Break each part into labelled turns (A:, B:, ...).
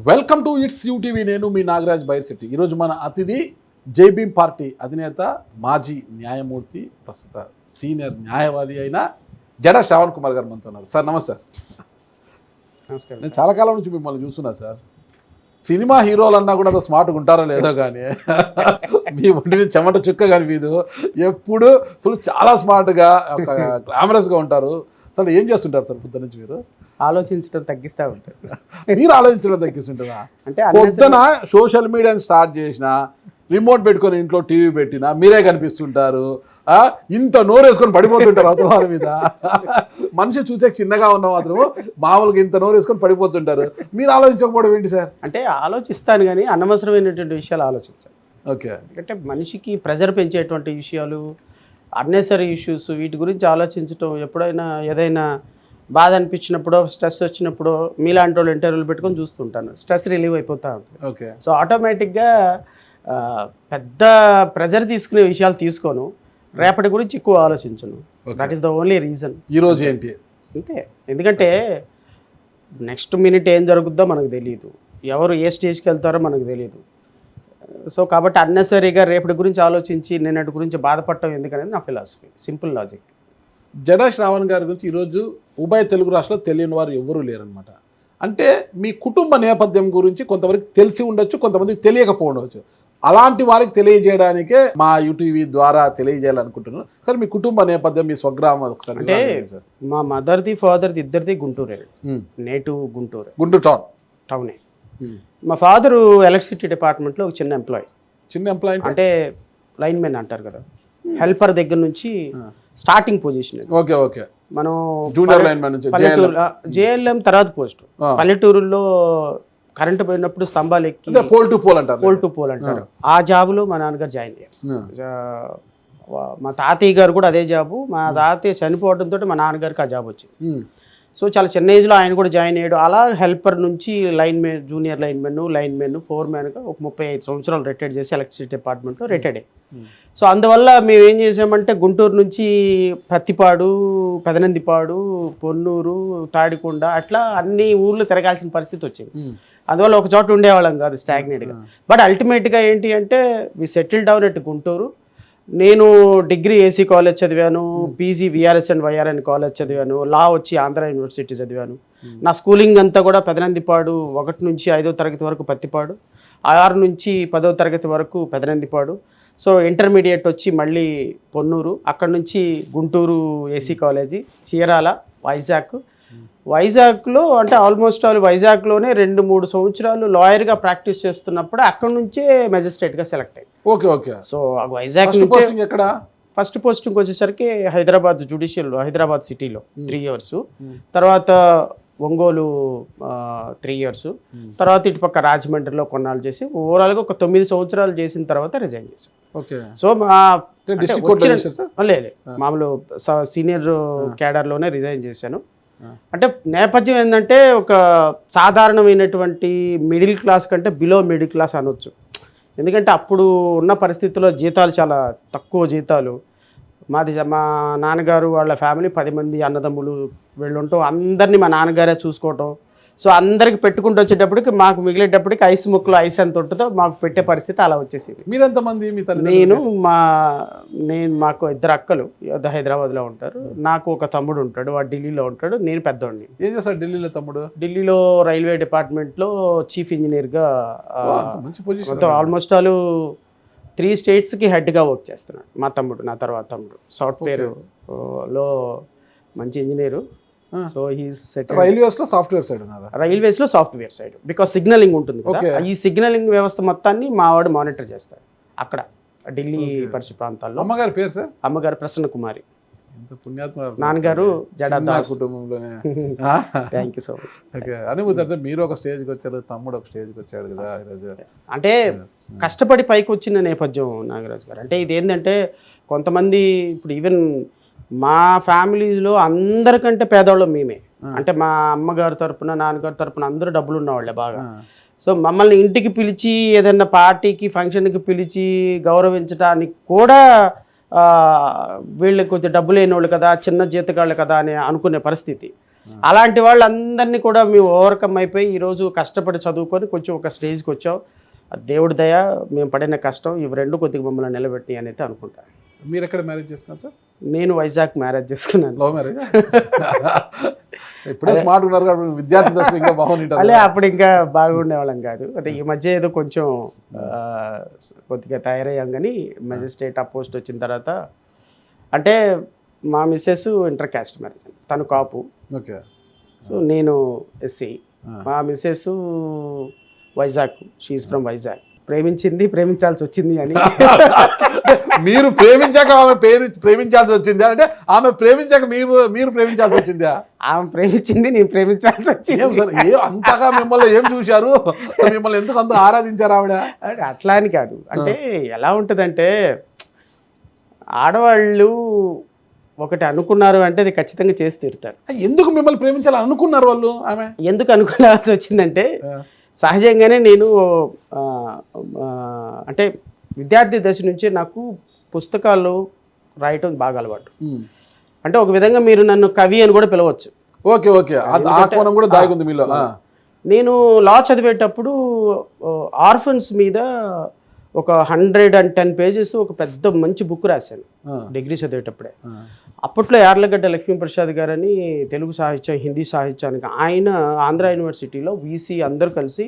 A: Welcome to it's UTV. నేను మీ నాగరాజ్ బైర్శెట్టి. ఈరోజు మన అతిథి జైభీం పార్టీ అధినేత, మాజీ న్యాయమూర్తి, ప్రస్తుత సీనియర్ న్యాయవాది అయిన జడ శ్రావణ్ కుమార్ గారు మనతో ఉన్నారు. సార్ నమస్తే.
B: నమస్కారం.
A: నేను చాలా కాలం నుంచి మిమ్మల్ని చూస్తున్నా సార్. సినిమా హీరోలు అన్నా కూడా అంత స్మార్ట్గా ఉంటారో లేదో కానీ మీ ఒంటి మీద చెమట చుక్క కనిపించదు. ఎప్పుడు ఫుల్ చాలా స్మార్ట్గా ఒక గ్లామరస్గా ఉంటారు. అసలు ఏం చేస్తుంటారు సార్ పొద్దు నుంచి మీరు?
B: ఆలోచించడం తగ్గిస్తూ ఉంటారు.
A: మీరు ఆలోచించడం తగ్గిస్తుంటారా?
B: అంటే
A: పొద్దున సోషల్ మీడియాని స్టార్ట్ చేసిన, రిమోట్ పెట్టుకొని ఇంట్లో టీవీ పెట్టినా మీరే కనిపిస్తుంటారు. ఇంత నోరేసుకొని పడిపోతుంటారు అవతల మీద. మనిషి చూసే చిన్నగా ఉన్న మాత్రం మామూలుగా ఇంత నోరేసుకొని పడిపోతుంటారు. మీరు ఆలోచించకపోవడం ఏంటి సార్?
B: అంటే ఆలోచిస్తాను కానీ అనవసరమైనటువంటి విషయాలు ఆలోచించాను.
A: ఓకే.
B: ఎందుకంటే మనిషికి ప్రెజర్ పెంచేటువంటి విషయాలు, అన్నెసరీ ఇష్యూస్, వీటి గురించి ఆలోచించడం, ఎప్పుడైనా ఏదైనా బాధ అనిపించినప్పుడు, స్ట్రెస్ వచ్చినప్పుడు మీలాంటి వాళ్ళు ఇంటర్వ్యూలు పెట్టుకొని చూస్తుంటాను. స్ట్రెస్ రిలీవ్ అయిపోతూ ఉంటుంది.
A: ఓకే.
B: సో ఆటోమేటిక్గా పెద్ద ప్రెజర్ తీసుకునే విషయాలు తీసుకోను, రేపటి గురించి ఎక్కువ ఆలోచించను. That is the only reason.
A: ఈరోజు ఏంటి
B: అంతే. ఎందుకంటే నెక్స్ట్ మినిట్ ఏం జరుగుద్దో మనకు తెలియదు, ఎవరు ఏ స్టేజ్కి వెళ్తారో మనకు తెలియదు. సో కాబట్టి అన్నెసరీగా రేపటి గురించి ఆలోచించి నిన్నటి గురించి బాధపడటం ఎందుకనేది నా ఫిలాసఫీ, సింపుల్ లాజిక్.
A: జడ శ్రావణ్ గారి గురించి ఈరోజు ఉభయ తెలుగు రాష్ట్రాల్లో తెలియని వారు ఎవరూ లేరనమాట. అంటే మీ కుటుంబ నేపథ్యం గురించి కొంతవరకు తెలిసి ఉండొచ్చు, కొంతమందికి తెలియకపోవచ్చు. అలాంటి వారికి తెలియజేయడానికే మా యూటీవీ ద్వారా తెలియజేయాలనుకుంటున్నాను. సార్ మీ కుటుంబ నేపథ్యం, మీ స్వగ్రామం ఒకసారి.
B: అంటే మా మదర్ది ఫాదర్ది ఇద్దరిది గుంటూరే, నేటివ్ గుంటూరు,
A: గుంటూరు
B: టౌనే. మా ఫాదరు ఎలక్ట్రిసిటీ డిపార్ట్మెంట్లో ఒక చిన్న ఎంప్లాయీ.
A: చిన్న ఎంప్లాయీ
B: అంటే లైన్ మెన్ అంటారు కదా, హెల్పర్ దగ్గర నుంచి స్టార్టింగ్ పొజిషన్.
A: Okay okay.
B: మనం
A: జూనియర్ లైన్ మ్యాన్ నుంచి
B: జేఎల్ఎం తర్వాత పోస్ట్. పల్లెటూరులో కరెంటు పోయినప్పుడు స్తంభాలు ఎక్కి
A: పోల్ టు పోల్ అంటారు.
B: ఆ జాబులో మా నాన్నగారు జాయిన్ అయ్యారు. మా తాతయ్య గారు కూడా అదే జాబు. మా తాతయ్య చనిపోవడంతో మా నాన్నగారికి ఆ జాబ్ వచ్చింది. సో చాలా చిన్న ఏజ్లో ఆయన కూడా జాయిన్ అయ్యాడు. అలా హెల్పర్ నుంచి line men, junior line men, ఫోర్ మ్యాన్గా ఒక 35 సంవత్సరాలు రిటైర్డ్ చేసి ఎలక్ట్రిసిటీ డిపార్ట్మెంట్లో రిటైర్డ్ అయ్యి. సో అందువల్ల మేము ఏం చేసామంటే గుంటూరు నుంచి ప్రత్తిపాడు, పెదనందిపాడు, పొన్నూరు, తాడికొండ అట్లా అన్ని ఊర్లు తిరగాల్సిన పరిస్థితి వచ్చింది. అందువల్ల ఒక చోట ఉండేవాళ్ళం కాదు స్టాగ్నేట్గా. బట్ అల్టిమేట్గా ఏంటి అంటే వి సెటిల్ డౌన్ ఎట్ గుంటూరు. నేను డిగ్రీ ఏసీ కాలేజ్ చదివాను, PG VRS and YRN college చదివాను, లా వచ్చి ఆంధ్ర యూనివర్సిటీ చదివాను. నా స్కూలింగ్ అంతా కూడా పెదనందిపాడు, 1 నుంచి 5వ తరగతి వరకు పత్తిపాడు, 6 నుంచి 10వ తరగతి వరకు పెదనందిపాడు. సో ఇంటర్మీడియట్ వచ్చి మళ్ళీ పొన్నూరు, అక్కడ నుంచి గుంటూరు ఏసీ కాలేజీ, చీరాల, వైజాగ్లో అంటే ఆల్మోస్ట్ వైజాగ్లోనే 2-3 సంవత్సరాలు లాయర్గా ప్రాక్టీస్ చేస్తున్నప్పుడు అక్కడ నుంచే మెజిస్ట్రేట్గా సెలెక్ట్ అయ్యి.
A: Okay okay.
B: So Vizag first posting వచ్చేసరికి హైదరాబాద్ జ్యుడిషియల్, హైదరాబాద్ సిటీలో 3 years, తర్వాత ఒంగోలు 3 years, తర్వాత ఇటుపక్క రాజమండ్రిలో కొన్నాళ్ళు చేసి ఓవరాల్గా ఒక 9 సంవత్సరాలు చేసిన తర్వాత రిజైన్ చేశాను.
A: ఓకే.
B: సో లేదు, మామూలు సీనియర్ క్యాడర్లోనే రిజైన్ చేశాను. అంటే నేపథ్యం ఏంటంటే ఒక సాధారణమైనటువంటి మిడిల్ క్లాస్ కంటే బిలో మిడిల్ క్లాస్ అనొచ్చు. ఎందుకంటే అప్పుడు ఉన్న పరిస్థితుల్లో జీతాలు చాలా తక్కువ జీతాలు. మా నాన్నగారు వాళ్ళ ఫ్యామిలీ 10 మంది అన్నదమ్ములు వీళ్ళుంటాం, అందరినీ మా నాన్నగారే చూసుకోవటం. సో అందరికి పెట్టుకుంటూ వచ్చేటప్పటికి మాకు మిగిలేటప్పటికి ఐస్ ముక్కలు ఐస్ ఎంత ఉంటుందో మాకు పెట్టే పరిస్థితి అలా వచ్చేసింది.
A: మీరెంతమంది?
B: మాకు 2 అక్కలు హైదరాబాద్లో ఉంటారు. నాకు ఒక తమ్ముడు ఉంటాడు, వాడు ఢిల్లీలో ఉంటాడు. నేను పెద్దోడిని.
A: ఏం చేస్తాడు ఢిల్లీలో తమ్ముడు?
B: ఢిల్లీలో రైల్వే డిపార్ట్మెంట్లో చీఫ్ ఇంజనీర్గా ఆల్మోస్ట్ 3 states హెడ్గా వర్క్ చేస్తున్నాడు మా తమ్ముడు. నా తర్వాత తమ్ముడు సాఫ్ట్వేర్లో మంచి ఇంజనీరు. సో
A: రైల్వేస్లో
B: సాఫ్ట్వేర్ సైడ్ బికాస్ సిగ్నలింగ్ ఉంటుంది కదా, ఈ సిగ్నలింగ్ వ్యవస్థ మొత్తాన్ని మా వాడు మానిటర్ చేస్తాడు అక్కడ ఢిల్లీ పరిసర ప్రాంతాల్లో.
A: అమ్మగారి పేరు సార్?
B: అమ్మగారు ప్రసన్న కుమారి,
A: నాన్నగారు
B: జడాదాస్.
A: కుటుంబంలోనే.
B: Thank you so much.
A: అనుభూతి, మీరు ఒక స్టేజ్కి వచ్చారు, తమ్ముడు ఒక స్టేజ్కి వచ్చాడు కదా ఈరోజు.
B: అంటే కష్టపడి పైకి వచ్చిన నేపథ్యం నాగరాజు గారు. అంటే ఇది ఏంటంటే కొంతమంది ఇప్పుడు ఈవెన్ మా ఫ్యామిలీలో అందరికంటే పేదవాళ్ళం మేమే. అంటే మా అమ్మగారి తరపున, నాన్నగారి తరపున అందరూ డబ్బులు ఉన్నవాళ్ళే బాగా. సో మమ్మల్ని ఇంటికి పిలిచి ఏదైనా పార్టీకి ఫంక్షన్కి పిలిచి గౌరవించడానికి కూడా వీళ్ళు కొంచెం డబ్బు లేని వాళ్ళు కదా, చిన్న జీతగాళ్ళు కదా అని అనుకునే పరిస్థితి. అలాంటి వాళ్ళందరినీ కూడా మేము ఓవర్కమ్ అయిపోయి ఈరోజు కష్టపడి చదువుకొని కొంచెం ఒక స్టేజ్కి వచ్చాం. దేవుడి దయ, మేము పడిన కష్టం ఇవి రెండు కొద్దిగా మమ్మల్ని నిలబెట్టి అని అయితే అనుకుంటాను.
A: మీరు ఎక్కడ మ్యారేజ్ చేసుకున్నారు సార్?
B: నేను వైజాగ్ మ్యారేజ్ చేసుకున్నాను.
A: Love marriage? ఇప్పుడే స్మార్ట్ ఉన్నారు కాబట్టి విద్యార్థి దశలో ఇంకా బాగుంటుంది.
B: అలా అప్పుడు ఇంకా బాగుండేవాళ్ళం కాదు. అదే ఈ మధ్య ఏదో కొంచెం కొద్దిగా తయారయ్యాం. కానీ మెజిస్ట్రేట్ ఆ పోస్ట్ వచ్చిన తర్వాత అంటే మా మిస్సెస్ ఇంటర్ క్యాస్ట్ మ్యారేజ్, తను కాపు.
A: ఓకే.
B: సో నేను ఎస్సీ. మా missus Vizag, she is from Vizag. ప్రేమించాల్సి వచ్చింది అని.
A: మీరు ప్రేమించాక ఆమె ప్రేమించాల్సి వచ్చింది అంటే ఆమె ప్రేమించాక మీరు ప్రేమించాల్సి వచ్చిందా?
B: ఆమె ప్రేమించింది, నేను ప్రేమించాల్సి వచ్చింది.
A: సార్ అంతగా మిమ్మల్ని ఏం చూశారు, మిమ్మల్ని ఎందుకు అంత ఆరాధించారు ఆవిడ?
B: అట్లా అని కాదు. అంటే ఎలా ఉంటుందంటే ఆడవాళ్ళు ఒకటి అనుకున్నారు అంటే అది ఖచ్చితంగా చేసి తీరుతారు.
A: ఎందుకు మిమ్మల్ని ప్రేమించాలని అనుకున్నారు వాళ్ళు? ఆమె
B: ఎందుకు అనుకోవాల్సి వచ్చిందంటే సహజంగానే నేను అంటే విద్యార్థి దశ నుంచి నాకు పుస్తకాలు రాయటం బాగా అలవాటు. అంటే ఒక విధంగా మీరు నన్ను కవి అని కూడా పిలవచ్చు.
A: ఓకే ఓకే, ఆ కోణం కూడా దాగుంది మీలో.
B: నేను లా చదివేటప్పుడు ఆర్ఫన్స్ మీద ఒక 110 పేజెస్ ఒక పెద్ద మంచి బుక్ రాశాను డిగ్రీ చదివేటప్పుడే. అప్పట్లో యార్లగడ్డ లక్ష్మీప్రసాద్ గారని తెలుగు సాహిత్యం, హిందీ సాహిత్యానికి ఆయన ఆంధ్ర యూనివర్సిటీలో వీసీ అందరూ కలిసి,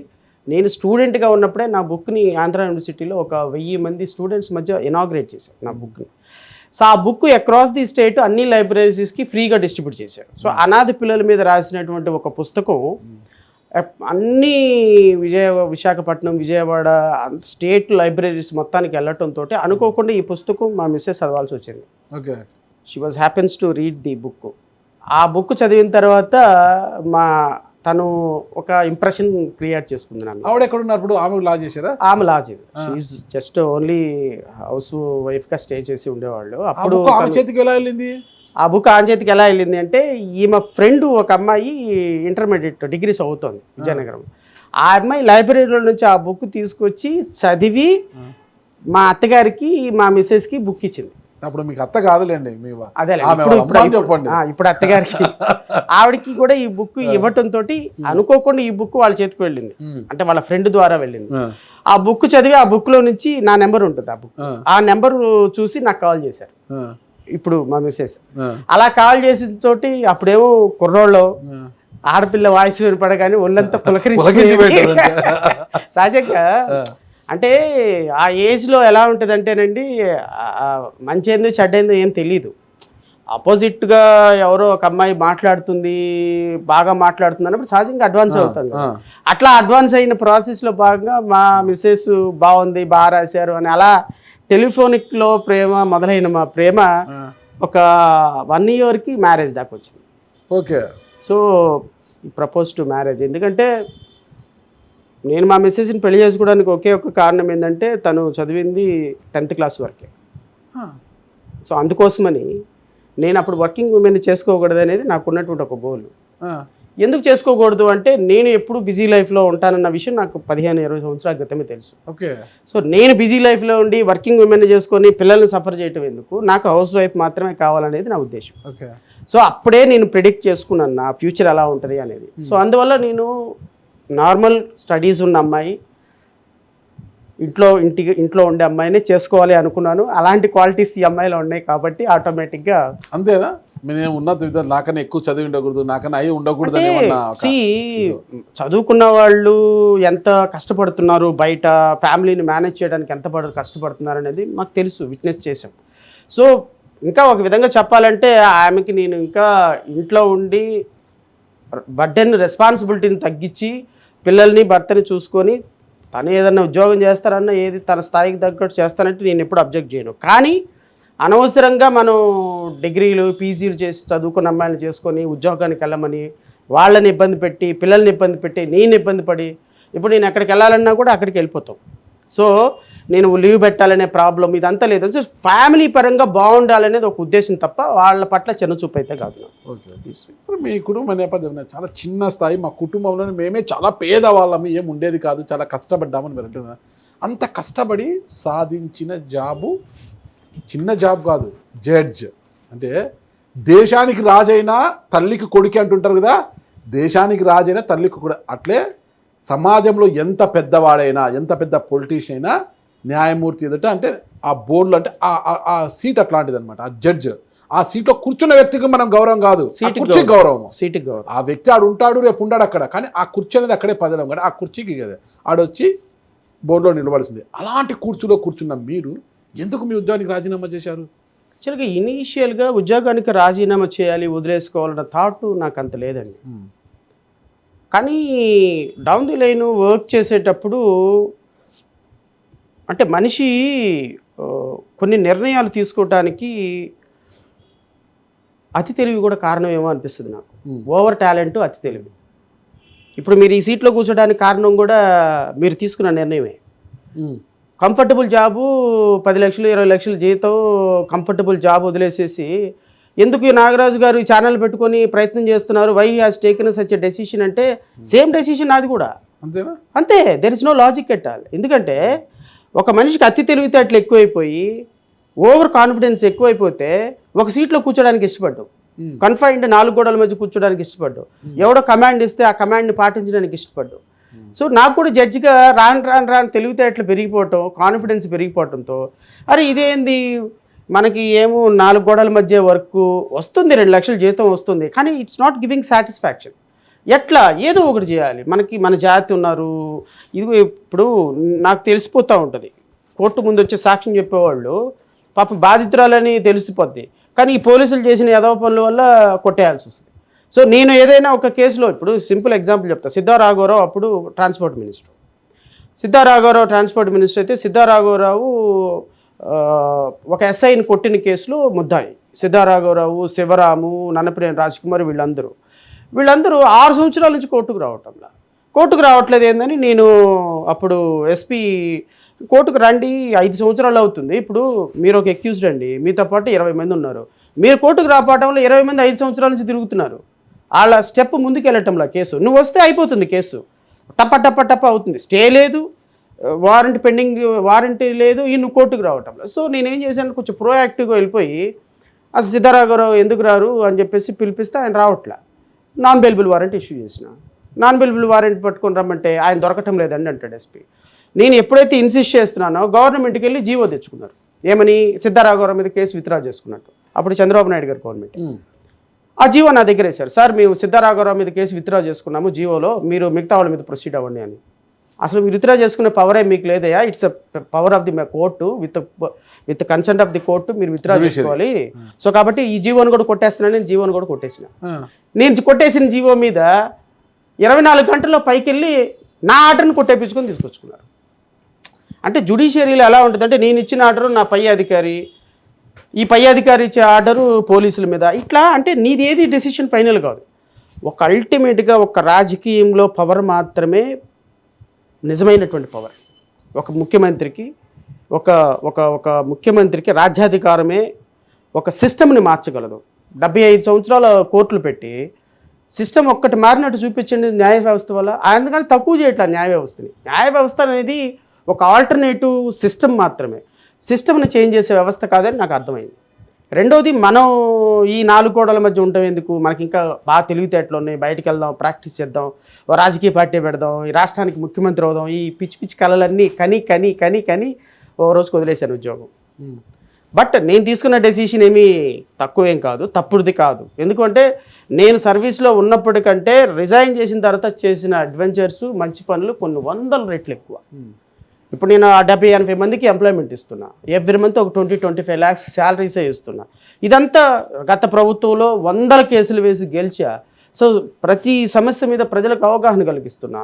B: నేను స్టూడెంట్గా ఉన్నప్పుడే నా బుక్ని ఆంధ్ర యూనివర్సిటీలో ఒక 1000 మంది స్టూడెంట్స్ మధ్య ఇనాగ్రేట్ చేశారు నా బుక్ని. సో ఆ బుక్ అక్రాస్ ది స్టేట్ అన్ని లైబ్రరీస్కి ఫ్రీగా డిస్ట్రిబ్యూట్ చేశారు. సో అనాథ పిల్లల మీద రాసినటువంటి ఒక పుస్తకం అన్ని విశాఖపట్నం, విజయవాడ స్టేట్ లైబ్రరీస్ మొత్తానికి వెళ్ళటంతో అనుకోకుండా ఈ పుస్తకం మా మిస్సెస్ చదవాల్సి వచ్చింది.
A: Okay.
B: She was happens to read the book. ఆ బుక్ చదివిన తర్వాత తను ఒక ఇంప్రెషన్ క్రియేట్ చేసుకుంది నాకు.
A: ఆవిడ ఎక్కడ ఉన్నప్పుడు ఆమె లా చేశారా?
B: ఆమె లా చేయదు. షీఈస్ జస్ట్ ఓన్లీ హౌస్ వైఫ్గా స్టే చేసి ఉండేవాళ్ళు. అప్పుడు
A: చేతికి ఎలా వెళ్ళింది
B: ఆ బుక్? ఆన్ చేతికి ఎలా వెళ్ళింది అంటే ఈమె ఫ్రెండ్ ఒక అమ్మాయి ఇంటర్మీడియట్ డిగ్రీస్ అవుతుంది విజయనగరం. ఆ అమ్మాయి లైబ్రరీలో నుంచి ఆ బుక్ తీసుకొచ్చి చదివి మా అత్తగారికి, మా మిస్సెస్కి బుక్ ఇచ్చింది.
A: అప్పుడు మీకు అత్త కాదులేండి,
B: అదే ఇప్పుడు అత్తగారికి ఆవిడకి కూడా ఈ బుక్ ఇవ్వటంతో అనుకోకుండా ఈ బుక్ వాళ్ళ చేతికి వెళ్ళింది. అంటే వాళ్ళ ఫ్రెండ్ ద్వారా వెళ్ళింది. ఆ బుక్ చదివి ఆ బుక్ లో నుంచి నా నెంబర్ ఉంటుంది, ఆ బుక్, ఆ నెంబర్ చూసి నాకు కాల్ చేశారు ఇప్పుడు మా మిస్సెస్. అలా కాల్ చేసిన తోటి అప్పుడేమో కుర్రోళ్ళు ఆడపిల్ల వాయిస్ వినపడగానే ఒళ్ళంతా పులకరించి సహజంగా. అంటే ఆ ఏజ్లో ఎలా ఉంటుంది అంటేనండి, మంచి ఏందో చెడ్డేందో ఏం తెలీదు. ఆపోజిట్గా ఎవరో ఒక అమ్మాయి మాట్లాడుతుంది, బాగా మాట్లాడుతుంది అన్నప్పుడు సహజంగా అడ్వాన్స్ అవుతుంది. అట్లా అడ్వాన్స్ అయిన ప్రాసెస్లో భాగంగా మా మిస్సెస్ బాగుంది, బాగా రాశారు అని అలా టెలిఫోనిక్లో ప్రేమ మొదలైన మా ప్రేమ ఒక 1 yearకి మ్యారేజ్ దాకా వచ్చింది.
A: Okay.
B: So propose to marriage. ఎందుకంటే నేను మా మిస్సెస్ని పెళ్లి చేసుకోవడానికి ఒకే ఒక కారణం ఏంటంటే తను చదివింది 10th class వరకే. సో అందుకోసమని నేను అప్పుడు వర్కింగ్ ఉమెన్ చేసుకోకూడదు అనేది నాకు ఉన్నటువంటి ఒక గోల్. ఎందుకు చేసుకోకూడదు అంటే నేను ఎప్పుడు బిజీ లైఫ్లో ఉంటానన్న విషయం నాకు 15-20 సంవత్సరాల క్రితమే తెలుసు.
A: ఓకే. సో
B: నేను బిజీ లైఫ్లో ఉండి వర్కింగ్ ఉమెన్ చేసుకొని పిల్లల్ని సఫర్ చేయటం ఎందుకు, నాకు హౌస్ వైఫ్ మాత్రమే కావాలనేది నా ఉద్దేశం.
A: ఓకే.
B: సో అప్పుడే నేను ప్రిడిక్ట్ చేసుకున్నాను నా ఫ్యూచర్ ఎలా ఉంటుంది అనేది. సో అందువల్ల నేను నార్మల్ స్టడీస్ ఉన్న అమ్మాయి, ఇంట్లో ఉండే అమ్మాయినే చేసుకోవాలి అనుకున్నాను. అలాంటి క్వాలిటీస్ ఈ అమ్మాయిలో ఉన్నాయి కాబట్టి ఆటోమేటిక్గా.
A: అంతేనా? నేను ఉన్న నాకన్నా ఎక్కువ చదివి ఉండకూడదు, నాకన్నా అయి ఉండకూడదు.
B: చదువుకున్న వాళ్ళు ఎంత కష్టపడుతున్నారు, బయట ఫ్యామిలీని మేనేజ్ చేయడానికి ఎంత కష్టపడుతున్నారు అనేది మాకు తెలుసు, విట్నెస్ చేసాం. సో ఇంకా ఒక విధంగా చెప్పాలంటే ఆమెకి నేను ఇంకా ఇంట్లో ఉండి బర్డెన్ రెస్పాన్సిబిలిటీని తగ్గించి పిల్లల్ని భర్తని చూసుకొని తను ఏదన్నా ఉద్యోగం చేస్తారన్నా ఏది తన స్థాయికి తగ్గట్టు చేస్తానంటే నేను ఎప్పుడు అబ్జెక్ట్ చేయను. కానీ అనవసరంగా మనం డిగ్రీలు పీజీలు చేసి చదువుకున్న అమ్మాయిలు చేసుకొని ఉద్యోగానికి వెళ్ళమని వాళ్ళని ఇబ్బంది పెట్టి, పిల్లల్ని ఇబ్బంది పెట్టి, నేను ఇబ్బంది పడి ఇప్పుడు నేను ఎక్కడికి వెళ్ళాలన్నా కూడా అక్కడికి వెళ్ళిపోతాం. సో నేను లీవ్ పెట్టాలనే ప్రాబ్లం ఇదంతా లేదు. సో ఫ్యామిలీ పరంగా బాగుండాలనేది ఒక ఉద్దేశం తప్ప వాళ్ళ పట్ల చిన్నచూపు అయితే కాదు.
A: ఓకే. మీ కుటుంబ నేపథ్యం చాలా చిన్న స్థాయి, మా కుటుంబంలోనే మేమే చాలా పేదవాళ్ళము, ఏం ఉండేది కాదు, చాలా కష్టపడ్డామని మీరు అంటున్నారు. అంత కష్టపడి సాధించిన జాబు చిన్న జాబ్ కాదు, జడ్జ్ అంటే దేశానికి రాజైనా తల్లికి కొడుకు అంటుంటారు కదా, దేశానికి రాజైనా తల్లికి కూడా అట్లే సమాజంలో ఎంత పెద్దవాడైనా ఎంత పెద్ద పొలిటీషియన్ అయినా న్యాయమూర్తి ఎదుట అంటే ఆ బోర్డులో అంటే ఆ సీట్ అట్లాంటిది అనమాట. ఆ జడ్జ్ ఆ సీట్లో కూర్చున్న వ్యక్తికి మనం గౌరవం కాదు, కుర్చీకి గౌరవం.
B: సీటుకి గౌరవం.
A: ఆ వ్యక్తి ఆడు ఉంటాడు, రేపు ఉంటాడు అక్కడ, కానీ ఆ కుర్చీ అనేది అక్కడే పదలం కదా, ఆ కుర్చీకి కదా ఆడొచ్చి బోర్డులో నిలబడాల్సింది. అలాంటి కూర్చులో కూర్చున్న మీరు ఎందుకు మీ ఉద్యోగానికి రాజీనామా చేశారు?
B: యాక్చువల్గా ఇనీషియల్గా ఉద్యోగానికి రాజీనామా చేయాలి, వదిలేసుకోవాలన్న థాట్ నాకు అంత లేదండి. కానీ డౌన్ ది లైన్ వర్క్ చేసేటప్పుడు అంటే మనిషి కొన్ని నిర్ణయాలు తీసుకోవటానికి అతి తెలివి కూడా కారణమేమో అనిపిస్తుంది నాకు. ఓవర్ టాలెంట్, అతి తెలివి. ఇప్పుడు మీరు ఈ సీట్లో కూర్చోడానికి కారణం కూడా మీరు తీసుకున్న నిర్ణయమే. కంఫర్టబుల్ జాబు 10 లక్షలు 20 లక్షలు జీతం కంఫర్టబుల్ జాబ్ వదిలేసేసి ఎందుకు ఈ నాగరాజు గారు ఈ ఛానల్ పెట్టుకొని ప్రయత్నం చేస్తున్నారు, why has taken such a decision అంటే సేమ్ డెసిషన్ నాది కూడా
A: అంతేనా?
B: అంతే. There is no logic at all. ఎందుకంటే ఒక మనిషికి అతి తెలివితేటలు ఎక్కువైపోయి ఓవర్ కాన్ఫిడెన్స్ ఎక్కువైపోతే ఒక సీట్లో కూర్చోడానికి ఇష్టపడ్డావు, కన్ఫైన్డ్ 4 గోడల మధ్య కూర్చోడానికి ఇష్టపడ్డావు, ఎవడో కమాండ్ ఇస్తే ఆ కమాండ్ని పాటించడానికి ఇష్టపడ్డావు. సో నాకు కూడా జడ్జిగా రాను తెలివితేటలు పెరిగిపోవటం, కాన్ఫిడెన్స్ పెరిగిపోవటంతో అరే ఇదేంది మనకి ఏమో 4 గోడల మధ్య వర్క్ వస్తుంది, 2 లక్షల జీతం వస్తుంది, కానీ ఇట్స్ నాట్ గివింగ్ సాటిస్ఫాక్షన్. ఎట్లా ఏదో ఒకటి చేయాలి, మనకి మన జాతి ఉన్నారు. ఇది ఇప్పుడు నాకు తెలిసిపోతూ ఉంటుంది, కోర్టు ముందు వచ్చే సాక్ష్యం చెప్పేవాళ్ళు పాపం బాధితురాలని తెలిసిపోద్ది, కానీ ఈ పోలీసులు చేసిన యదవ పనుల వల్ల కొట్టేయాల్సి వస్తుంది. సో నేను ఏదైనా ఒక కేసులో ఇప్పుడు సింపుల్ ఎగ్జాంపుల్ చెప్తా. సిద్ధారాఘవరావు అప్పుడు transport minister. Siddha Raghava Rao transport minister అయితే సిద్ధారాఘవరావు ఒక ఎస్ఐని కొట్టిన కేసులో ముద్దాయి. సిద్ధారాఘవరావు, శివరాము, నన్నపనేని రాజ్కుమార్ వీళ్ళందరూ 6 సంవత్సరాల నుంచి కోర్టుకు రావట్లేదు ఏందని నేను అప్పుడు ఎస్పీ కోర్టుకు రండి 5 సంవత్సరాలు అవుతుంది, ఇప్పుడు మీరు ఒక అక్యూజ్డ్ అండి, మీతో పాటు 20 మంది ఉన్నారు, మీరు కోర్టుకు రావటంలో 20 మంది 5 సంవత్సరాల నుంచి తిరుగుతున్నారు, వాళ్ళ స్టెప్ ముందుకు వెళ్ళటంలా కేసు, నువ్వు వస్తే అయిపోతుంది కేసు, టప్ప అవుతుంది, స్టే లేదు, వారంటీ లేదు, ఈ నువ్వు కోర్టుకు రావటంలో. సో నేనేం చేశాను, కొంచెం ప్రోయాక్టివ్గా వెళ్ళిపోయి అసలు సిద్ధారాఘవరావు ఎందుకు రారు అని చెప్పేసి పిలిపిస్తే ఆయన రావట్లే. నాన్ బెయిలబుల్ వారెంట్ ఇష్యూ చేసిన. నాన్ బెయిలబుల్ వారెంట్ పట్టుకొని రమ్మంటే ఆయన దొరకటం లేదండి అంటాడు ఎస్పీ. నేను ఎప్పుడైతే ఇన్సిస్ట్ చేస్తున్నానో గవర్నమెంట్కి వెళ్ళి జీవో తెచ్చుకున్నారు, ఏమని సిద్ధారాఘవరావు మీద కేసు విత్డ్రా చేసుకున్నట్టు. అప్పుడు చంద్రబాబు నాయుడు గారు గవర్నమెంట్ ఆ జీవో నా దగ్గర వేశారు. సార్ మేము సిద్ధారాఘవరావు మీద కేసు విత్డ్రా చేసుకున్నాము, జీవోలో మీరు మిగతా వాళ్ళ మీద ప్రొసీడ్ అవ్వండి అని. అసలు మీరు విత్డ్రా చేసుకునే పవరే మీకు లేదయా, it's a power of the court, with consent of the court మీరు విత్డ్రా చేసుకోవాలి. సో కాబట్టి ఈ జీవోని కూడా కొట్టేస్తున్నాను, నేను జీవోని కూడా కొట్టేసిన. నేను కొట్టేసిన జీవో మీద 24 గంటల్లో పైకి వెళ్ళి నా ఆర్డర్ని కొట్టేపించుకొని తీసుకొచ్చుకున్నారు. అంటే జ్యుడిషియరీలో ఎలా ఉంటుందంటే నేను ఇచ్చిన ఆర్డరు నా పై అధికారి, ఈ పై అధికారి ఇచ్చే ఆర్డరు పోలీసుల మీద, ఇట్లా అంటే నీది ఏది డెసిషన్ ఫైనల్ కాదు. ఒక అల్టిమేట్గా ఒక రాజకీయంలో పవర్ మాత్రమే నిజమైనటువంటి పవర్. ఒక ముఖ్యమంత్రికి ఒక ముఖ్యమంత్రికి రాజ్యాధికారమే ఒక సిస్టమ్ని మార్చగలదు. 75 సంవత్సరాల కోర్టులు పెట్టి సిస్టమ్ ఒక్కటి మారినట్టు చూపించండి న్యాయ వ్యవస్థ వల్ల. అందుకని తక్కువ చేయట్లా న్యాయ వ్యవస్థని. న్యాయ వ్యవస్థ అనేది ఒక ఆల్టర్నేటివ్ సిస్టమ్ మాత్రమే, సిస్టమ్ని చేంజ్ చేసే వ్యవస్థ కాదని నాకు అర్థమైంది. రెండోది, మనం ఈ 4 గోడల మధ్య ఉండటం ఎందుకు, మనకి ఇంకా బాగా తెలివితేటలు ఉన్నాయి, బయటికి వెళ్దాం, ప్రాక్టీస్ చేద్దాం, ఓ రాజకీయ పార్టీ పెడదాం, ఈ రాష్ట్రానికి ముఖ్యమంత్రి అవుదాం, ఈ పిచ్చి కళలన్నీ కని ఓ రోజుకు వదిలేశాను ఉద్యోగం. బట్ నేను తీసుకున్న డెసిషన్ ఏమీ తక్కువేం కాదు, తప్పుడుది కాదు. ఎందుకంటే నేను సర్వీస్లో ఉన్నప్పటికంటే రిజైన్ చేసిన తర్వాత చేసిన అడ్వెంచర్స్, మంచి పనులు కొన్ని 100 రెట్లు ఎక్కువ. ఇప్పుడు నేను 70-80 మందికి ఎంప్లాయ్మెంట్ ఇస్తున్నా, ఎవ్రీ మంత్ ఒక 20-25 lakhs శాలరీసే ఇస్తున్నా. ఇదంతా గత ప్రభుత్వంలో 100 కేసులు వేసి గెలిచా. సో ప్రతి సమస్య మీద ప్రజలకు అవగాహన కలిగిస్తున్నా.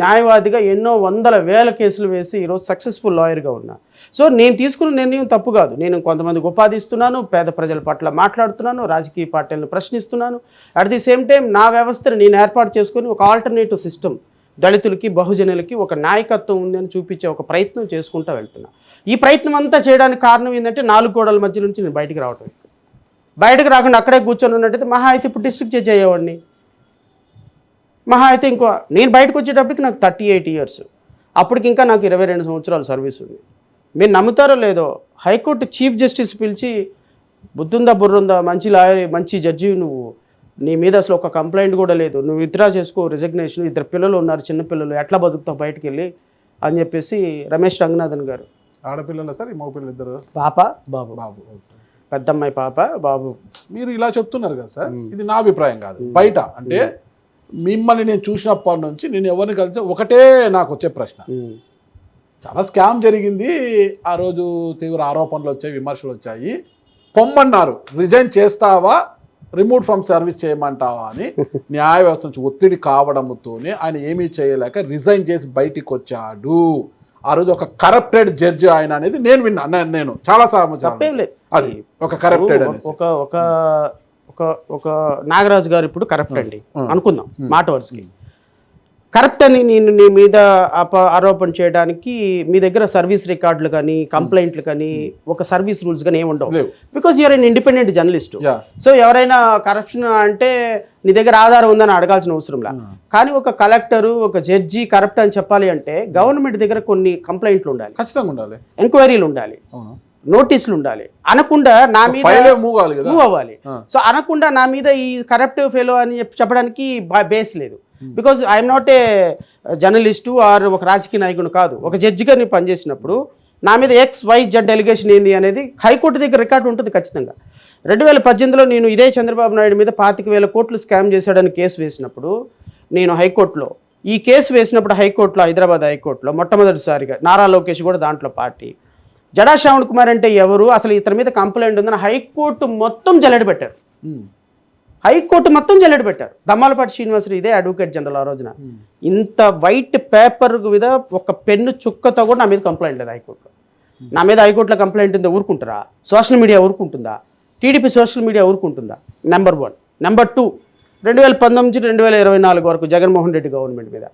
B: న్యాయవాదిగా ఎన్నో 100,000 కేసులు వేసి ఈరోజు సక్సెస్ఫుల్ లాయర్గా ఉన్నా. సో నేను తీసుకున్న నిర్ణయం తప్పు కాదు. నేను కొంతమందికి ఉపాధి ఇస్తున్నాను, పేద ప్రజల పట్ల మాట్లాడుతున్నాను, రాజకీయ పార్టీలను ప్రశ్నిస్తున్నాను. అట్ ది సేమ్ టైం నా వ్యవస్థను నేను ఏర్పాటు చేసుకొని ఒక ఆల్టర్నేటివ్ సిస్టమ్, దళితులకి, బహుజనులకి ఒక నాయకత్వం ఉందని చూపించే ఒక ప్రయత్నం చేసుకుంటూ వెళ్తున్నా. ఈ ప్రయత్నం అంతా చేయడానికి కారణం ఏంటంటే 4 గోడల మధ్య నుంచి నేను బయటికి రావటం. బయటకు రాకుండా అక్కడే కూర్చొని ఉన్నట్టయితే మహా అయితే ఇప్పుడు డిస్ట్రిక్ట్ జడ్జి అయ్యేవాడిని. మహా అయితే ఇంకో నేను బయటకు వచ్చేటప్పటికి నాకు 38 years, అప్పటికి ఇంకా నాకు 22 సంవత్సరాల సర్వీస్ ఉంది. మీరు నమ్ముతారో లేదో, హైకోర్టు చీఫ్ జస్టిస్ పిలిచి బుద్ధుందా బుర్రుందా, మంచి లాయర్, మంచి జడ్జి నువ్వు, నీ మీద అసలు ఒక కంప్లైంట్ కూడా లేదు, నువ్వు విత్డ్రా చేసుకో రిజిగ్నేషన్, 2 పిల్లలు ఉన్నారు, చిన్న పిల్లలు, ఎట్లా బతుకుతావు బయటికి వెళ్ళి అని చెప్పేసి రమేష్ రంగనాథన్ గారు.
A: ఆడపిల్లల సార్, ఈ మగ పిల్లలు ఇద్దరు?
B: పాప బాబు.
A: బాబు.
B: పెద్దమ్మాయి పాప, బాబు.
A: మీరు ఇలా చెప్తున్నారు కదా సార్, ఇది నా అభిప్రాయం కాదు, బయట అంటే మిమ్మల్ని నేను చూసినప్పటి నుంచి నేను ఎవరిని కలిసి ఒకటే నాకు వచ్చే ప్రశ్న, చాలా స్కామ్ జరిగింది ఆ రోజు, తీవ్ర ఆరోపణలు వచ్చాయి, విమర్శలు వచ్చాయి, పొమ్మన్నారు, రిజైన్ చేస్తావా, రిమూవ్ ఫ్రమ్ సర్వీస్ చేయమంటావా అని న్యాయ వ్యవస్థ నుంచి ఒత్తిడి కావడంతోనే ఆయన ఏమీ చేయలేక రిజైన్ చేసి బయటికి వచ్చాడు. ఆ రోజు ఒక కరప్టెడ్ జడ్జి ఆయన అనేది నేను విన్నా, నేను చాలా సార్లు అది ఒక కరప్టెడ్
B: ఒక నాగరాజు గారు ఇప్పుడు కరప్ట్ అండి అనుకుందాం మాట వరుసకి, కరప్ట్ అని నేను నీ మీద ఆరోపణ చేయడానికి మీ దగ్గర సర్వీస్ రికార్డులు కానీ కంప్లైంట్లు కానీ ఒక సర్వీస్ రూల్స్ కానీ ఏమి ఉండవు, because you're an independent journalist. So ఎవరైనా కరప్షన్ అంటే నీ దగ్గర ఆధారం ఉందని అడగాల్సిన అవసరంలా. కానీ ఒక కలెక్టరు, ఒక జడ్జి కరప్ట్ అని చెప్పాలి అంటే గవర్నమెంట్ దగ్గర కొన్ని కంప్లైంట్లు ఉండాలి,
A: ఖచ్చితంగా ఉండాలి,
B: ఎంక్వైరీలు ఉండాలి, నోటీసులు ఉండాలి, అనకుండా నా మీద మూవ్ అవ్వాలి. సో అనకుండా నా మీద ఈ కరప్ట్ ఫెలో అని చెప్పడానికి బేస్ లేదు, because I'm not a journalist or ఒక రాజకీయ నాయకుడు కాదు. ఒక జడ్జిగా నేను పనిచేసినప్పుడు నా మీద XYZ డెలిగేషన్ ఏంది అనేది హైకోర్టు దగ్గర రికార్డు ఉంటుంది ఖచ్చితంగా. 2018లో నేను ఇదే చంద్రబాబు నాయుడు మీద 25,000 కోట్లు స్కామ్ చేశాడని కేసు వేసినప్పుడు, నేను హైకోర్టులో ఈ కేసు వేసినప్పుడు హైకోర్టులో, హైదరాబాద్ హైకోర్టులో మొట్టమొదటిసారిగా నారా లోకేష్ కూడా దాంట్లో పార్టీ, జడా శ్రావణ్ కుమార్ అంటే ఎవరు, అసలు ఇతని మీద కంప్లైంట్ ఉందని హైకోర్టు మొత్తం జల్లెడ పెట్టారు. హైకోర్టు మొత్తం జల్లెడ పెట్టారు. దమ్మాలపాటి శ్రీనివాసరావు ఇదే అడ్వకేట్ జనరల్ ఆ రోజున, ఇంత వైట్ పేపర్ మీద ఒక పెన్ను చుక్కతో కూడా నా మీద కంప్లైంట్ లేదు హైకోర్టులో. నా మీద హైకోర్టులో కంప్లైంట్ ఉందా ఊరుకుంటారా? సోషల్ మీడియా ఊరుకుంటుందా? టీడీపీ సోషల్ మీడియా ఊరుకుంటుందా? నెంబర్ 1. నెంబర్ 2, 2019-2024 వరకు జగన్మోహన్ రెడ్డి గవర్నమెంట్ మీద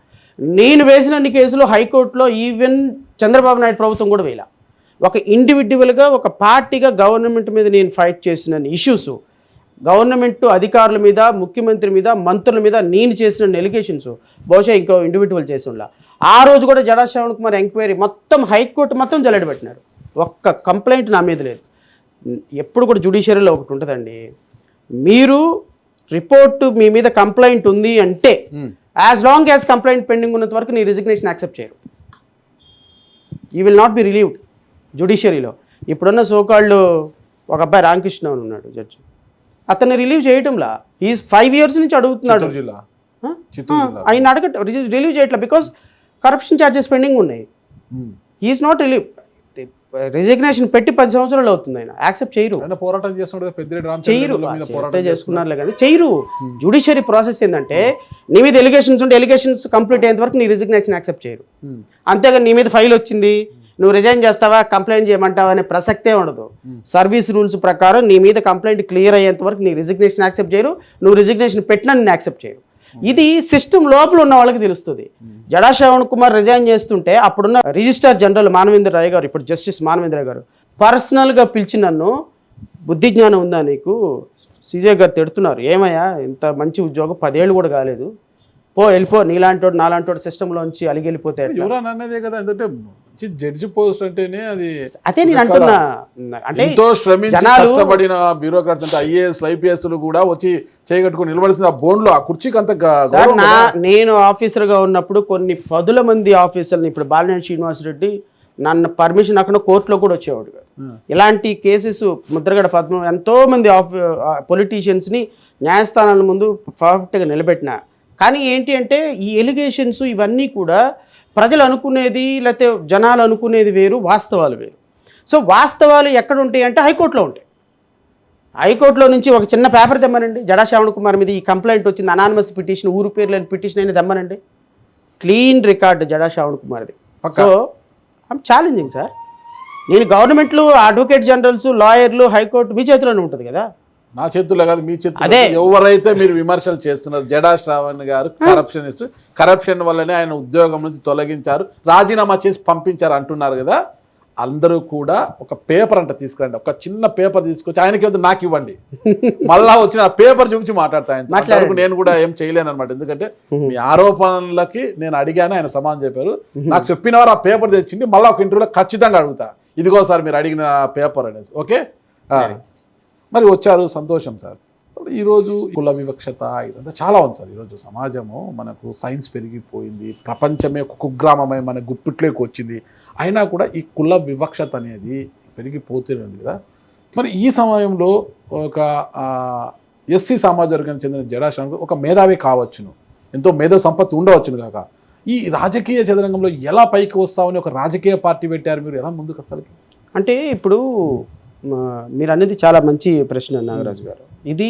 B: నేను వేసిన అన్ని కేసులు హైకోర్టులో ఈవెన్ చంద్రబాబు నాయుడు ప్రభుత్వం కూడా వేయాల. ఒక ఇండివిజువల్గా, ఒక పార్టీగా గవర్నమెంట్ మీద నేను ఫైట్ చేసిన ఇష్యూస్, గవర్నమెంట్ అధికారుల మీద, ముఖ్యమంత్రి మీద, మంత్రుల మీద నేను చేసిన ఎలిగేషన్స్ బహుశా ఇంకో ఇండివిజువల్ చేసి ఉండాలి. ఆ రోజు కూడా జడా శ్రావణ్ కుమార్ ఎంక్వైరీ మొత్తం హైకోర్టు మొత్తం జల్లెడ పెట్టినారు, ఒక్క కంప్లైంట్ నా మీద లేదు. ఎప్పుడు కూడా జ్యుడిషియరీలో ఒకటి ఉంటుందండి, మీరు రిపోర్టు మీ మీద కంప్లైంట్ ఉంది అంటే as long as complaint pending ఉన్నంత వరకు నీ రిజిగ్నేషన్ యాక్సెప్ట్ చేయరు, you will not be relieved జ్యుడిషియరీలో. ఇప్పుడున్న సోకాళ్ళు ఒక అబ్బాయి రామకృష్ణ అని ఉన్నాడు జడ్జి, అతన్ని రిలీవ్ చేయటంలా, ఈజ్ 5 years నుంచి అడుగుతున్నాడు, ఆయన అడగట రిలీవ్ చేయట్లా, బికాస్ కరప్షన్ ఛార్జెస్ పెండింగ్ ఉన్నాయి. ఈజ్ నాట్ రిలీవ్, రిజిగ్నేషన్ పెట్టి 10 సంవత్సరాలు అవుతుంది, ఆయన యాక్సెప్ట్ చేయరు,
A: పోరాటం
B: చేసుకున్నారులే కానీ చేయరు. జ్యుడిషియరీ ప్రాసెస్ ఏంటంటే నీ మీద ఎలిగేషన్స్ ఉంటే ఎలిగేషన్స్ కంప్లీట్ అయ్యేంత వరకు నీ రిజిగ్నేషన్ యాక్సెప్ట్ చేయరు. అంతేగాని నీ మీద ఫైల్ వచ్చింది, నువ్వు రిజైన్ చేస్తావా, కంప్లైంట్ చేయమంటావా అనే ప్రసక్తే ఉండదు. సర్వీస్ రూల్స్ ప్రకారం నీ మీద కంప్లైంట్ క్లియర్ అయ్యేంత వరకు నీ రిజిగ్నేషన్ యాక్సెప్ట్ చేయరు, నువ్వు రిజిగ్నేషన్ పెట్టినా నేను యాక్సెప్ట్ చేయరు. ఇది సిస్టమ్ లోపల ఉన్న వాళ్ళకి తెలుస్తుంది. జడా శ్రావణ్ కుమార్ రిజైన్ చేస్తుంటే అప్పుడున్న రిజిస్ట్రార్ జనరల్ మానవేంద్ర రాయ్ గారు, ఇప్పుడు జస్టిస్ మానవేంద్ర గారు పర్సనల్గా పిలిచి నన్ను, బుద్ధి జ్ఞానం ఉందా నీకు, సీజే గారు తిడుతున్నారు, ఏమయ్యా ఇంత మంచి ఉద్యోగం 10 ఏళ్ళు కూడా కాలేదు, వెళ్ళిపో, నీలాంటోడు నాలాంటోడు సిస్టంలోంచి అలిగి వెళ్ళిపోతే
A: అన్నదే కదా. ఎందుకంటే జడ్జి పోస్ట్ అంటేనే అది,
B: అదే నేను అంటున్నా, అంటే
A: ఎంతో శ్రమించి కష్టపడిన బ్యూరోక్రాట్స్ అంటే IAS, IPS కూడా వచ్చి చేయగట్టుకుని నిలబడిన ఆ బోన్లో ఆ కుర్చీకి అంత.
B: నేను ఆఫీసర్గా ఉన్నప్పుడు కొన్ని 10 మంది ఆఫీసర్ని, ఇప్పుడు బాలినేని శ్రీనివాసరెడ్డి నన్ను పర్మిషన్ అక్కడ కోర్టులో కూడా వచ్చేవాడు. ఇలాంటి కేసెస్ ముద్రగడ పద్మ ఎంతో మంది పొలిటీషియన్స్ని న్యాయస్థానాల ముందు పర్ఫెక్ట్గా నిలబెట్టిన. కానీ ఏంటి అంటే ఈ ఎలిగేషన్స్ ఇవన్నీ కూడా ప్రజలు అనుకునేది లేకపోతే జనాలు అనుకునేది వేరు, వాస్తవాలు వేరు. సో వాస్తవాలు ఎక్కడ ఉంటాయి అంటే హైకోర్టులో ఉంటాయి. హైకోర్టులో నుంచి ఒక చిన్న పేపర్ తెమ్మనండి, జడా శ్రావణ్ కుమార్ మీద ఈ కంప్లైంట్ వచ్చింది, అనానిమస్ పిటిషన్, ఊరు పేరు లేని పిటిషన్ అయినా తెమ్మనండి, క్లీన్ రికార్డు జడా శ్రావణ్ కుమార్ది. సో ఐమ్ ఛాలెంజింగ్ సార్, నేను గవర్నమెంట్లు, అడ్వకేట్ జనరల్స్, లాయర్లు, హైకోర్టు మీ చేతిలోనే ఉంటుంది కదా.
A: నా చేతుల్లో కాదు, మీ చేతుల్లో. ఎవరైతే మీరు విమర్శలు చేస్తున్నారు, జడా శ్రావణ్ గారు కరప్షనిస్ట్, కరప్షన్ వల్లనే ఆయన ఉద్యోగం నుంచి తొలగించారు, రాజీనామా చేసి పంపించారు అంటున్నారు కదా, అందరూ కూడా ఒక పేపర్ అంట తీసుకురండి, ఒక చిన్న పేపర్ తీసుకొచ్చి ఆయనకి ఏదో నాకు ఇవ్వండి, మళ్ళా వచ్చిన ఆ పేపర్ చూపించి మాట్లాడతాను. నేను కూడా ఏం చేయలేను అనమాట, ఎందుకంటే మీ ఆరోపణలకి నేను అడిగాను, ఆయన సమాధానం చెప్పారు. నాకు చెప్పిన వారు ఆ పేపర్ తెచ్చింది, మళ్ళీ ఒక ఇంటర్వ్యూలో ఖచ్చితంగా అడుగుతా, ఇదిగో సార్ మీరు అడిగిన పేపర్ అనేసి. ఓకే, మరి వచ్చారు, సంతోషం సార్. ఈరోజు కుల వివక్షత ఇదంతా చాలా ఉంది సార్. ఈరోజు సమాజము మనకు సైన్స్ పెరిగిపోయింది, ప్రపంచమే ఒక కుగ్రామమై మన గుప్పిట్లోకి వచ్చింది. అయినా కూడా ఈ కుల వివక్షత అనేది పెరిగిపోతూనే ఉంది కదా. మరి ఈ సమయంలో ఒక ఎస్సీ సమాజ వర్గానికి చెందిన జడా శ్రావణ్ ఒక మేధావి కావచ్చును, ఎంతో మేధో సంపత్తి ఉండవచ్చును కాక, ఈ రాజకీయ చదరంగంలో ఎలా పైకి వస్తామని ఒక రాజకీయ పార్టీ పెట్టారు, మీరు ఎలా ముందుకు వస్తారు?
B: అంటే ఇప్పుడు మీరు అనేది చాలా మంచి ప్రశ్న నాగరాజు గారు. ఇది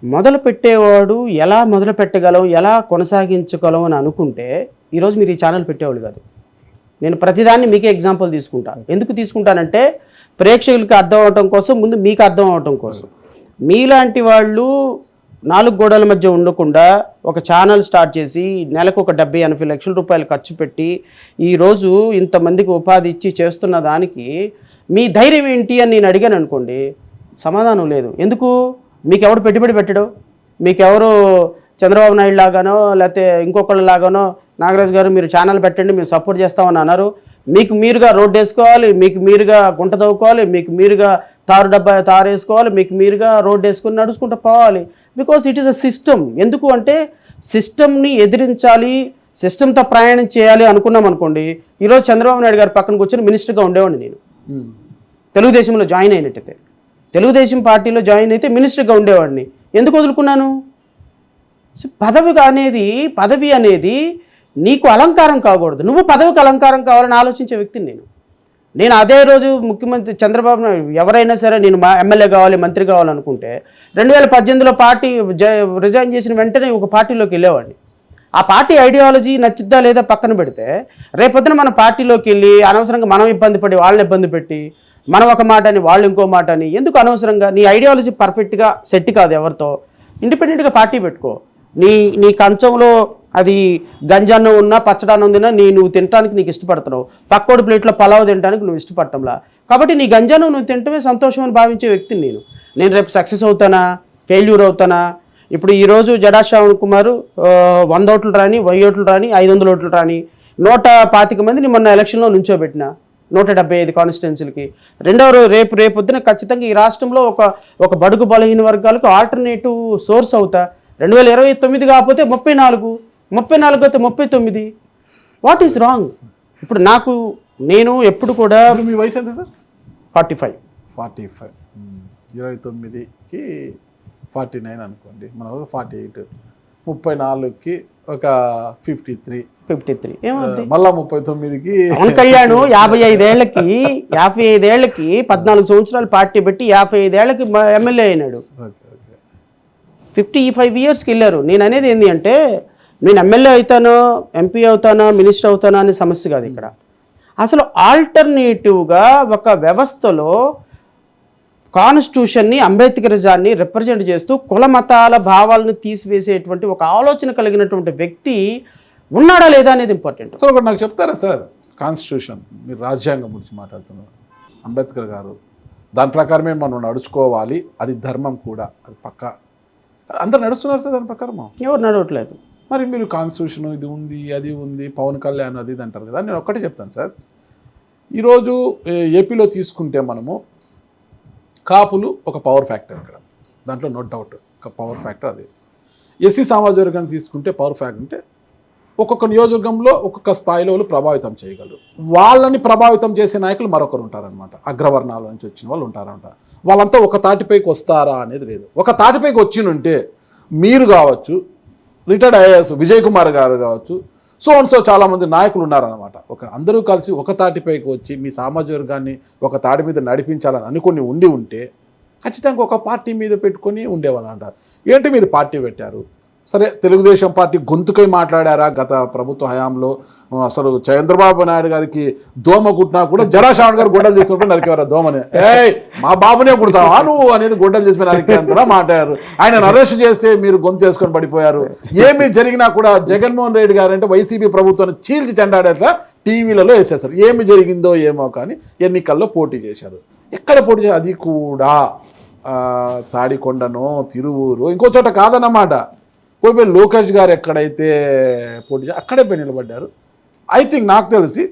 B: మొదలు పెట్టేవాడు ఎలా మొదలు పెట్టగలం, ఎలా కొనసాగించగలం అని అనుకుంటే ఈరోజు మీరు ఈ ఛానల్ పెట్టేవాళ్ళు కాదు. నేను ప్రతిదాన్ని మీకే ఎగ్జాంపుల్ తీసుకుంటాను. ఎందుకు తీసుకుంటానంటే ప్రేక్షకులకి అర్థం అవటం కోసం, ముందు మీకు అర్థం అవటం కోసం. మీలాంటి వాళ్ళు 4 గోడల మధ్య ఉండకుండా ఒక ఛానల్ స్టార్ట్ చేసి నెలకు ఒక 70-80 లక్షల రూపాయలు ఖర్చు పెట్టి ఈరోజు ఇంతమందికి ఉపాధి ఇచ్చి చేస్తున్న దానికి మీ ధైర్యం ఏంటి అని నేను అడిగాను అనుకోండి, సమాధానం లేదు. ఎందుకు? మీకెవడు పెట్టుబడి పెట్టడం, మీకెవరు చంద్రబాబు నాయుడు లాగానో లేకపోతే ఇంకొకళ్ళ లాగానో నాగరాజు గారు మీరు ఛానల్ పెట్టండి మేము సపోర్ట్ చేస్తామని అన్నారు. మీకు మీరుగా రోడ్డు వేసుకోవాలి, మీకు మీరుగా గుంట తవ్వుకోవాలి, మీకు మీరుగా తారు వేసుకోవాలి, మీకు మీరుగా రోడ్డు వేసుకొని నడుచుకుంటూ పోవాలి. Because it is a system. ఎందుకు అంటే సిస్టమ్ని ఎదిరించాలి, సిస్టమ్తో ప్రయాణం చేయాలి అనుకున్నాం అనుకోండి, ఈరోజు చంద్రబాబు నాయుడు గారు పక్కన కూర్చొని మినిస్టర్గా ఉండేవాడిని నేను. తెలుగుదేశంలో జాయిన్ అయినట్టయితే, తెలుగుదేశం పార్టీలో జాయిన్ అయితే మినిస్టర్గా ఉండేవాడిని. ఎందుకు వదులుకున్నాను? పదవి అనేది నీకు అలంకారం కాకూడదు, నువ్వు పదవికి అలంకారం కావాలని ఆలోచించే వ్యక్తిని నేను అదే రోజు ముఖ్యమంత్రి చంద్రబాబు నాయుడు ఎవరైనా సరే నేను ఎమ్మెల్యే కావాలి, మంత్రి కావాలనుకుంటే 2018లో పార్టీ రిజైన్ చేసిన వెంటనే ఒక పార్టీలోకి వెళ్ళేవాడిని. ఆ పార్టీ ఐడియాలజీ నచ్చిద్దా లేదా పక్కన పెడితే, రేపొద్దున మన పార్టీలోకి వెళ్ళి అనవసరంగా మనం ఇబ్బంది పడి వాళ్ళని ఇబ్బంది పెట్టి, మనం ఒక మాట అని వాళ్ళు ఇంకో మాట అని ఎందుకు అనవసరంగా? నీ ఐడియాలజీ పర్ఫెక్ట్గా సెట్ కాదు ఎవరితో, ఇండిపెండెంట్గా పార్టీ పెట్టుకో. నీ కంచంలో అది గంజాన్నం ఉన్నా పచ్చడాన్నం తిన్నా నువ్వు తినడానికి నీకు ఇష్టపడుతున్నావు, పక్కోడి ప్లేట్లో పలావ్ తినడానికి నువ్వు ఇష్టపడటంలా. కాబట్టి నీ గంజాన్నం నువ్వు తింటమే సంతోషం అని భావించే వ్యక్తిని నేను రేపు సక్సెస్ అవుతానా, ఫెయిల్యూర్ అవుతానా? ఇప్పుడు ఈరోజు జడా శ్రావణ్ కుమార్ 100 ఓట్లు రాని, 1000 ఓట్లు రాని, 500 ఓట్లు రాని 125 మందిని మొన్న ఎలక్షన్లో నుంచోబెట్టిన 175 కాన్స్టిట్యున్సీలకి. రేపొద్దున ఖచ్చితంగా ఈ రాష్ట్రంలో ఒక బడుగు బలహీన వర్గాలకు ఆల్టర్నేటివ్ సోర్స్ అవుతా. 2029 కాకపోతే 34 అయితే 39. What is wrong? ఇప్పుడు నేను ఎప్పుడు కూడా,
A: మీ వయసు ఎంత సార్?
B: 45.
A: 29కి 49 అనుకోండి, మన 48, 34కి ఒక 53
B: ఏమవుతుంది?
A: మళ్ళా 39కి
B: పవన్ కళ్యాణ్ 55 ఏళ్ళకి 14 సంవత్సరాలు పార్టీ పెట్టి 55 ఏళ్ళకి ఎమ్మెల్యే అయినాడు. 55 ఇయర్స్కి వెళ్ళారు. నేను అనేది ఏంటి అంటే, నేను ఎమ్మెల్యే అవుతానో, ఎంపీ అవుతానో, మినిస్టర్ అవుతానో అనే సమస్య కాదు ఇక్కడ. అసలు ఆల్టర్నేటివ్గా ఒక వ్యవస్థలో కాన్స్టిట్యూషన్ని, అంబేద్కరిజాన్ని రిప్రజెంట్ చేస్తూ కుల మతాల భావాలను తీసివేసేటువంటి ఒక ఆలోచన కలిగినటువంటి వ్యక్తి ఉన్నాడా లేదా అనేది ఇంపార్టెంట్.
A: సార్ ఒకటి నాకు చెప్తారా సార్? కాన్స్టిట్యూషన్, మీరు రాజ్యాంగం గురించి మాట్లాడుతున్నారు, అంబేద్కర్ గారు దాని ప్రకారమే మనం నడుచుకోవాలి, అది ధర్మం కూడా, అది పక్కా అందరు నడుస్తున్నారు సార్ దాని ప్రకారం?
B: ఎవరు నడవట్లేదు.
A: మరి మీరు కాన్స్టిట్యూషన్ ఇది ఉంది, అది ఉంది, పవన్ కళ్యాణ్ అది ఇది అంటారు కదా. నేను ఒక్కటే చెప్తాను సార్, ఈరోజు ఏపీలో తీసుకుంటే మనము కాపులు ఒక పవర్ ఫ్యాక్టర్ ఇక్కడ, దాంట్లో నో డౌట్ ఒక పవర్ ఫ్యాక్టర్ అది. ఎస్సీ సామాజిక వర్గాన్ని తీసుకుంటే పవర్ ఫ్యాక్టర్ అంటే ఒక్కొక్క నియోజకవర్గంలో ఒక్కొక్క స్థాయిలో వాళ్ళు ప్రభావితం చేయగలరు. వాళ్ళని ప్రభావితం చేసే నాయకులు మరొకరు ఉంటారనమాట, అగ్రవర్ణాల నుంచి వచ్చిన వాళ్ళు ఉంటారంట. వాళ్ళంతా ఒక తాటిపైకి వస్తారా అనేది లేదు. ఒక తాటిపైకి వచ్చినుంటే మీరు కావచ్చు, రిటైర్డ్ ఐఏఎస్ విజయ్ కుమార్ గారు కావచ్చు, సో చాలామంది నాయకులు ఉన్నారనమాట. అందరూ కలిసి ఒక తాటిపైకి వచ్చి మీ సామాజిక వర్గాన్ని ఒక తాటి మీద నడిపించాలని అనుకుని ఉంటే ఖచ్చితంగా ఒక పార్టీ మీద పెట్టుకొని ఉండేవాళ్ళు అంటారు. ఏంటి మీరు పార్టీ పెట్టారు, సరే తెలుగుదేశం పార్టీ గొంతుకై మాట్లాడారా గత ప్రభుత్వ హయాంలో? అసలు చంద్రబాబు నాయుడు గారికి దోమ కుట్టినా కూడా జడా శ్రావణ్ గారు గొడ్డలు తీసుకుంటూ నరికేవారు దోమని. మా బాబునే కుడతావా నువ్వు అనేది గొడ్డలు తీసుకుని నరికేంతలా మాట్లాడారు. ఆయన అరెస్ట్ చేస్తే మీరు గొంతు వేసుకొని పడిపోయారు. ఏమి జరిగినా కూడా జగన్మోహన్ రెడ్డి గారు అంటే వైసీపీ ప్రభుత్వాన్ని చీల్చి చెండాడేట్లా టీవీలలో వేసేశారు. ఏమి జరిగిందో ఏమో కానీ ఎన్నికల్లో పోటీ చేశారు. ఎక్కడ పోటీ చేశారు? అది కూడా తాడికొండనో తిరువూరు ఇంకో చోట కాదన్నమాట. పోయి లోకేష్ గారు ఎక్కడైతే పోటీ అక్కడే పోయి నిలబడ్డారు. ఐ థింక్ నాకు తెలిసి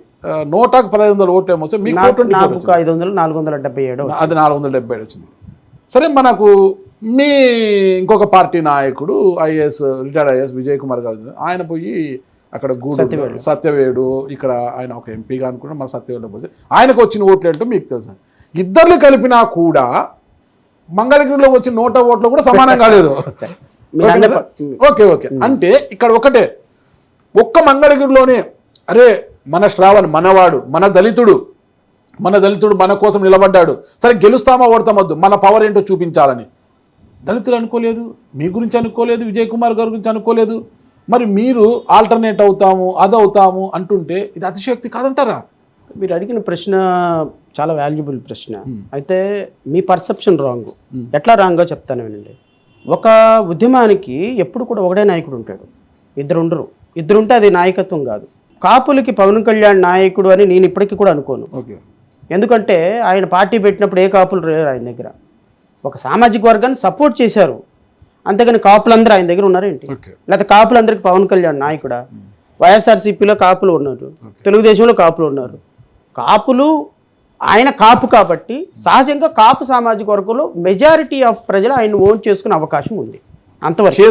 A: 100కు 1500 ఓట్లు ఏమో మీకు
B: 500 477
A: అది 477 వచ్చింది. సరే, మనకు మీ ఇంకొక పార్టీ నాయకుడు IAS retired IAS Vijay Kumar గారు, ఆయన పోయి అక్కడ సత్యవేడు ఇక్కడ ఆయన ఒక ఎంపీగా అనుకుంటే మన సత్యవేడులో పోతే ఆయనకు వచ్చిన ఓట్లు ఏంటో మీకు తెలుసు. ఇద్దరు కలిపినా కూడా మంగళగిరిలో వచ్చిన 100 ఓట్లు కూడా సమానం కాలేదు. ఓకే ఓకే, అంటే ఇక్కడ ఒకటే, ఒక్క మంగళగిరిలోనే అరే మన శ్రావణ్ మనవాడు, మన దళితుడు మన కోసం నిలబడ్డాడు, సరే గెలుస్తామా ఓడతామొద్దు, మన పవర్ ఏంటో చూపించాలని దళితులు అనుకోలేదు, మీ గురించి అనుకోలేదు, విజయ్ కుమార్ గారి గురించి అనుకోలేదు. మరి మీరు ఆల్టర్నేట్ అవుతాము అదవుతాము అంటుంటే ఇది అతిశయోక్తి కాదంటారా?
B: మీరు అడిగిన ప్రశ్న చాలా వాల్యుబుల్ ప్రశ్న. అయితే మీ పర్సెప్షన్ రాంగ్. ఎట్లా రాంగో చెప్తాను వినండి. ఒక ఉద్యమానికి ఎప్పుడు కూడా ఒకటే నాయకుడు ఉంటాడు, ఇద్దరుంటే అది నాయకత్వం కాదు. కాపులకి పవన్ కళ్యాణ్ నాయకుడు అని నేను ఇప్పటికీ కూడా అనుకోను. ఎందుకంటే ఆయన పార్టీ పెట్టినప్పుడు ఏ కాపులు లేరు ఆయన దగ్గర, ఒక సామాజిక వర్గాన్ని సపోర్ట్ చేశారు, అంతేగాని కాపులందరూ ఆయన దగ్గర ఉన్నారేంటి? లేకపోతే కాపులందరికీ పవన్ కళ్యాణ్ నాయకుడా? వైఎస్ఆర్సీపీలో కాపులు ఉన్నారు, తెలుగుదేశంలో కాపులు ఉన్నారు. కాపులు ఆయన కాపు కాబట్టి సహజంగా కాపు సామాజిక వర్గంలో మెజారిటీ ఆఫ్ ప్రజలు ఆయన ఓన్ చేసుకునే అవకాశం ఉంది. అంతవరకు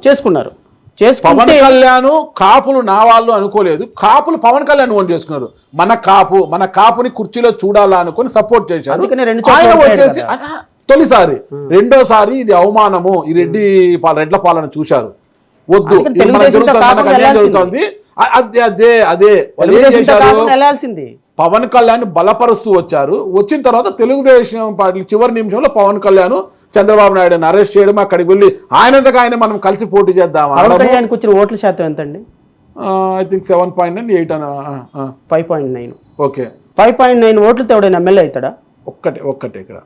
B: చేసుకున్నారు.
A: పవన్ కళ్యాణ్ కాపులు నా వాళ్ళు అనుకోలేదు, కాపులు పవన్ కళ్యాణ్ ఓన్ చేసుకున్నారు. మన కాపుని కుర్చీలో చూడాలా అనుకుని సపోర్ట్ చేశారు. తొలిసారి, రెండోసారి ఇది అవమానము, ఈ రెడ్ల పాలన చూశారు, వద్దు జరుగుతుంది. అదే పవన్ కళ్యాణ్ బలపరుస్తూ వచ్చారు. వచ్చిన తర్వాత తెలుగుదేశం పార్టీ చివరి నిమిషంలో పవన్ కళ్యాణ్ చంద్రబాబు నాయుడుని అరెస్ట్ చేయడం, అక్కడికి వెళ్ళి ఆయనంతగా ఆయన మనం కలిసి పోటీ చేద్దాం.
B: పవన్ కళ్యాణ్కి వచ్చిన ఓట్ల శాతం ఎంత అండి?
A: I think 7.9 8
B: 5.9.
A: ఓకే,
B: 5.9 ఓట్లతో ఎవడైనా ఎమ్మెల్యే అవుతాడా?
A: ఒక్కటే ఇక్కడ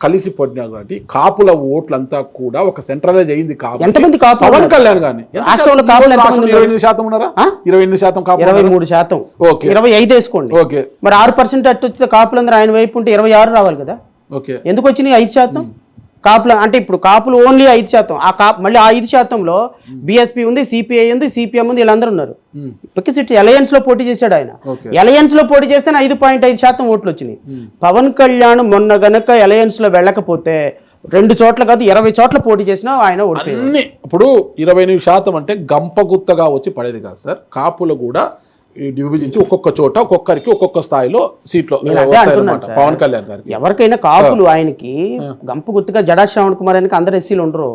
A: కలిసి పడినా కాబట్టి కాపుల ఓట్లంతా కూడా ఒక సెంట్రలైజ్ అయింది.
B: ఎంతమంది కాపు?
A: పవన్ కళ్యాణ్ గాని రాష్ట్రంలో కాపులు 28% ఉన్నారా? 28% కాపు,
B: 23%. ఓకే, 25 వేసుకోండి.
A: ఓకే,
B: మరి 6% అట్టు వచ్చిన కాపులందరూ ఆయన వైపు ఉంటే 26 రావాలి కదా.
A: ఓకే,
B: ఎందుకు వచ్చినాయి 5%? కాపులు అంటే ఇప్పుడు కాపులు ఓన్లీ 5%. మళ్ళీ ఆ 5%లో బీఎస్పీ ఉంది, సిపిఐ ఉంది, సిపిఎం ఉంది, వీళ్ళందరూ ఉన్నారు. ఇప్పటికి అలయన్స్ లో పోటీ చేశాడు ఆయన. అలయన్స్ లో పోటీ చేస్తే 5.5% ఓట్లు వచ్చినాయి. పవన్ కళ్యాణ్ మొన్న గనక అలయన్స్ లో వెళ్ళకపోతే 2 చోట్ల కాదు 20 చోట్ల పోటీ చేసినా ఆయన ఓడిపోయింది.
A: ఇప్పుడు 28% అంటే గంపగుత్తగా వచ్చి పడేది కాదు సార్. కాపులు కూడా విభజించి ఒక్కొక్క చోట ఒక్కొక్కరికి ఒక్కొక్క స్థాయిలో సీట్లు పవన్ కళ్యాణ్ గారికి.
B: ఎవరికైనా కాపులు ఆయనకి గంప గుర్తుగా జడా శ్రావణ్ కుమార్ ఆయనకి అందరు ఎస్సీలు ఉండరు,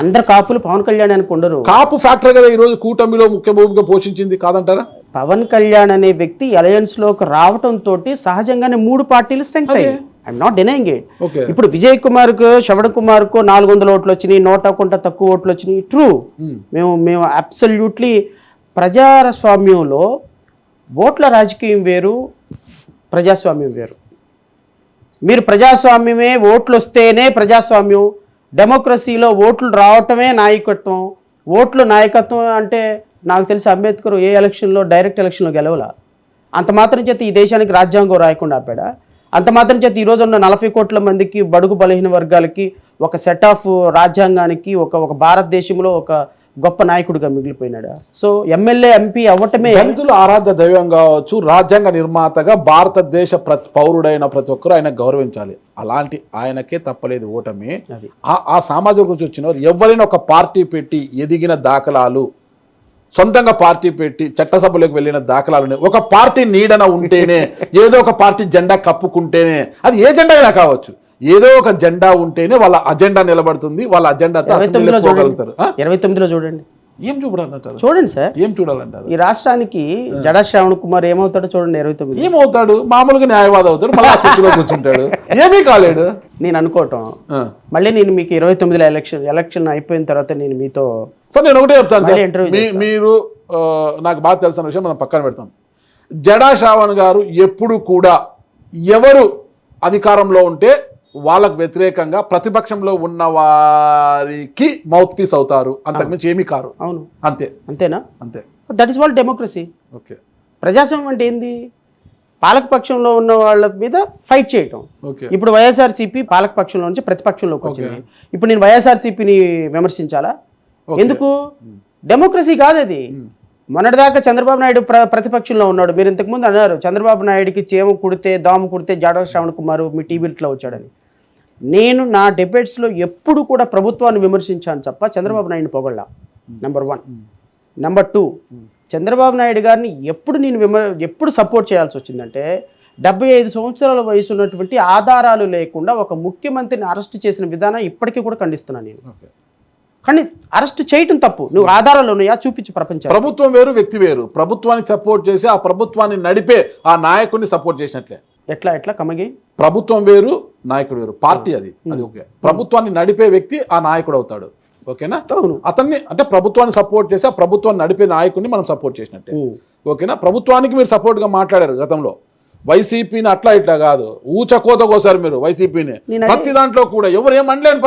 B: అందరు కాపులు పవన్ కళ్యాణ్ ఆయనకు ఉండరు.
A: కాపు ఫ్యాక్టర్ కదా ఈ రోజు కూటమిలో ముఖ్య భూమిక పోషించింది కాదంటారా?
B: పవన్ కళ్యాణ్ అనే వ్యక్తి అలయన్స్ లోకి రావటం తోటి సహజంగానే 3 పార్టీలు స్ట్రెంగ్త్ అయ్యాయి. I'm not denying it. ఇప్పుడు విజయ్ కుమార్ కు శ్రవణ్ కుమార్ కు 400 ఓట్లు వచ్చినాయి, 100 తక్కువ ఓట్లు వచ్చినాయి. ట్రూ, మేము అబ్సల్యూట్లీ ప్రజాస్వామ్యంలో ఓట్ల రాజకీయం వేరు, ప్రజాస్వామ్యం వేరు. మీరు ప్రజాస్వామ్యమే ఓట్లు వస్తేనే ప్రజాస్వామ్యం, డెమోక్రసీలో ఓట్లు రావటమే నాయకత్వం. ఓట్లు నాయకత్వం అంటే నాకు తెలిసి అంబేద్కర్ ఏ ఎలక్షన్లో డైరెక్ట్ ఎలక్షన్లో గెలవలా. అంత మాత్రం చేత ఈ దేశానికి రాజ్యాంగం రాయకుండా ఆపాడా? అంత మాత్రం చేత ఈరోజు ఉన్న 40 కోట్ల మందికి బడుగు బలహీన వర్గాలకి ఒక సెట్ ఆఫ్ రాజ్యాంగానికి ఒక భారతదేశంలో ఒక గొప్ప నాయకుడిగా మిగిలిపోయినాడు. సో ఎమ్మెల్యే ఎంపీ అవ్వటమే
A: దళితులు ఆరాధ్య దైవం కావచ్చు, రాజ్యాంగ నిర్మాతగా భారతదేశ పౌరుడైన ప్రతి ఒక్కరు ఆయన గౌరవించాలి. అలాంటి ఆయనకే తప్పలేదు ఓటమి. ఆ సామాజిక గురించి వచ్చిన వారు ఎవరైనా ఒక పార్టీ పెట్టి ఎదిగిన దాఖలాలు, సొంతంగా పార్టీ పెట్టి చట్టసభలోకి వెళ్ళిన దాఖలాలు, ఒక పార్టీ నీడన ఉంటేనే, ఏదో ఒక పార్టీ జెండా కప్పుకుంటేనే, అది ఏ జెండా అయినా కావచ్చు, ఏదో ఒక జెండా ఉంటేనే వాళ్ళ అజెండా నిలబడుతుంది, వాళ్ళ అజెండాతో
B: 29లో చూడండి.
A: ఏం చూడాలంటారు?
B: చూడండి సార్,
A: ఏం చూడాలంటారు?
B: ఈ రాష్ట్రానికి జడా శ్రావణ్ కుమార్ ఏమవుతాడో చూడండి. 29
A: ఏమవుతాడు? మామూలుగా న్యాయవాది అవుతాడు, మళ్ళీ కుర్చీలో కూర్చుంటాడు, ఏమీ కాలేడు
B: నేను అనుకోవటం. మళ్ళీ నేను మీకు 29లో ఎలక్షన్ అయిపోయిన తర్వాత నేను మీతో
A: సార్ నేను ఒకటే చెప్తాను సార్, మీరు నాకు బాగా తెలిసిన విషయం మనం పక్కన పెడతాం. జడా శ్రావణ్ గారు ఎప్పుడు కూడా ఎవరు అధికారంలో ఉంటే వాళ్ళకు వ్యతిరేకంగా ప్రతిపక్షంలో ఉన్న వారికి మౌత్ పీస్ అవుతారు, అంతకుమించి ఏమీ కారు.
B: అవును,
A: అంతేనా?
B: అంతే. That is wall democracy.
A: Okay,
B: ప్రజాస్వామ్యం అంటే ఏంది? పాలకపక్షంలో ఉన్న వాళ్ళ మీద ఫైట్ చేయటం. ఇప్పుడు వైఎస్ఆర్సీపీ పాలకపక్షంలో నుంచి ప్రతిపక్షంలోకి వచ్చింది. ఇప్పుడు నేను వైఎస్ఆర్సీపీని విమర్శించాలా? ఎందుకు? డెమోక్రసీ కాదు అది. మొన్నటిదాకా చంద్రబాబు నాయుడు ప్రతిపక్షంలో ఉన్నాడు. మీరు ఇంతకుముందు అన్నారు చంద్రబాబు నాయుడికి చేమ కుడితే దాము కుడితే జడా శ్రావణ్ కుమార్ మీ టీవీలో వచ్చాడని. నేను నా డిబేట్స్లో ఎప్పుడు కూడా ప్రభుత్వాన్ని విమర్శించాను తప్ప చంద్రబాబు నాయుడిని పొగళ్ళా. నెంబర్ 1. నెంబర్ 2, చంద్రబాబు నాయుడు గారిని ఎప్పుడు నేను ఎప్పుడు సపోర్ట్ చేయాల్సి వచ్చిందంటే 75 సంవత్సరాల వయసు ఉన్నటువంటి ఆధారాలు లేకుండా ఒక ముఖ్యమంత్రిని అరెస్ట్ చేసిన విధానం ఇప్పటికీ కూడా ఖండిస్తున్నాను నేను. కానీ అరెస్ట్ చేయటం తప్పు. నువ్వు ఆధారాలు ఉన్నాయా చూపించి ప్రపంచం.
A: ప్రభుత్వం వేరు, వ్యక్తి వేరు. ప్రభుత్వానికి సపోర్ట్ చేసి ఆ ప్రభుత్వాన్ని నడిపే ఆ నాయకుడిని సపోర్ట్ చేసినట్లే.
B: ఎట్లా కమగి?
A: ప్రభుత్వం వేరు, నాయకుడు వేరు. పార్టీ అది ఓకే. ప్రభుత్వాన్ని నడిపే వ్యక్తి ఆ నాయకుడు అవుతాడు. ఓకేనా?
B: అవును.
A: అతన్ని అంటే ప్రభుత్వాన్ని సపోర్ట్ చేసి ఆ ప్రభుత్వాన్ని నడిపే నాయకుడిని మనం సపోర్ట్ చేసినట్టే. ఓకేనా? ప్రభుత్వానికి మీరు సపోర్ట్గా మాట్లాడారు గతంలో. వైసీపీని అట్లా ఇట్లా కాదు, ఊచకోత కోసారు మీరు వైసీపీని. ప్రతి దాంట్లో కూడా ఎవరు ఏం అనలేని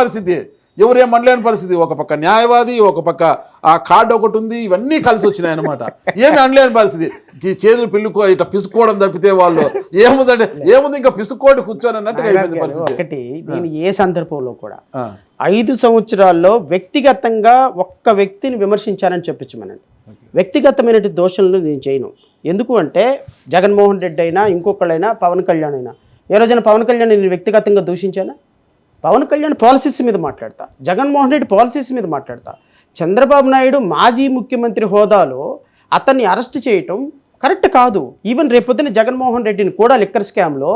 A: పరిస్థితి. ఒక పక్క న్యాయవాది, ఒక పక్క ఆ కార్డు ఒకటి ఉంది, ఇవన్నీ కలిసి వచ్చినాయి అనమాట. ఏమి అనలేని పరిస్థితి. ఈ చేతులు పిల్లుకో ఇట్లా పిసుకోవడం తప్పితే వాళ్ళు ఏముంది ఇంకా పిసుకోటి కూర్చొని అన్నట్టుగా అయిపోయింది పరిస్థితి.
B: ఒకటి, నేను ఏ సందర్భంలో కూడా 5 సంవత్సరాల్లో వ్యక్తిగతంగా ఒక్క వ్యక్తిని విమర్శించానని చెప్పించమనండి. వ్యక్తిగతమైన దోషాలను నేను చేయను. ఎందుకు అంటే జగన్మోహన్ రెడ్డి అయినా, ఇంకొకళ్ళైనా, పవన్ కళ్యాణ్ అయినా, ఏ రోజైనా పవన్ కళ్యాణ్ నేను వ్యక్తిగతంగా దూషించానా? పవన్ కళ్యాణ్ పాలసీస్ మీద మాట్లాడతా, జగన్మోహన్ రెడ్డి పాలసీస్ మీద మాట్లాడతా. చంద్రబాబు నాయుడు మాజీ ముఖ్యమంత్రి హోదాలో అతన్ని అరెస్ట్ చేయటం కరెక్ట్ కాదు. ఈవెన్ రేపొద్దున జగన్మోహన్ రెడ్డిని కూడా లిక్కర్ స్కామ్లో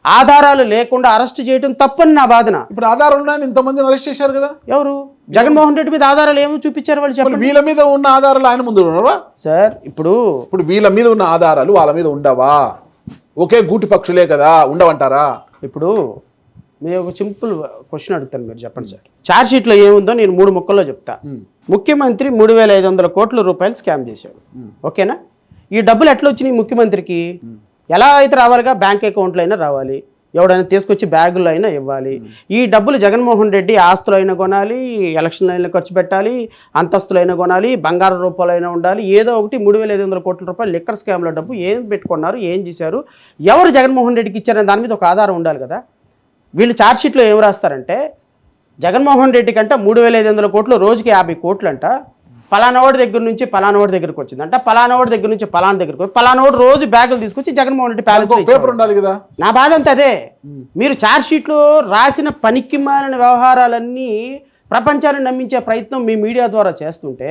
B: ఆధారాలు లేకుండా అరెస్ట్ చేయడం తప్పని నా వాదన.
A: ఇప్పుడు ఆధారాలు ఉన్నాయని ఇంతమందిని అరెస్ట్ చేశారు కదా.
B: ఎవరు? జగన్మోహన్ రెడ్డి మీద ఆధారాలు ఏమో చూపించారు వాళ్ళు చెప్పండి.
A: వీళ్ళ మీద ఉన్న ఆధారాలు ఆయన ముందు ఉండవా
B: సార్? ఇప్పుడు
A: వీళ్ళ మీద ఉన్న ఆధారాలు వాళ్ళ మీద ఉండవా? ఒకే గూటి పక్షులే కదా, ఉండవంటారా?
B: ఇప్పుడు మీరు ఒక సింపుల్ క్వశ్చన్ అడుగుతాను, మీరు చెప్పండి సార్. ఛార్జ్ షీట్లో ఏముందో నేను 3 ముక్కల్లో చెప్తా. ముఖ్యమంత్రి 3,500 కోట్ల రూపాయలు స్కామ్ చేశాడు. ఓకేనా? ఈ డబ్బులు ఎట్లా వచ్చినాయి ముఖ్యమంత్రికి? ఎలా అయితే రావాలిగా, బ్యాంక్ అకౌంట్లో అయినా రావాలి, ఎవడైనా తీసుకొచ్చి బ్యాగుల్లో అయినా ఇవ్వాలి. ఈ డబ్బులు జగన్మోహన్ రెడ్డి ఆస్తులు అయినా కొనాలి, ఎలక్షన్లు అయినా ఖర్చు పెట్టాలి, అంతస్తులు అయినా కొనాలి, బంగారు రూపాయలు అయినా ఉండాలి. ఏదో ఒకటి 3,500 కోట్ల రూపాయలు లిక్కర్ స్కామ్లో డబ్బు ఏం పెట్టుకున్నారు, ఏం చేశారు, ఎవరు జగన్మోహన్ రెడ్డికి ఇచ్చారనే దాని మీద ఒక ఆధారం ఉండాలి కదా. వీళ్ళు ఛార్జ్షీట్లో ఏం రాస్తారంటే జగన్మోహన్ రెడ్డి కంటే 3,500 కోట్లు, రోజుకి 50 కోట్లు అంట, పలానావాడి దగ్గర నుంచి పలానావాడి దగ్గరకు వచ్చిందంట, పలానావాడి దగ్గర నుంచి పలానా దగ్గరకు, పలానావాడు రోజు బ్యాగులు తీసుకొచ్చి జగన్మోహన్ రెడ్డి ప్యాలెస్
A: పేపర్ ఉండాలి కదా.
B: నా బాధ అంతా అదే. మీరు ఛార్జ్షీట్లో రాసిన పనికి మాలిన వ్యవహారాలన్నీ ప్రపంచాన్ని నమ్మించే ప్రయత్నం మీ మీడియా ద్వారా చేస్తుంటే,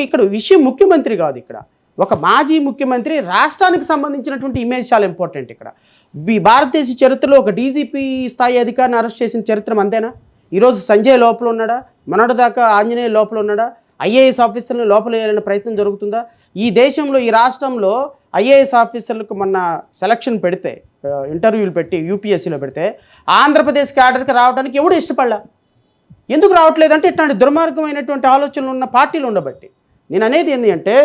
B: ఇక్కడ విషయం ముఖ్యమంత్రి కాదు, ఇక్కడ ఒక మాజీ ముఖ్యమంత్రి, రాష్ట్రానికి సంబంధించినటువంటి ఇమేజ్ చాలా ఇంపార్టెంట్. ఇక్కడ భారతదేశ చరిత్రలో ఒక డీజీపీ స్థాయి అధికారిని అరెస్ట్ చేసిన చరిత్ర అంతేనా? ఈరోజు సంజయ్ లోపల ఉన్నాడా? మొన్నటి దాకా ఆంజనేయ లోపల ఉన్నాడా? ఐఏఎస్ ఆఫీసర్ని లోపల వేయాలనే ప్రయత్నం జరుగుతుందా? ఈ దేశంలో, ఈ రాష్ట్రంలో ఐఏఎస్ ఆఫీసర్లకు మొన్న సెలక్షన్ పెడితే, ఇంటర్వ్యూలు పెట్టి యూపీఎస్సీలో పెడితే ఆంధ్రప్రదేశ్ క్యాడర్కి రావడానికి ఎవడు ఇష్టపడలా. ఎందుకు రావట్లేదంటే ఇట్లాంటి దుర్మార్గమైనటువంటి ఆలోచనలు ఉన్న పార్టీలు ఉండబట్టి. నేను అనేది ఏంటి అంటే,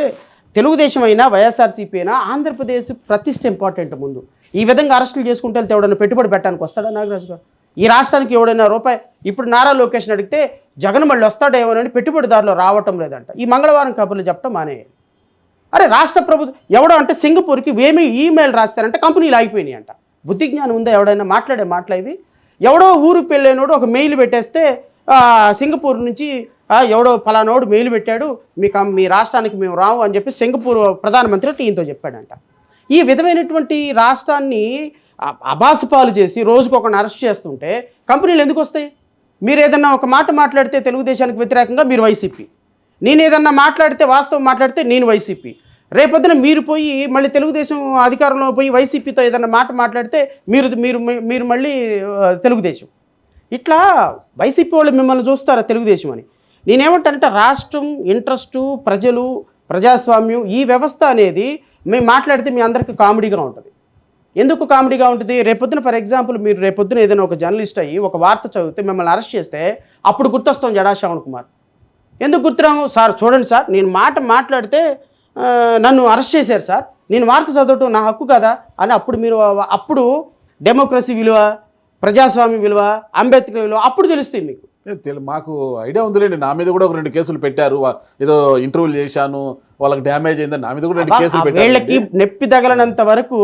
B: తెలుగుదేశం అయినా, వైఎస్ఆర్సీపీ అయినా, ఆంధ్రప్రదేశ్ ప్రతిష్ట ఇంపార్టెంట్. ముందు ఈ విధంగా అరెస్టులు చేసుకుంటే వెళ్తే ఎవడైనా పెట్టుబడి పెట్టడానికి వస్తాడా నాగరాజు గారు? ఈ రాష్ట్రానికి ఎవడైనా రూపాయి, ఇప్పుడు నారా లోకేష్ అడిగితే జగన్ మళ్ళీ వస్తాడేమోనని పెట్టుబడిదారులు రావటం లేదంట. ఈ మంగళవారం కబుర్లు చెప్పడం మానేయాలి. అరే రాష్ట్ర ప్రభుత్వం ఎవడో అంటే సింగపూర్కి ఏమి ఈమెయిల్ రాస్తారంటే కంపెనీలు ఆగిపోయినాయి అంట. బుద్ధి జ్ఞానం ఉందా ఎవడైనా? మాట్లాడేవి ఎవడో ఊరు పెళ్ళైనోడు ఒక మెయిల్ పెట్టేస్తే సింగపూర్ నుంచి ఎవడో ఫలానోడు మెయిల్ పెట్టాడు, మీ రాష్ట్రానికి మేము రాము అని చెప్పి సింగపూర్ ప్రధానమంత్రి ఈయనతో చెప్పాడంట. ఈ విధమైనటువంటి రాష్ట్రాన్ని అబాసుపాలు చేసి రోజుకొకరిని అరెస్ట్ చేస్తుంటే కంపెనీలు ఎందుకు వస్తాయి? మీరు ఏదన్నా ఒక మాట మాట్లాడితే తెలుగుదేశానికి వ్యతిరేకంగా మీరు వైసీపీ, నేను ఏదన్నా మాట్లాడితే వాస్తవం మాట్లాడితే నేను వైసీపీ, రేపొద్దున మీరు పోయి మళ్ళీ తెలుగుదేశం అధికారంలో పోయి వైసీపీతో ఏదన్నా మాట మాట్లాడితే మీరు మళ్ళీ తెలుగుదేశం. ఇట్లా వైసీపీ వాళ్ళు మిమ్మల్ని చూస్తారా తెలుగుదేశం అని? నేనేమంటానంటే రాష్ట్రం, ఇంట్రెస్టు, ప్రజలు, ప్రజాస్వామ్యం, ఈ వ్యవస్థ అనేది మేము మాట్లాడితే మీ అందరికీ కామెడీగా ఉంటుంది. ఎందుకు కామెడీగా ఉంటుంది? రేపొద్దున ఫర్ ఎగ్జాంపుల్ మీరు రేపొద్దున ఏదైనా ఒక జర్నలిస్ట్ అయ్యి ఒక వార్త చదివితే మిమ్మల్ని అరెస్ట్ చేస్తే అప్పుడు గుర్తొస్తాం జడా శ్రవణ్ కుమార్. ఎందుకు గుర్తురాము? సార్ చూడండి సార్, నేను మాట్లాడితే నన్ను అరెస్ట్ చేశారు సార్, నేను వార్త చదవటం నా హక్కు కదా అని అప్పుడు డెమోక్రసీ విలువ, ప్రజాస్వామ్య విలువ, అంబేద్కర్ విలువ అప్పుడు తెలుస్తాయి మీకు.
A: మాకు ఐడియా ఉందిలేండి. నా మీద కూడా ఒక 2 కేసులు పెట్టారు. ఏదో ఇంటర్వ్యూలు చేశాను, వాళ్ళకి డ్యామేజ్ అయిందని నా మీద కూడా 2 కేసులు పెట్టారు.
B: వీళ్ళకి నొప్పి తగలనంత వరకు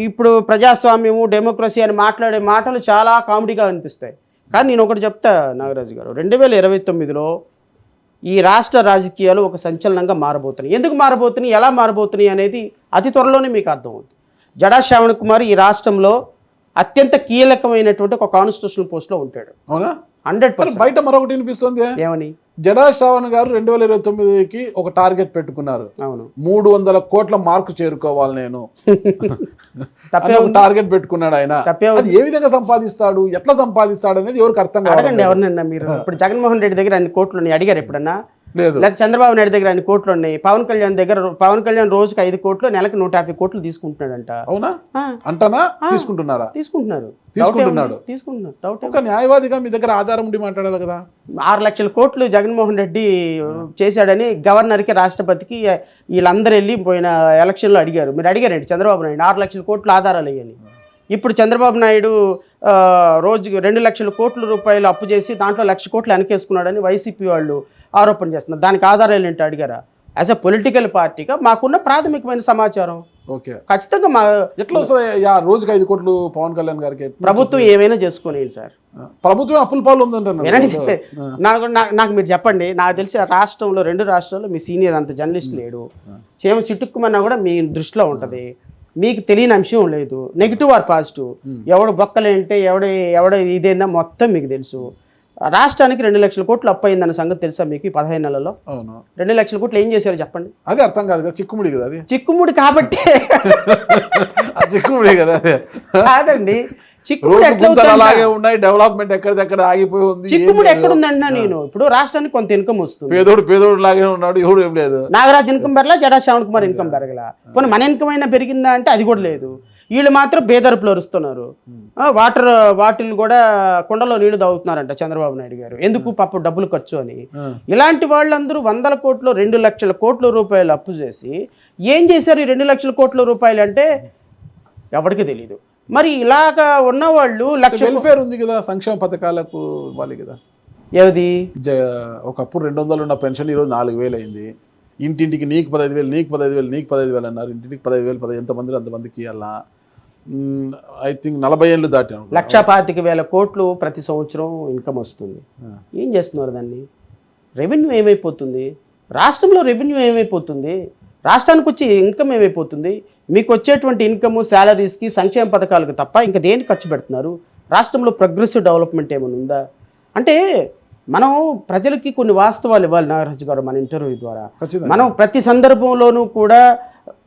B: ఇప్పుడు ప్రజాస్వామ్యము, డెమోక్రసీ అని మాట్లాడే మాటలు చాలా కామెడీగా అనిపిస్తాయి. కానీ నేను ఒకటి చెప్తా నాగరాజు గారు, 2029లో ఈ రాష్ట్ర రాజకీయాలు ఒక సంచలనంగా మారబోతున్నాయి. ఎందుకు మారబోతున్నాయి, ఎలా మారబోతున్నాయి అనేది అతి త్వరలోనే మీకు అర్థమవుతుంది. జడా శ్రవణ్ కుమార్ ఈ రాష్ట్రంలో అత్యంత కీలకమైనటువంటి ఒక కాన్స్టిట్యూషనల్ పోస్ట్లో ఉంటాడు.
A: అవునా?
B: 100%.
A: బయట మరొకటి వినిపిస్తుంది,
B: ఏమని?
A: జడా శ్రావణ్ గారు 2029కి ఒక టార్గెట్ పెట్టుకున్నారు.
B: అవును,
A: 300 కోట్ల మార్కు చేరుకోవాలి నేను
B: తప్పే
A: టార్గెట్ పెట్టుకున్నాడు ఆయన. అది ఏ విధంగా సంపాదిస్తాడు, ఎట్లా సంపాదిస్తాడు అనేది ఎవరికి అర్థం కాదు.
B: అడగండి ఎవరినన్నా మీరు. ఇప్పుడు జగన్మోహన్ రెడ్డి దగ్గర అన్ని కోట్లు ఉన్నాయి, అడిగారు ఎప్పుడన్నా?
A: లేదు.
B: లేకపోతే చంద్రబాబు నాయుడు దగ్గర అన్ని కోట్లు ఉన్నాయి, పవన్ కళ్యాణ్ రోజుకి 5 కోట్లు, నెలకు 150 కోట్లు తీసుకుంటున్నాడంట.
A: అవునా? అంటనా? తీసుకుంటున్నాడు. ఒక న్యాయవాదిగా మీ దగ్గర ఆధారం ఉండి మాట్లాడాలి కదా.
B: 6 లక్షల కోట్లు జగన్మోహన్ రెడ్డి చేశాడని గవర్నర్కి, రాష్ట్రపతికి వీళ్ళందరూ వెళ్ళి పోయిన ఎలక్షన్లో అడిగారు. మీరు అడిగారండి చంద్రబాబు నాయుడు 6 లక్షల కోట్లు ఆధారాలు అయ్యాని. ఇప్పుడు చంద్రబాబు నాయుడు రోజుకి 2 లక్షల కోట్ల రూపాయలు అప్పు చేసి దాంట్లో 1,00,000 కోట్లు వెనకేసుకున్నాడని వైసీపీ వాళ్ళు ఆరోపణ చేస్తున్నారు. దానికి ఆధారాలు ఏంటో అడిగారా? యాజ్ ఎ పొలిటికల్ పార్టీగా మాకున్న ప్రాథమికమైన సమాచారం
A: ఓకే,
B: ఖచ్చితంగా మా
A: ఎట్లా వస్తుంది? రోజుకి 5 కోట్లు పవన్ కళ్యాణ్ గారికి
B: ప్రభుత్వం ఏమైనా చేసుకోలేదు సార్.
A: ప్రభుత్వం అప్పుల పాలు ఉందంటే
B: నాకు మీరు చెప్పండి. నాకు తెలిసి రాష్ట్రంలో 2 రాష్ట్రాల్లో మీ సీనియర్ అంత జర్నలిస్ట్ లేడు. చేమ చిట్టుక్కుమన్నా కూడా మీ దృష్టిలో ఉంటుంది. మీకు తెలియని అంశం లేదు. నెగిటివ్ ఆర్ పాజిటివ్, ఎవడు బొక్కలేంటే ఎవడ ఇదేందా మొత్తం మీకు తెలుసు. రాష్ట్రానికి 2 లక్షల కోట్లు అప్పు అయిందన్న సంగతి తెలుసా మీకు? ఈ 15 నెలల్లో 2 లక్షల కోట్లు ఏం చేశారు చెప్పండి?
A: అదే అర్థం కాదు కదా, చిక్కుముడి కదా అది.
B: చిక్కుముడి కాబట్టి
A: చిక్కుముడి కదా
B: కాదండి. చిక్కుముడి
A: అలాగే ఉన్నాయి, డెవలప్మెంట్ ఎక్కడిదెక్కడ ఆగిపోయి ఉంది.
B: చిక్కుముడి ఎక్కడుందన్నా నేను ఇప్పుడు రాష్ట్రానికి కొంత ఇన్కమ్ వస్తుంది.
A: పేదోడు లాగే ఉన్నాడు, ఎవడు ఏం లేదు.
B: నాగరాజ్ ఇన్కమ్ పెరగలా, జడా శ్రావణ్ కుమార్ ఇన్కమ్ పెరగలా. పోనీ మన ఇన్కమ్ అయినా పెరిగిందా అంటే అది కూడా లేదు. వీళ్ళు మాత్రం బేదరుపులు అరుస్తున్నారు. వాటిల్ కూడా కుండలో నీళ్లు తాగుతున్నారంట చంద్రబాబు నాయుడు గారు. ఎందుకు? పాపం డబ్బులు ఖర్చు అని. ఇలాంటి వాళ్ళందరూ 100 కోట్లు 2 లక్షల కోట్ల రూపాయలు అప్పు చేసి ఏం చేశారు ఈ 2 లక్షల కోట్ల రూపాయలు అంటే ఎవరికి తెలీదు. మరి ఇలాగా ఉన్నవాళ్ళు
A: వెల్ఫేర్ ఉంది కదా, సంక్షేమ పథకాలకు ఇవ్వాలి కదా.
B: ఏది?
A: ఒకప్పుడు 200 ఉన్న పెన్షన్ ఈరోజు 4,000 అయింది. ఇంటింటికి నీకు 15,000, నీకు 15,000, నీకు 15,000 అన్నారు. ఇంటింటికి 15,000 ఎంతమంది అంతమందికి ఇవ్వాలా? ఐ థింక్ 40 ఏళ్ళు దాటాను.
B: 1,25,000 కోట్లు ప్రతి సంవత్సరం ఇన్కమ్ వస్తుంది. ఏం చేస్తున్నారు దాన్ని? రెవెన్యూ ఏమైపోతుంది? రాష్ట్రంలో రెవెన్యూ ఏమైపోతుంది? రాష్ట్రానికి వచ్చే ఇన్కమ్ ఏమైపోతుంది? మీకు వచ్చేటువంటి ఇన్కమ్ శాలరీస్కి, సంక్షేమ పథకాలకు తప్ప ఇంకా దేనికి ఖర్చు పెడుతున్నారు? రాష్ట్రంలో ప్రోగ్రెసివ్ డెవలప్మెంట్ ఏమైనా ఉందా? అంటే మనం ప్రజలకి కొన్ని వాస్తవాలు ఇవ్వాలి. నాగరాజు గారు, మన ఇంటర్వ్యూ ద్వారా మనం ప్రతి సందర్భంలోనూ కూడా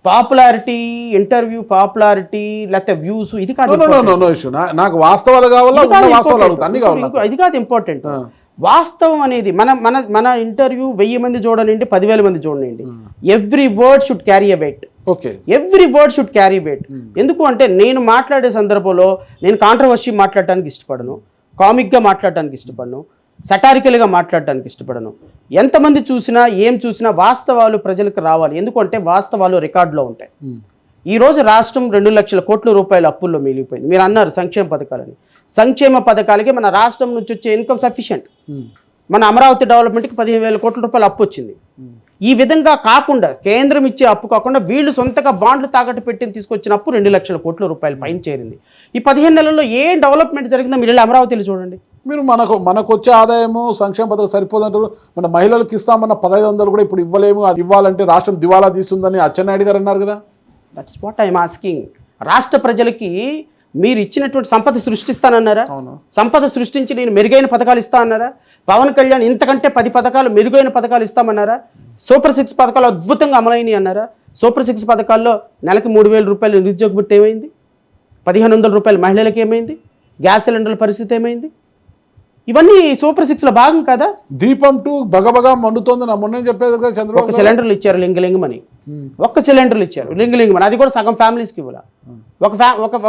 B: పాపులారిటీ, ఇంటర్వ్యూ పాపులారిటీ లేకపోతే వ్యూస్ ఇది కాదు.
A: నాకు వాస్తవాలు కావాలా,
B: ఇది కాదు ఇంపార్టెంట్. వాస్తవం అనేది మన ఇంటర్వ్యూ 1000 మంది చూడనండి, 10,000 మంది చూడనండి, every word should carry a weight. Every word should carry weight. ఎందుకు అంటే నేను మాట్లాడే సందర్భంలో నేను కాంట్రవర్సీ మాట్లాడటానికి ఇష్టపడను, కామిక్గా మాట్లాడటానికి ఇష్టపడను, సటారికల్గా మాట్లాడటానికి ఇష్టపడను. ఎంతమంది చూసినా ఏం చూసినా వాస్తవాలు ప్రజలకు రావాలి. ఎందుకంటే వాస్తవాలు రికార్డులో ఉంటాయి. ఈరోజు రాష్ట్రం 2 లక్షల కోట్ల రూపాయల అప్పుల్లో మిగిలిపోయింది. మీరు అన్నారు సంక్షేమ పథకాలని. సంక్షేమ పథకాలకి మన రాష్ట్రం నుంచి వచ్చే ఇన్కమ్ సఫిషియెంట్. మన అమరావతి డెవలప్మెంట్కి 15,000 కోట్ల రూపాయలు అప్పు వచ్చింది. ఈ విధంగా కాకుండా కేంద్రం ఇచ్చే అప్పు కాకుండా వీళ్ళు సొంతగా బాండ్లు తాకట్టు పెట్టి తీసుకొచ్చిన అప్పు 2 లక్షల కోట్ల రూపాయలు పైన చేరింది. ఈ 15 నెలల్లో ఏం డెవలప్మెంట్ జరిగిందో మీరు అమరావతిలో చూడండి.
A: మీరు మనకు వచ్చే ఆదాయము సంక్షేమ పథకం సరిపోదంటారు. మన మహిళలకు ఇస్తామన్న 1,500 కూడా ఇప్పుడు ఇవ్వలేము. అది ఇవ్వాలంటే రాష్ట్రం దివాలా తీస్తుందని అచ్చెన్నాయుడు గారు అన్నారు కదా.
B: That's what I'm asking. రాష్ట్ర ప్రజలకి మీరు ఇచ్చినటువంటి సంపద సృష్టిస్తానన్నారా? సంపద సృష్టించి నేను మెరుగైన పథకాలు ఇస్తా అన్నారా? పవన్ కళ్యాణ్ ఇంతకంటే 10 పథకాలు మెరుగైన పథకాలు ఇస్తామన్నారా? సూపర్ 6 పథకాలు అద్భుతంగా అమలైనవి అన్నారా? సూపర్ 6 పథకాల్లో నెలకు 3,000 రూపాయలు నిరుద్యోగ భృతి ఏమైంది? 1,500 రూపాయలు మహిళలకు ఏమైంది? గ్యాస్ సిలిండర్ల పరిస్థితి ఏమైంది? ఇవన్నీ సూపర్ 6లో భాగం కదా.
A: దీపం 2 బగబగా మండుతోంది. నా మొన్న చెప్పేది కదా చంద్రబాబు.
B: ఒక సిలిండర్లు ఇచ్చారు లింగలింగమని, ఒక్క సిలిండర్లు ఇచ్చారు లింగలింగమని. అది కూడా సగం ఫ్యామిలీస్కి ఇవ్వాలి.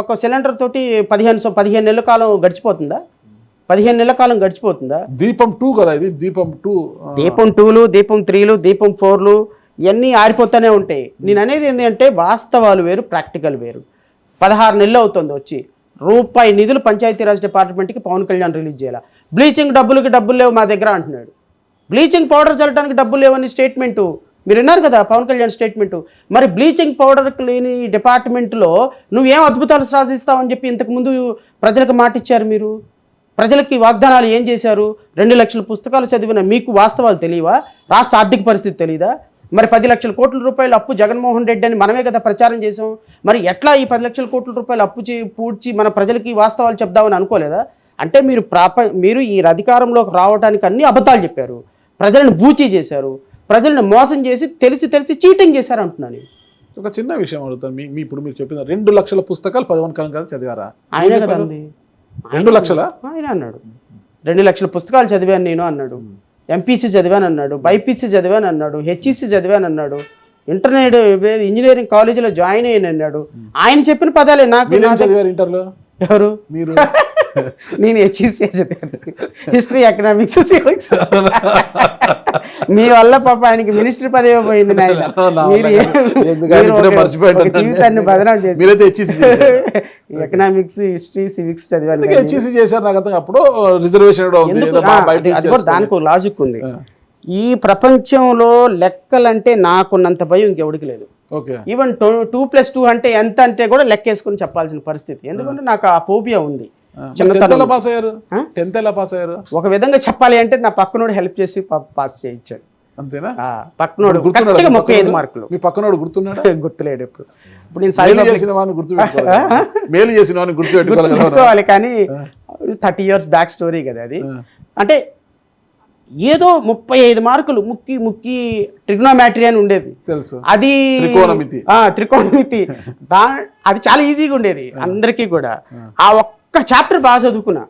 B: ఒక సిలిండర్ తోటి 15 నెలల కాలం గడిచిపోతుందా? 15 నెలల కాలం గడిచిపోతుందా?
A: దీపం 2 కదా ఇది. దీపం
B: 2లు, దీపం 3లు, దీపం 4లు ఇవన్నీ ఆరిపోతూనే ఉంటాయి. నేను అనేది ఏంటంటే వాస్తవాలు వేరు, ప్రాక్టికల్ వేరు. 16 నెలలు అవుతుంది వచ్చి. రూపాయి నిధులు పంచాయతీరాజ్ డిపార్ట్మెంట్కి పవన్ కళ్యాణ్ రిలీజ్ చేయాలి. బ్లీచింగ్ డబ్బులు లేవు మా దగ్గర అంటున్నాడు. బ్లీచింగ్ పౌడర్ చల్లడానికి డబ్బులు లేవని స్టేట్మెంటు మీరు విన్నారు కదా పవన్ కళ్యాణ్ స్టేట్మెంటు. మరి బ్లీచింగ్ పౌడర్కి లేని డిపార్ట్మెంట్లో నువ్వేం అద్భుతాలు సాధిస్తావని చెప్పి ఇంతకుముందు ప్రజలకు మాట ఇచ్చారు. మీరు ప్రజలకి వాగ్దానాలు ఏం చేశారు? 2 లక్షల పుస్తకాలు చదివిన మీకు వాస్తవాలు తెలియవా? రాష్ట్ర ఆర్థిక పరిస్థితి తెలియదా? మరి 10 లక్షల కోట్ల రూపాయలు అప్పు జగన్మోహన్ రెడ్డి అని మనమే కదా ప్రచారం చేసాం. మరి ఎట్లా ఈ 10 లక్షల కోట్ల రూపాయలు అప్పు పూడ్చి మన ప్రజలకి వాస్తవాలు చెప్దామని అనుకోలేదా? అంటే మీరు ఈ అధికారంలోకి రావడానికి అన్ని అబద్ధాలు చెప్పారు, ప్రజలను బూచీ చేశారు, ప్రజలను మోసం చేసి తెలిసి చీటింగ్ చేశారు అంటున్నాను.
A: ఒక చిన్న విషయం అడుగుతాను. ఇప్పుడు మీరు చెప్పిన 2 లక్షల పుస్తకాలు పవన్ కళ్యాణ్ గారు చదివారా?
B: ఆయనే కదండి.
A: 2 లక్షల
B: ఆయన అన్నాడు 2 లక్షల పుస్తకాలు చదివాను నేను అన్నాడు. ఎంపీసీ చదివాను అన్నాడు, బైపీసీ చదివాను అన్నాడు, హెచ్ఈసీ చదివాను అన్నాడు, ఇంటర్నేట్ ఇంజనీరింగ్ కాలేజీలో జాయిన్ అయ్యాను అన్నాడు. ఆయన చెప్పిన పదాలే నాకు.
A: చదివారు ఇంటర్లో?
B: ఎవరు?
A: మీరు?
B: నేను హెచ్ఈసీ చదివాను, హిస్టరీ, ఎకనామిక్స్, సివిక్స్. మీ వల్ల పాప ఆయనకి మినిస్ట్రీ పదవి పోయింది నాయన. జీవితాన్ని బదనాం చేసి ఎకనామిక్స్, హిస్టరీ, సివిక్స్ చదివాను.
A: అప్పుడు రిజర్వేషన్
B: దానికి లాజిక్ ఉంది. ఈ ప్రపంచంలో లెక్కలంటే నాకున్నంత భయం ఇంకెవడికి లేదు. ఈవెన్ 2+2 అంటే ఎంత అంటే కూడా లెక్కేసుకుని చెప్పాల్సిన పరిస్థితి. ఎందుకంటే నాకు ఆ ఫోబియా ఉంది. ఒక విధంగా చెప్పాలి అంటే నా పక్కనోడు హెల్ప్ చేసి పాస్ చేయించాడు.
A: అంతేనా?
B: పక్కనోడు 35 మార్కులు.
A: మీ పక్కనోడు గుర్తున్నాడు?
B: గుర్తులేడు. ఇప్పుడు
A: నేను మేలు చేసిన
B: గుర్తుపెట్టుకోవాలి, కానీ 30 years బ్యాక్ స్టోరీ కదా అది. అంటే ఏదో 35 మార్కులు ముక్కి ట్రిగ్నోమెట్రీ అని ఉండేది తెలుసు, అది త్రికోణమితి. అది చాలా ఈజీగా ఉండేది అందరికీ కూడా. ఆ ఒక్క చాప్టర్ బాగా చదువుకున్నా,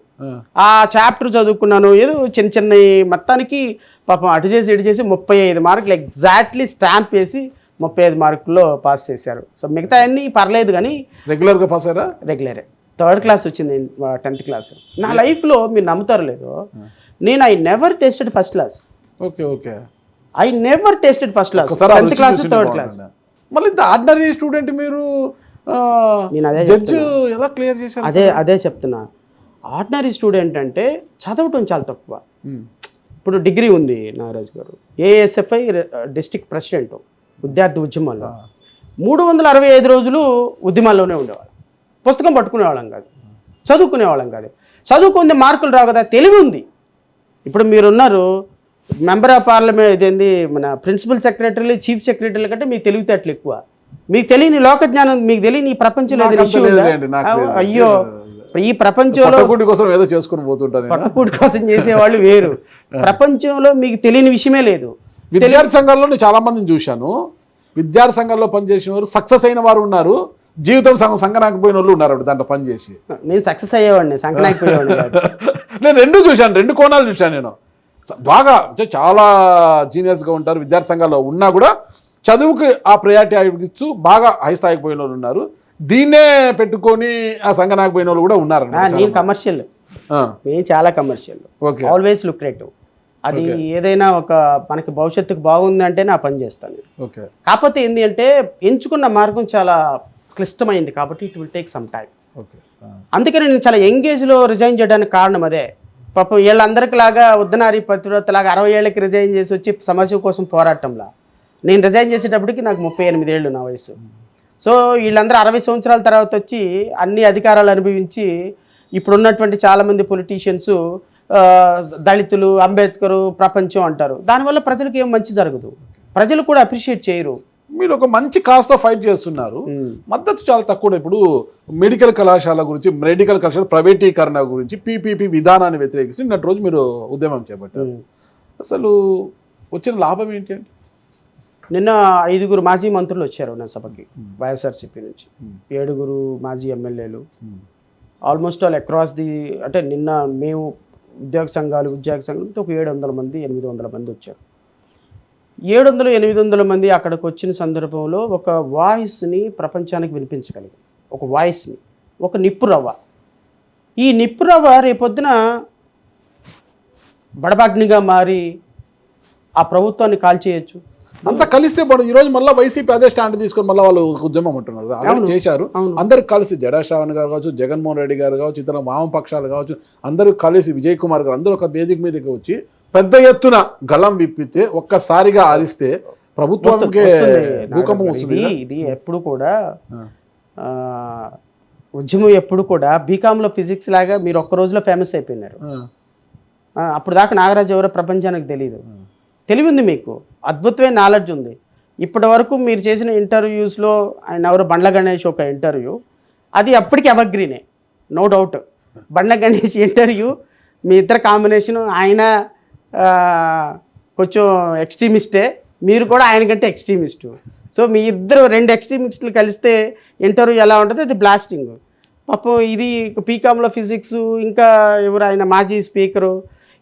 B: ఆ చాప్టర్ చదువుకున్నాను. ఏదో చిన్న మొత్తానికి పాపం అటు చేసి ఇటు చేసి 35 మార్కులు ఎగ్జాక్ట్లీ స్టాంప్ వేసి 35 మార్కుల్లో పాస్ చేశారు. సో మిగతా అన్నీ పర్లేదు, కానీ
A: రెగ్యులర్గా పాస్ అయ్యారా?
B: రెగ్యులరే. 3rd క్లాస్ వచ్చింది, 10th క్లాస్. నా లైఫ్లో మీరు నమ్ముతారో లేదో, నేను I never tasted first class. I never tasted first class. 10th class, 3rd class.
A: మళ్ళీ ఇంత ఆర్డినరీ స్టూడెంట్ మీరు,
B: నేను
A: ఎలా క్లియర్ చేశారు?
B: అదే చెప్తున్నా. ఆర్డినరీ స్టూడెంట్ అంటే చదవటం చాలా తక్కువ. ఇప్పుడు డిగ్రీ ఉంది నాగరాజు గారు, ఏఎస్ఎఫ్ఐ డిస్ట్రిక్ట్ ప్రెసిడెంట్ విద్యార్థి ఉద్యమాల్లో. 365 రోజులు ఉద్యమాల్లోనే ఉండేవాళ్ళం. పుస్తకం పట్టుకునేవాళ్ళం కాదు, చదువుకునేవాళ్ళం కాదు. చదువుకుంది మార్కులు రావు కదా, తెలివి ఉంది. ఇప్పుడు మీరున్నారు మెంబర్ ఆఫ్ పార్లమెంట్, ఇదేంది మన ప్రిన్సిపల్ సెక్రటరీలు, చీఫ్ సెక్రటరీల కంటే మీకు తెలివితేటలు ఎక్కువ. మీకు తెలియని లోక జ్ఞానం, మీకు తెలియని ఈ ప్రపంచంలో అయ్యో ఈ ప్రపంచంలో
A: ఏదో చేసుకుని పోతుంటారు,
B: పట్టకూటి కోసం చేసేవాళ్ళు వేరు. ప్రపంచంలో మీకు తెలియని విషయమే లేదు.
A: విద్యార్థి సంఘాల్లో నేను చాలా మందిని చూశాను. విద్యార్థి సంఘాల్లో పనిచేసిన వారు సక్సెస్ అయిన వారు ఉన్నారు, జీవితం సంకనాకపోయిన వాళ్ళు ఉన్నారు దాంట్లో పనిచేసి.
B: నేను సక్సెస్ అయ్యేవాడిని, సంకనాకపోయేవాడిని.
A: నేను 2 చూశాను, 2 కోణాలు చూశాను. నేను బాగా చాలా జీనియస్గా ఉంటారు, విద్యార్థి సంఘాల్లో ఉన్నా కూడా చదువుకి ఆ ప్రయారిటీ ఇస్తూ బాగా హై స్థాయికి పోయిన వాళ్ళు ఉన్నారు. దీన్నే పెట్టుకొని ఆ సంకనాకపోయిన వాళ్ళు కూడా ఉన్నారు.
B: నేను కమర్షియల్, నేను చాలా కమర్షియల్, ఆల్వేస్ లుక్రేటివ్. అది ఏదైనా ఒక మనకి భవిష్యత్తుకు బాగుంది అంటే నా పని చేస్తాను. కాకపోతే ఏంటి అంటే ఎంచుకున్న మార్గం చాలా క్లిష్టమైంది కాబట్టి it will take some time. అందుకని నేను చాలా యంగేజ్లో రిజైన్ చేయడానికి కారణం అదే. పాపం వీళ్ళందరికి లాగా ఉద్దనారి పతివ్రతలాగా 60 ఏళ్ళకి రిజైన్ చేసి వచ్చి సమాజం కోసం పోరాటంలా. నేను రిజైన్ చేసేటప్పటికి నాకు 38 ఏళ్ళు నా వయసు. సో వీళ్ళందరూ 60 సంవత్సరాల తర్వాత వచ్చి అన్ని అధికారాలు అనుభవించి ఇప్పుడున్నటువంటి చాలామంది పొలిటీషియన్స్ దళితులు, అంబేద్కరు, ప్రపంచం అంటారు. దానివల్ల ప్రజలకు ఏం మంచి జరగదు, ప్రజలు కూడా అప్రిషియేట్ చేయరు.
A: మీరు ఒక మంచి కాస్తో ఫైట్ చేస్తున్నారు, మద్దతు చాలా తక్కువ. ఇప్పుడు మెడికల్ కళాశాల గురించి, మెడికల్ కళాశాల ప్రైవేటీకరణ గురించి, పీపీపీ విధానాన్ని వ్యతిరేకించి నిన్నటి రోజు మీరు ఉద్యమం చేపట్టారు. అసలు వచ్చిన లాభం ఏంటి అంటే?
B: నిన్న 5 మాజీ మంత్రులు వచ్చారు నా సభకి వైఎస్ఆర్సీపీ నుంచి, 7 మాజీ ఎమ్మెల్యేలు, ఆల్మోస్ట్ ఆల్ అక్రాస్ ది. అంటే నిన్న మేము ఉద్యోగ సంఘాలు ఒక 700 మంది 800 మంది వచ్చారు. 700-800 మంది అక్కడికి వచ్చిన సందర్భంలో ఒక వాయిస్ని ప్రపంచానికి వినిపించగలిగాం. ఒక వాయిస్ని, ఒక నిప్పురవ్వ. ఈ నిప్పురవ్వ రేపొద్దున బడబాగ్నిగా మారి ఆ ప్రభుత్వాన్ని కాల్చేయచ్చు.
A: అంతా కలిస్తే ఈరోజు మళ్ళీ వైసీపీ అదే స్టాండ్ తీసుకొని మళ్ళీ వాళ్ళు ఉద్యమం అంటున్నారు. ఆల్రెడీ చేశారు. అందరికి కలిసి జడా శ్రావణ్ గారు కావచ్చు, జగన్మోహన్ రెడ్డి గారు కావచ్చు, ఇతర వామపక్షాలు కావచ్చు, అందరూ కలిసి విజయ్ కుమార్ గారు అందరూ ఒక వేదిక మీదకి వచ్చి పెద్ద ఎత్తున గళం విప్పితే, ఒక్కసారిగా ఆరిస్తే ప్రభుత్వానికి భూకంపం వస్తుంది.
B: ఇది ఎప్పుడు కూడా ఉద్యమం ఎప్పుడు కూడా బీకామ్లో ఫిజిక్స్ లాగా మీరు ఒక్క రోజులో ఫేమస్ అయిపోయినారు. అప్పుడు దాకా నాగరాజు ఎవరో ప్రపంచానికి తెలియదు. తెలివి ఉంది, మీకు అద్భుతమైన నాలెడ్జ్ ఉంది. ఇప్పటి వరకు మీరు చేసిన ఇంటర్వ్యూస్లో ఆయన ఎవరు బండ్ల గణేష్ ఒక ఇంటర్వ్యూ, అది అప్పటికి ఎవర్గ్రీనే, no doubt. Bandla Ganesh interview మీ ఇద్దరు కాంబినేషన్, ఆయన కొంచెం ఎక్స్ట్రీమిస్టే, మీరు కూడా ఆయన కంటే ఎక్స్ట్రీమిస్టు. సో మీ ఇద్దరు 2 ఎక్స్ట్రీమిస్టులు కలిస్తే ఇంటర్వ్యూ ఎలా ఉంటుంది, అది బ్లాస్టింగ్. పాపం ఇది పీకామ్లో ఫిజిక్స్, ఇంకా ఎవరు ఆయన మాజీ స్పీకరు,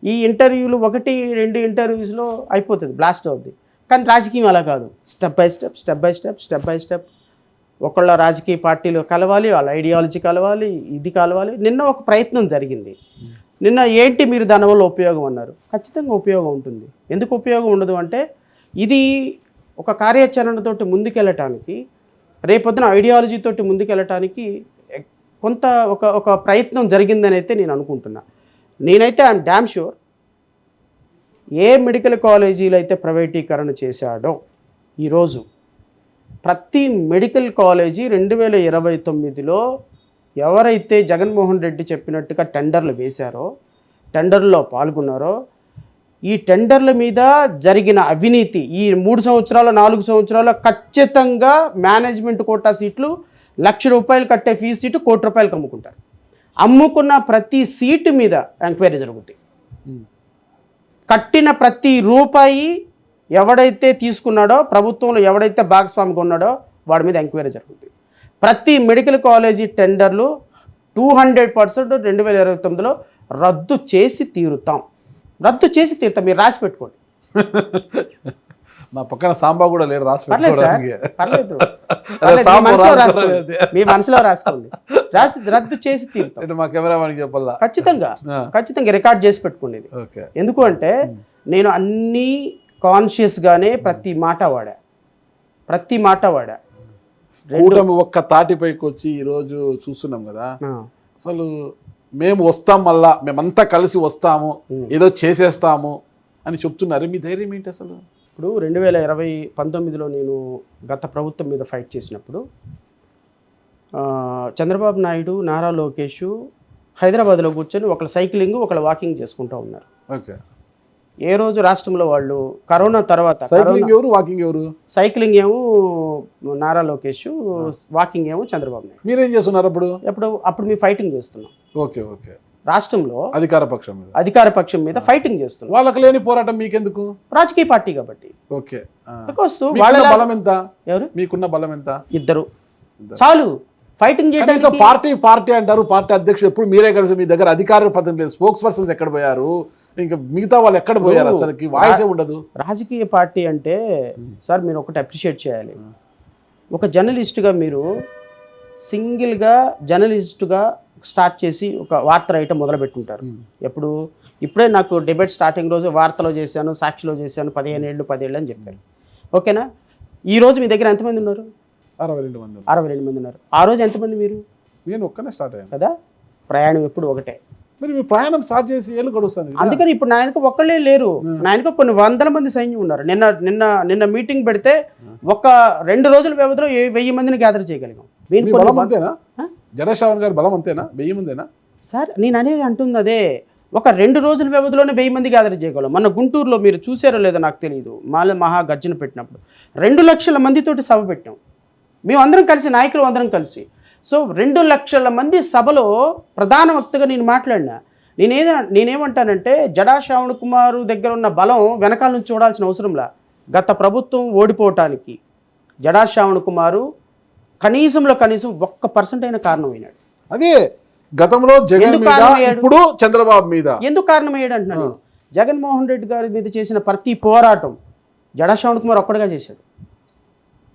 B: ఈ ఇంటర్వ్యూలు 1-2 ఇంటర్వ్యూస్లో అయిపోతుంది, బ్లాస్ట్ అవుతుంది. కానీ రాజకీయం అలా కాదు, step by step step by step step by step. ఒకళ్ళ రాజకీయ పార్టీలు కలవాలి, వాళ్ళ ఐడియాలజీ కలవాలి, ఇది కలవాలి. నిన్న ఒక ప్రయత్నం జరిగింది. నిన్న ఏంటి మీరు దానివల్ల ఉపయోగం అన్నారు, ఖచ్చితంగా ఉపయోగం ఉంటుంది. ఎందుకు ఉపయోగం ఉండదు అంటే, ఇది ఒక కార్యాచరణతోటి ముందుకెళ్ళటానికి, రేపొద్దున ఐడియాలజీతోటి ముందుకెళ్ళటానికి కొంత ఒక ప్రయత్నం జరిగిందని అయితే నేను అనుకుంటున్నా. నేనైతే I'm damn sure A medical కాలేజీలు అయితే ప్రైవేటీకరణ చేశాడో ఈరోజు ప్రతి మెడికల్ కాలేజీ 2029లో ఎవరైతే జగన్మోహన్ రెడ్డి చెప్పినట్టుగా టెండర్లు వేశారో, టెండర్లో పాల్గొన్నారో, ఈ టెండర్ల మీద జరిగిన అవినీతి ఈ 3 సంవత్సరాలు 4 సంవత్సరాలు ఖచ్చితంగా మేనేజ్మెంట్ కోటా సీట్లు ₹1,00,000 కట్టే ఫీజు సీటు ₹1,00,00,000 అమ్ముకుంటారు. అమ్ముకున్న ప్రతి సీటు మీద ఎంక్వైరీ జరుగుతుంది. కట్టిన ప్రతి రూపాయి ఎవడైతే తీసుకున్నాడో, ప్రభుత్వంలో ఎవడైతే భాగస్వామిగా ఉన్నాడో వాడి మీద ఎంక్వైరీ జరుగుతుంది. ప్రతి మెడికల్ కాలేజీ టెండర్లు 200% 2029లో రద్దు చేసి తీరుతాం. మీరు రాసి పెట్టుకోండి.
A: మా పక్కన సాంబా కూడా లేడు, రాసి
B: పర్లేదు సార్,
A: పెట్టుకోవడానికి.
B: పర్లేదు, మీ మనసులో రాసుకోండి. రద్దు చేసి తీరుతాం.
A: మా కెమెరామెన్కి చెప్పాలా,
B: ఖచ్చితంగా రికార్డ్ చేసి పెట్టుకోండి ఇది. ఎందుకు అంటే నేను అన్నీ కాన్షియస్గానే ప్రతి మాట వాడా.
A: కూటమి ఒక్క తాటిపైకి వచ్చి ఈరోజు చూస్తున్నాం కదా, అసలు మేము వస్తాం, మళ్ళా మేమంతా కలిసి వస్తాము, ఏదో చేసేస్తాము అని చెప్తున్నారు. మీ ధైర్యం ఏంటి అసలు?
B: ఇప్పుడు 2019లో నేను గత ప్రభుత్వం మీద ఫైట్ చేసినప్పుడు చంద్రబాబు నాయుడు, నారా లోకేష్ హైదరాబాద్లో కూర్చొని ఒకళ్ళు సైక్లింగ్, ఒకళ్ళు వాకింగ్ చేసుకుంటూ ఉన్నారు.
A: ఓకే.
B: ఏ రోజు రాష్ట్రంలో వాళ్ళు కరోనా తర్వాత
A: సైక్లింగ్ ఎవరు, వాకింగ్ ఎవరు?
B: సైక్లింగ్ ఏమో నారా లోకేష్, వాకింగ్ ఏమో చంద్రబాబు నాయుడు.
A: మీరేం చేస్తున్నారు అప్పుడు?
B: అప్పుడు మేము ఫైటింగ్ చేస్తున్నాం.
A: ఓకే. రాష్ట్రంలో అధికార పక్షం మీద
B: ఫైటింగ్ చేస్తున్నాం.
A: వాళ్ళకి లేని పోరాటం మీకెందుకు?
B: రాజకీయ పార్టీ కాబట్టి.
A: ఓకే.
B: బికాస్
A: వాళ్ళ బలం ఎంత? ఎవరు మీకున్న బలం ఎంత?
B: ఇద్దరు చాలు ఫైటింగ్ చేయడానికి.
A: పార్టీ అంటారు, పార్టీ అధ్యక్షుడు ఎప్పుడు మీరే కలిసి, మీ దగ్గర అధికార పదవి లేదు, స్పోక్స్ పర్సన్స్ ఎక్కడ పోయారు, ఇంకా మిగతా వాళ్ళు ఎక్కడ పోయారు, అసలుకి వాయిసే ఉండదు.
B: రాజకీయ పార్టీ అంటే సార్ మీరు ఒకటి అప్రిషియేట్ చేయాలి. ఒక జర్నలిస్ట్గా మీరు సింగిల్గా జర్నలిస్టుగా స్టార్ట్ చేసి ఒక వార్త రాయటం మొదలుపెట్టుంటారు. ఇప్పుడే నాకు డిబేట్ స్టార్టింగ్ రోజు వార్తలో చేశాను, సాక్షిలో చేశాను, 15 ఏళ్ళు అని చెప్పారు. ఓకేనా? ఈ రోజు మీ దగ్గర ఎంతమంది ఉన్నారు?
A: 62 మంది.
B: 62 మంది ఉన్నారు. ఆ రోజు ఎంతమంది మీరు?
A: నేను ఒక్కనే స్టార్ట్ అయ్యాను
B: కదా. ప్రయాణం ఎప్పుడు ఒకటే.
A: మరి మీ ప్రయాణం స్టార్ట్ చేసి ఏళ్ళు గడుస్తుంది.
B: అందుకని ఇప్పుడు నా వెనక ఒక్కళ్ళే లేరు, నా వెనక కొన్ని 100 మంది సైన్యం ఉన్నారు. నిన్న మీటింగ్ పెడితే ఒక 2 రోజుల వ్యవధిలో 1000 మందిని గ్యాదర్ చేయగలిగాం.
A: అంతేనా? జడశ్రావణ్ గారు బలం అంతేనా? 1000 మందేనా
B: సార్? నేను అనేది అంటుంది అదే. ఒక 2 రోజుల వ్యవధిలోనే 1000 మంది గ్యాదర్ చేయగలం. మన గుంటూరులో మీరు చూసారో లేదో నాకు తెలియదు, మహా గర్జన పెట్టినప్పుడు 2 లక్షల మందితోటి సభ పెట్టాం మేము అందరం కలిసి, నాయకులు అందరం కలిసి. సో 2 లక్షల మంది సభలో ప్రధాన వక్తగా నేను మాట్లాడినా. నేనేమంటానంటే జడా శ్రావణ్ కుమార్ దగ్గర ఉన్న బలం వెనకాల నుంచి చూడాల్సిన అవసరంలా. గత ప్రభుత్వం ఓడిపోవటానికి జడా శ్రావణ్ కుమారు కనీసం 1% అయిన కారణమైనాడు.
A: అదే గతంలో జగన్ మీద, ఇప్పుడు చంద్రబాబు మీద
B: ఎందుకు కారణమయ్యాడు అంటున్నాను. జగన్మోహన్ రెడ్డి గారి మీద చేసిన ప్రతి పోరాటం జడా శ్రావణ్ కుమార్ ఒక్కడిగా చేశాడు.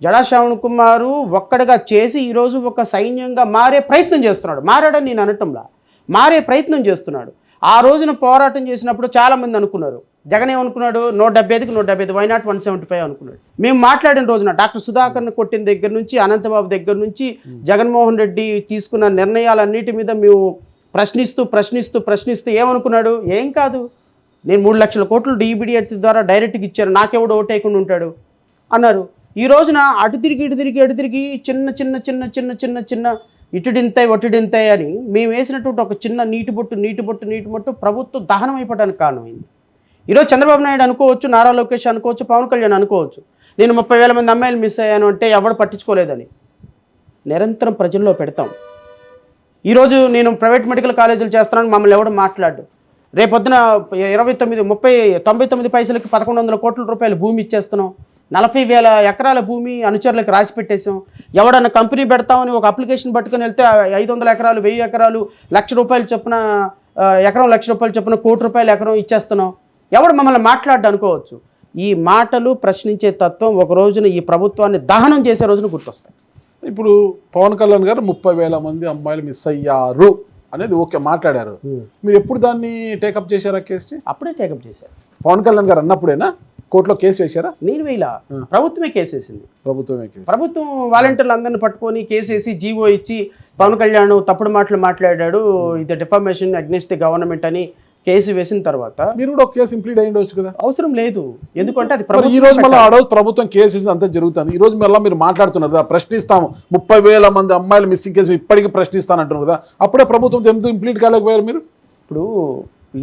B: జడా శ్రావణ్ కుమారు ఒక్కడిగా చేసి ఈరోజు ఒక సైన్యంగా మారే ప్రయత్నం చేస్తున్నాడు. మారాడని నేను అనటంలా, మారే ప్రయత్నం చేస్తున్నాడు. ఆ రోజున పోరాటం చేసినప్పుడు చాలామంది అనుకున్నారు, జగన్ ఏమనుకున్నాడు, 175కి 175, వై నాట్ 175 అనుకున్నాడు. మేము మాట్లాడిన రోజున డాక్టర్ సుధాకర్ని కొట్టిన దగ్గర నుంచి, అనంతబాబు దగ్గర నుంచి, జగన్మోహన్ రెడ్డి తీసుకున్న నిర్ణయాలన్నిటి మీద మేము ప్రశ్నిస్తూ ఏమనుకున్నాడు, ఏం కాదు, నేను 3 లక్షల కోట్లు డీబీడీఎట్ ద్వారా డైరెక్ట్గా ఇచ్చాను, నాకెవడు ఓటేయకుండా ఉంటాడు అన్నారు. ఈ రోజున అటు తిరిగి చిన్న ఇటుడింతాయి ఒటిడింతాయి అని మేము వేసినటువంటి ఒక చిన్న నీటి బొట్టు ప్రభుత్వం దహనం అయిపోవడానికి కారణమైంది. ఈరోజు చంద్రబాబు నాయుడు అనుకోవచ్చు, నారా లోకేష్ అనుకోవచ్చు, పవన్ కళ్యాణ్ అనుకోవచ్చు, నేను 30,000 మంది అమ్మాయిలు మిస్ అయ్యాను అంటే ఎవడు పట్టించుకోలేదని నిరంతరం ప్రజల్లో పెడతాం. ఈరోజు నేను ప్రైవేట్ మెడికల్ కాలేజీలు చేస్తున్నాను, మమ్మల్ని ఎవడు మాట్లాడు. రేపొద్దున 99 పైసలకి 1,100 కోట్ల రూపాయలు భూమి ఇచ్చేస్తున్నాం. 40,000 ఎకరాల భూమి అనుచరులకు రాసి పెట్టేసాం. ఎవడన్నా కంపెనీ పెడతామని ఒక అప్లికేషన్ పట్టుకొని వెళ్తే 500 ఎకరాలు, 1000 ఎకరాలు, ₹1,00,000 చొప్పున ఎకరం, ₹1,00,000 చొప్పున ₹1,00,00,000 ఎకరం ఇచ్చేస్తున్నాం. ఎవడు మమ్మల్ని మాట్లాడ్డు అనుకోవచ్చు. ఈ మాటలు ప్రశ్నించే తత్వం ఒక రోజున ఈ ప్రభుత్వాన్ని దహనం చేసే రోజున గుర్తొస్తాయి.
A: ఇప్పుడు పవన్ కళ్యాణ్ గారు 30,000 మంది అమ్మాయిలు మిస్ అయ్యారు అనేది ఓకే మాట్లాడారు. మీరు ఎప్పుడు దాన్ని టేకప్ చేశారా కేసుని?
B: అప్పుడే టేకప్ చేశారు.
A: పవన్ కళ్యాణ్ గారు అన్నప్పుడేనా కోర్టులో కేసు వేశారా?
B: నేను వేయలా, ప్రభుత్వమే కేసు వేసింది. ప్రభుత్వం వాలంటీర్లు అందరిని పట్టుకొని కేసు వేసి జీవో ఇచ్చి పవన్ కళ్యాణ్ తప్పుడు మాటలు మాట్లాడాడు, ఇది డిఫామేషన్ అగ్నిస్ట్ ది గవర్నమెంట్ అని కేసు వేసిన తర్వాత
A: మీరు కూడా ఒక కేసు ఇంప్లీడ్ అయ్యి ఉండొచ్చు కదా.
B: అవసరం లేదు, ఎందుకంటే అది
A: ఈ రోజు మళ్ళీ ఆ రోజు ప్రభుత్వం కేసు వేసింది, అంతా జరుగుతుంది. ఈ రోజు మళ్ళీ మీరు మాట్లాడుతున్నారు కదా, ప్రశ్నిస్తాము 30,000 మంది అమ్మాయిలు మిస్సింగ్ కేసు ఇప్పటికీ ప్రశ్నిస్తాను అంటున్నారు కదా, అప్పుడే ప్రభుత్వం ఎందుకు ఇంప్లీట్ కాలేకపోయారు మీరు?
B: ఇప్పుడు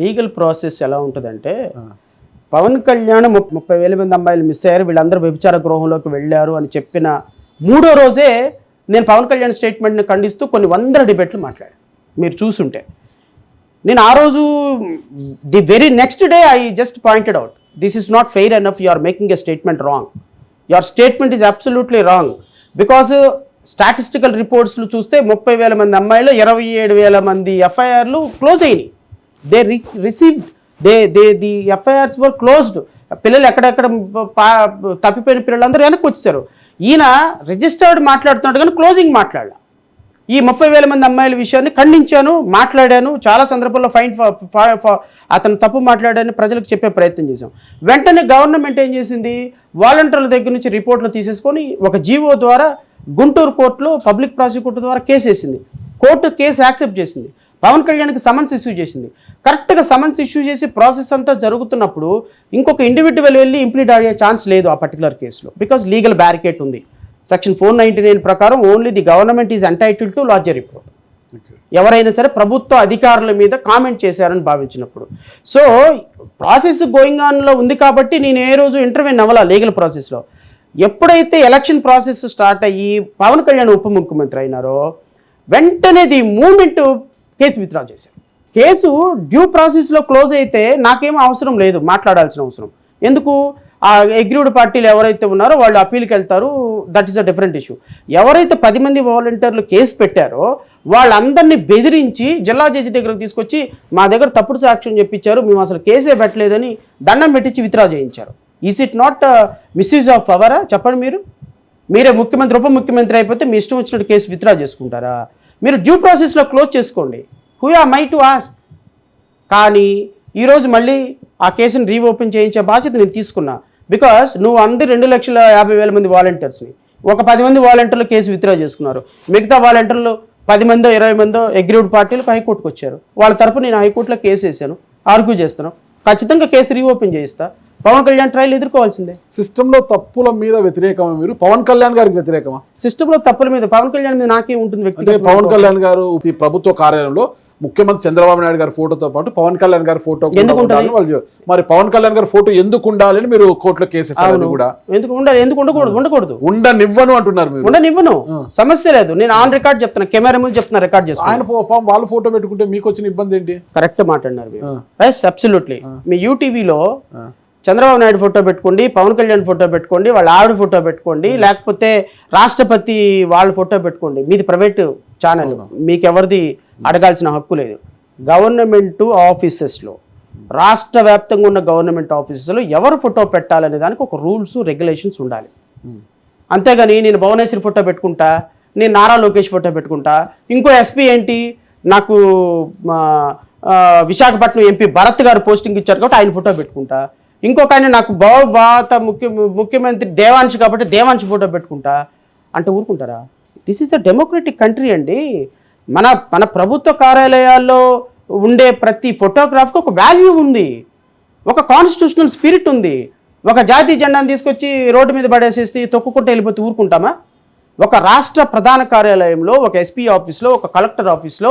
B: లీగల్ ప్రాసెస్ ఎలా ఉంటుందంటే, పవన్ కళ్యాణ్ 30,000 మంది అమ్మాయిలు మిస్ అయ్యారు, వీళ్ళందరూ వ్యభిచార గృహంలోకి వెళ్ళారు అని చెప్పిన 3వ రోజే నేను పవన్ కళ్యాణ్ స్టేట్మెంట్ని ఖండిస్తూ కొన్ని 100 డిబేట్లు మాట్లాడాను. మీరు చూసుంటే నేను ఆ రోజు the very next day I just pointed out, this is not fair enough, you are making a statement wrong, your statement is absolutely wrong. Because statistical రిపోర్ట్స్లు చూస్తే 30,000 మంది అమ్మాయిలు 27,000 మంది ఎఫ్ఐఆర్లు క్లోజ్ అయినాయి. They received the FIRs were closed. పిల్లలు ఎక్కడెక్కడ తప్పిపోయిన పిల్లలందరూ వెనక్కి వచ్చేసారు. ఈయన రిజిస్టర్డ్ మాట్లాడుతున్నాడు కానీ క్లోజింగ్ మాట్లాడాల. ఈ 30,000 మంది అమ్మాయిల విషయాన్ని ఖండించాను, మాట్లాడాను, చాలా సందర్భాల్లో అతను తప్పు మాట్లాడాలని ప్రజలకు చెప్పే ప్రయత్నం చేశాం. వెంటనే గవర్నమెంట్ ఏం చేసింది, వాలంటీర్ల దగ్గర నుంచి రిపోర్ట్లు తీసేసుకొని ఒక జీవో ద్వారా గుంటూరు కోర్టులో పబ్లిక్ ప్రాసిక్యూటర్ ద్వారా కేసు వేసింది. కోర్టు కేసు యాక్సెప్ట్ చేసింది. పవన్ కళ్యాణ్కి సమన్స్ ఇష్యూ చేసింది. కరెక్ట్గా సమన్స్ ఇష్యూ చేసి ప్రాసెస్ అంతా జరుగుతున్నప్పుడు ఇంకొక ఇండివిజువల్ వెళ్ళి ఇంప్లీట్ అయ్యే ఛాన్స్ లేదు ఆ పర్టికులర్ కేసులో, బికాజ్ లీగల్ బ్యారికేడ్ ఉంది. సెక్షన్ 499 ప్రకారం only the government is entitled to lodge a report. ఎవరైనా సరే ప్రభుత్వ అధికారుల మీద కామెంట్ చేశారని భావించినప్పుడు. సో ప్రాసెస్ గోయింగ్ ఆన్లో ఉంది కాబట్టి నేను ఏ రోజు ఇంటర్వ్యూన్ అవ్వాలా లీగల్ ప్రాసెస్లో. ఎప్పుడైతే ఎలక్షన్ ప్రాసెస్ స్టార్ట్ అయ్యి పవన్ కళ్యాణ్ ఉప ముఖ్యమంత్రి అయినారో వెంటనే ది మూమెంట్ కేసు విత్డ్రా చేశారు. కేసు డ్యూ ప్రాసెస్లో క్లోజ్ అయితే నాకేమో అవసరం లేదు, మాట్లాడాల్సిన అవసరం ఎందుకు? ఆ అగ్రీవ్డ్ పార్టీలు ఎవరైతే ఉన్నారో వాళ్ళు అప్పీల్కి వెళ్తారు, that is a different issue. ఎవరైతే 10 మంది వాలంటీర్లు కేసు పెట్టారో వాళ్ళందరినీ బెదిరించి జిల్లా జడ్జి దగ్గరకు తీసుకొచ్చి మా దగ్గర తప్పుడు సాక్ష్యం చెప్పించారు, మేము అసలు కేసే పెట్టలేదని దండం పెట్టించి విత్డ్రా చేయించారు. Is it not misuse of పవరా? చెప్పండి. మీరే ముఖ్యమంత్రి ఉప ముఖ్యమంత్రి అయిపోతే మీ ఇష్టం వచ్చినట్టు కేసు విత్డ్రా చేసుకుంటారా? మీరు డ్యూ ప్రాసెస్లో క్లోజ్ చేసుకోండి. Who are my to ask? కానీ ఈరోజు మళ్ళీ ఆ కేసుని రీఓపెన్ చేయించే బాధ్యత నేను తీసుకున్నా. బికాస్ నువ్వు అందరు 2,50,000 మంది వాలంటీర్స్ని ఒక 10 మంది వాలంటీర్లు కేసు విత్డ్రా చేసుకున్నారు. మిగతా వాలంటీర్లు 10 మందో 20 మందో అగ్రీవ్డ్ పార్టీలకు హైకోర్టుకు వచ్చారు. వాళ్ళ తరపు నేను హైకోర్టులో కేసు వేసాను, ఆర్గ్యూ చేస్తున్నాను. ఖచ్చితంగా కేసు రీఓపెన్ చేయిస్తా. పవన్ కళ్యాణ్ ట్రయల్ ఎదుర్కోవాల్సిందే.
A: సిస్టంలో తప్పుల మీద వ్యతిరేకమా మీరు? పవన్ కళ్యాణ్ గారికి వ్యతిరేకమా?
B: సిస్టంలో తప్పుల మీద పవన్ కళ్యాణ్ మీద నాకే ఉంటుంది వ్యక్తిగత.
A: పవన్ కళ్యాణ్ గారు ఈ ప్రభుత్వ కార్యాలయంలో ముఖ్యమంత్రి చంద్రబాబు నాయుడు గారి ఫోటోతో పాటు పవన్ కళ్యాణ్ గారి ఫోటో వాళ్ళు, మరి పవన్ కళ్యాణ్ గారి ఫోటో ఎందుకు ఉండాలని మీరు కోర్టులో కేసు కూడా
B: ఎందుకు ఉండకూడదు
A: ఉండనివ్వను అంటున్నారు మీరు?
B: ఉండనివ్వను, సమస్య లేదు. నేను ఆన్ రికార్డ్ చెప్తున్నా, కెమెరా ముందు చెప్తున్నా, రికార్డ్ చేస్తాను.
A: ఆయన వాళ్ళ ఫోటో పెట్టుకుంటే మీకు వచ్చిన ఇబ్బంది ఏంటి?
B: కరెక్ట్ మాట్లాడినారు. అబ్సల్యూట్లీ. మీ యూటీవీలో చంద్రబాబు నాయుడు ఫోటో పెట్టుకోండి, పవన్ కళ్యాణ్ ఫోటో పెట్టుకోండి, వాళ్ళ ఆవిడ ఫోటో పెట్టుకోండి, లేకపోతే రాష్ట్రపతి వాళ్ళ ఫోటో పెట్టుకోండి. మీది ప్రైవేట్ ఛానల్, మీకు ఎవరిది అడగాల్సిన హక్కు లేదు. గవర్నమెంట్ ఆఫీసెస్లో, రాష్ట్ర వ్యాప్తంగా ఉన్న గవర్నమెంట్ ఆఫీసెస్లో ఎవరు ఫోటో పెట్టాలనే దానికి ఒక రూల్స్ రెగ్యులేషన్స్ ఉండాలి. అంతేగాని నేను భువనేశ్వరి ఫోటో పెట్టుకుంటా, నేను నారా లోకేష్ ఫోటో పెట్టుకుంటా, ఇంకో ఎస్పీ ఏంటి నాకు విశాఖపట్నం ఎంపీ భరత్ గారు పోస్టింగ్ ఇచ్చారు కాబట్టి ఆయన ఫోటో పెట్టుకుంటా, ఇంకొక ఆయన నాకు భారత ముఖ్యమంత్రి దేవాంశ్ కాబట్టి దేవాంశ్ ఫోటో పెట్టుకుంటా అంటే ఊరుకుంటారా? This is the democratic country అండి. మన ప్రభుత్వ కార్యాలయాల్లో ఉండే ప్రతి ఫోటోగ్రాఫ్కి ఒక వాల్యూ ఉంది, ఒక కాన్స్టిట్యూషనల్ స్పిరిట్ ఉంది. ఒక జాతీయ జెండాను తీసుకొచ్చి రోడ్డు మీద పడేసేసి తొక్కుకుంటూ వెళ్ళిపోతే ఊరుకుంటామా? ఒక రాష్ట్ర ప్రధాన కార్యాలయంలో, ఒక ఎస్పీ ఆఫీస్లో, ఒక కలెక్టర్ ఆఫీస్లో,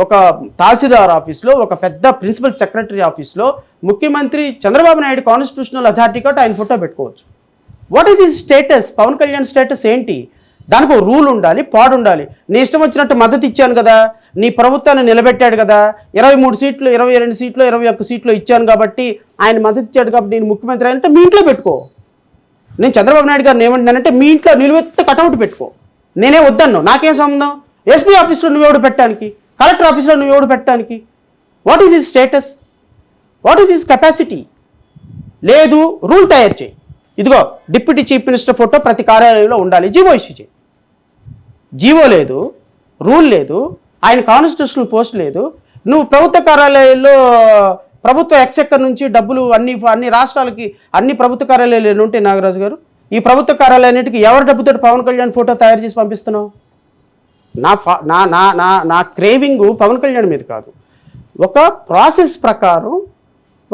B: ఒక తహసీల్దార్ ఆఫీస్లో, ఒక పెద్ద ప్రిన్సిపల్ సెక్రటరీ ఆఫీస్లో ముఖ్యమంత్రి చంద్రబాబు నాయుడు కాన్స్టిట్యూషనల్ అథారిటీ కాబట్టి ఆయన ఫోటో పెట్టుకోవచ్చు. What is his status? Pawan Kalyan status ఏంటి? దానికి ఒక రూల్ ఉండాలి, పాడు ఉండాలి. నీ ఇష్టం వచ్చినట్టు మద్దతు ఇచ్చాను కదా, నీ ప్రభుత్వాన్ని నిలబెట్టాడు కదా, 23 సీట్లు 22 సీట్లు 21 సీట్లు ఇచ్చాను కాబట్టి ఆయన మద్దతు ఇచ్చాడు కాబట్టి నేను ముఖ్యమంత్రి అంటే మీ ఇంట్లో పెట్టుకో. నేను చంద్రబాబు నాయుడు గారిని ఏమంటున్నానంటే మీ ఇంట్లో నిలువెత్త కటౌట్ పెట్టుకో. నేనే వద్దన్నాను, నాకేం సంబంధం? ఎస్పీ ఆఫీస్లో నువ్వెవడు పెట్టడానికి, కలెక్టర్ ఆఫీస్లో నువ్వెవడు పెట్టడానికి? What is his status? What is his capacity? లేదు, రూల్ తయారు చేయి. ఇదిగో డిప్యూటీ చీఫ్ మినిస్టర్ ఫోటో ప్రతి కార్యాలయంలో ఉండాలి, జీవో ఇష్యూ చేయి. జీవో లేదు, రూల్ లేదు, ఆయన కాన్స్టిట్యూషనల్ పోస్ట్ లేదు. నువ్వు ప్రభుత్వ కార్యాలయాల్లో ప్రభుత్వ ఎక్సెక్కర్ నుంచి డబ్బులు అన్ని రాష్ట్రాలకి అన్ని ప్రభుత్వ కార్యాలయాలు ఉంటాయి నాగరాజు గారు. ఈ ప్రభుత్వ కార్యాలయాన్నిటికీ ఎవరి డబ్బుతో పవన్ కళ్యాణ్ ఫోటో తయారు చేసి పంపిస్తున్నావు? నా క్రేవింగ్ పవన్ కళ్యాణ్ మీద కాదు, ఒక ప్రాసెస్ ప్రకారం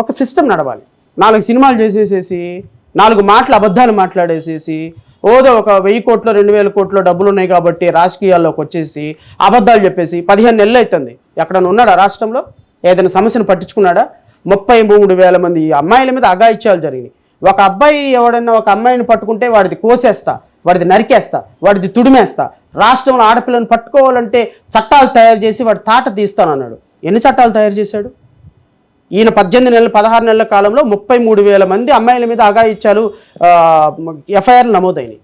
B: ఒక సిస్టమ్ నడవాలి. 4 సినిమాలు చేసేసేసి 4 మాటలు అబద్ధాలు మాట్లాడేసేసి ఓదో ఒక 1000 కోట్లు 2000 కోట్లు డబ్బులు ఉన్నాయి కాబట్టి రాజకీయాల్లోకి వచ్చేసి అబద్ధాలు చెప్పేసి 15 నెలలు అవుతుంది. ఎక్కడన్నా ఉన్నాడా రాష్ట్రంలో? ఏదైనా సమస్యను పట్టించుకున్నాడా? 33,000 మంది అమ్మాయిల మీద అఘాయిత్యాలు జరిగినాయి. ఒక అబ్బాయి ఎవడన్నా ఒక అమ్మాయిని పట్టుకుంటే వాడిది కోసేస్తా, వాడిది నరికేస్తా, వాడిది తుడిమేస్తా. రాష్ట్రంలో ఆడపిల్లని పట్టుకోవాలంటే చట్టాలు తయారు చేసి వాడి తాట తీస్తానన్నాడు. ఎన్ని చట్టాలు తయారు చేశాడు ఈయన? 18 నెలలు 16 నెలల కాలంలో 33,000 మంది అమ్మాయిల మీద అఘాయిత్యాలు ఎఫ్ఐఆర్లు నమోదైనవి.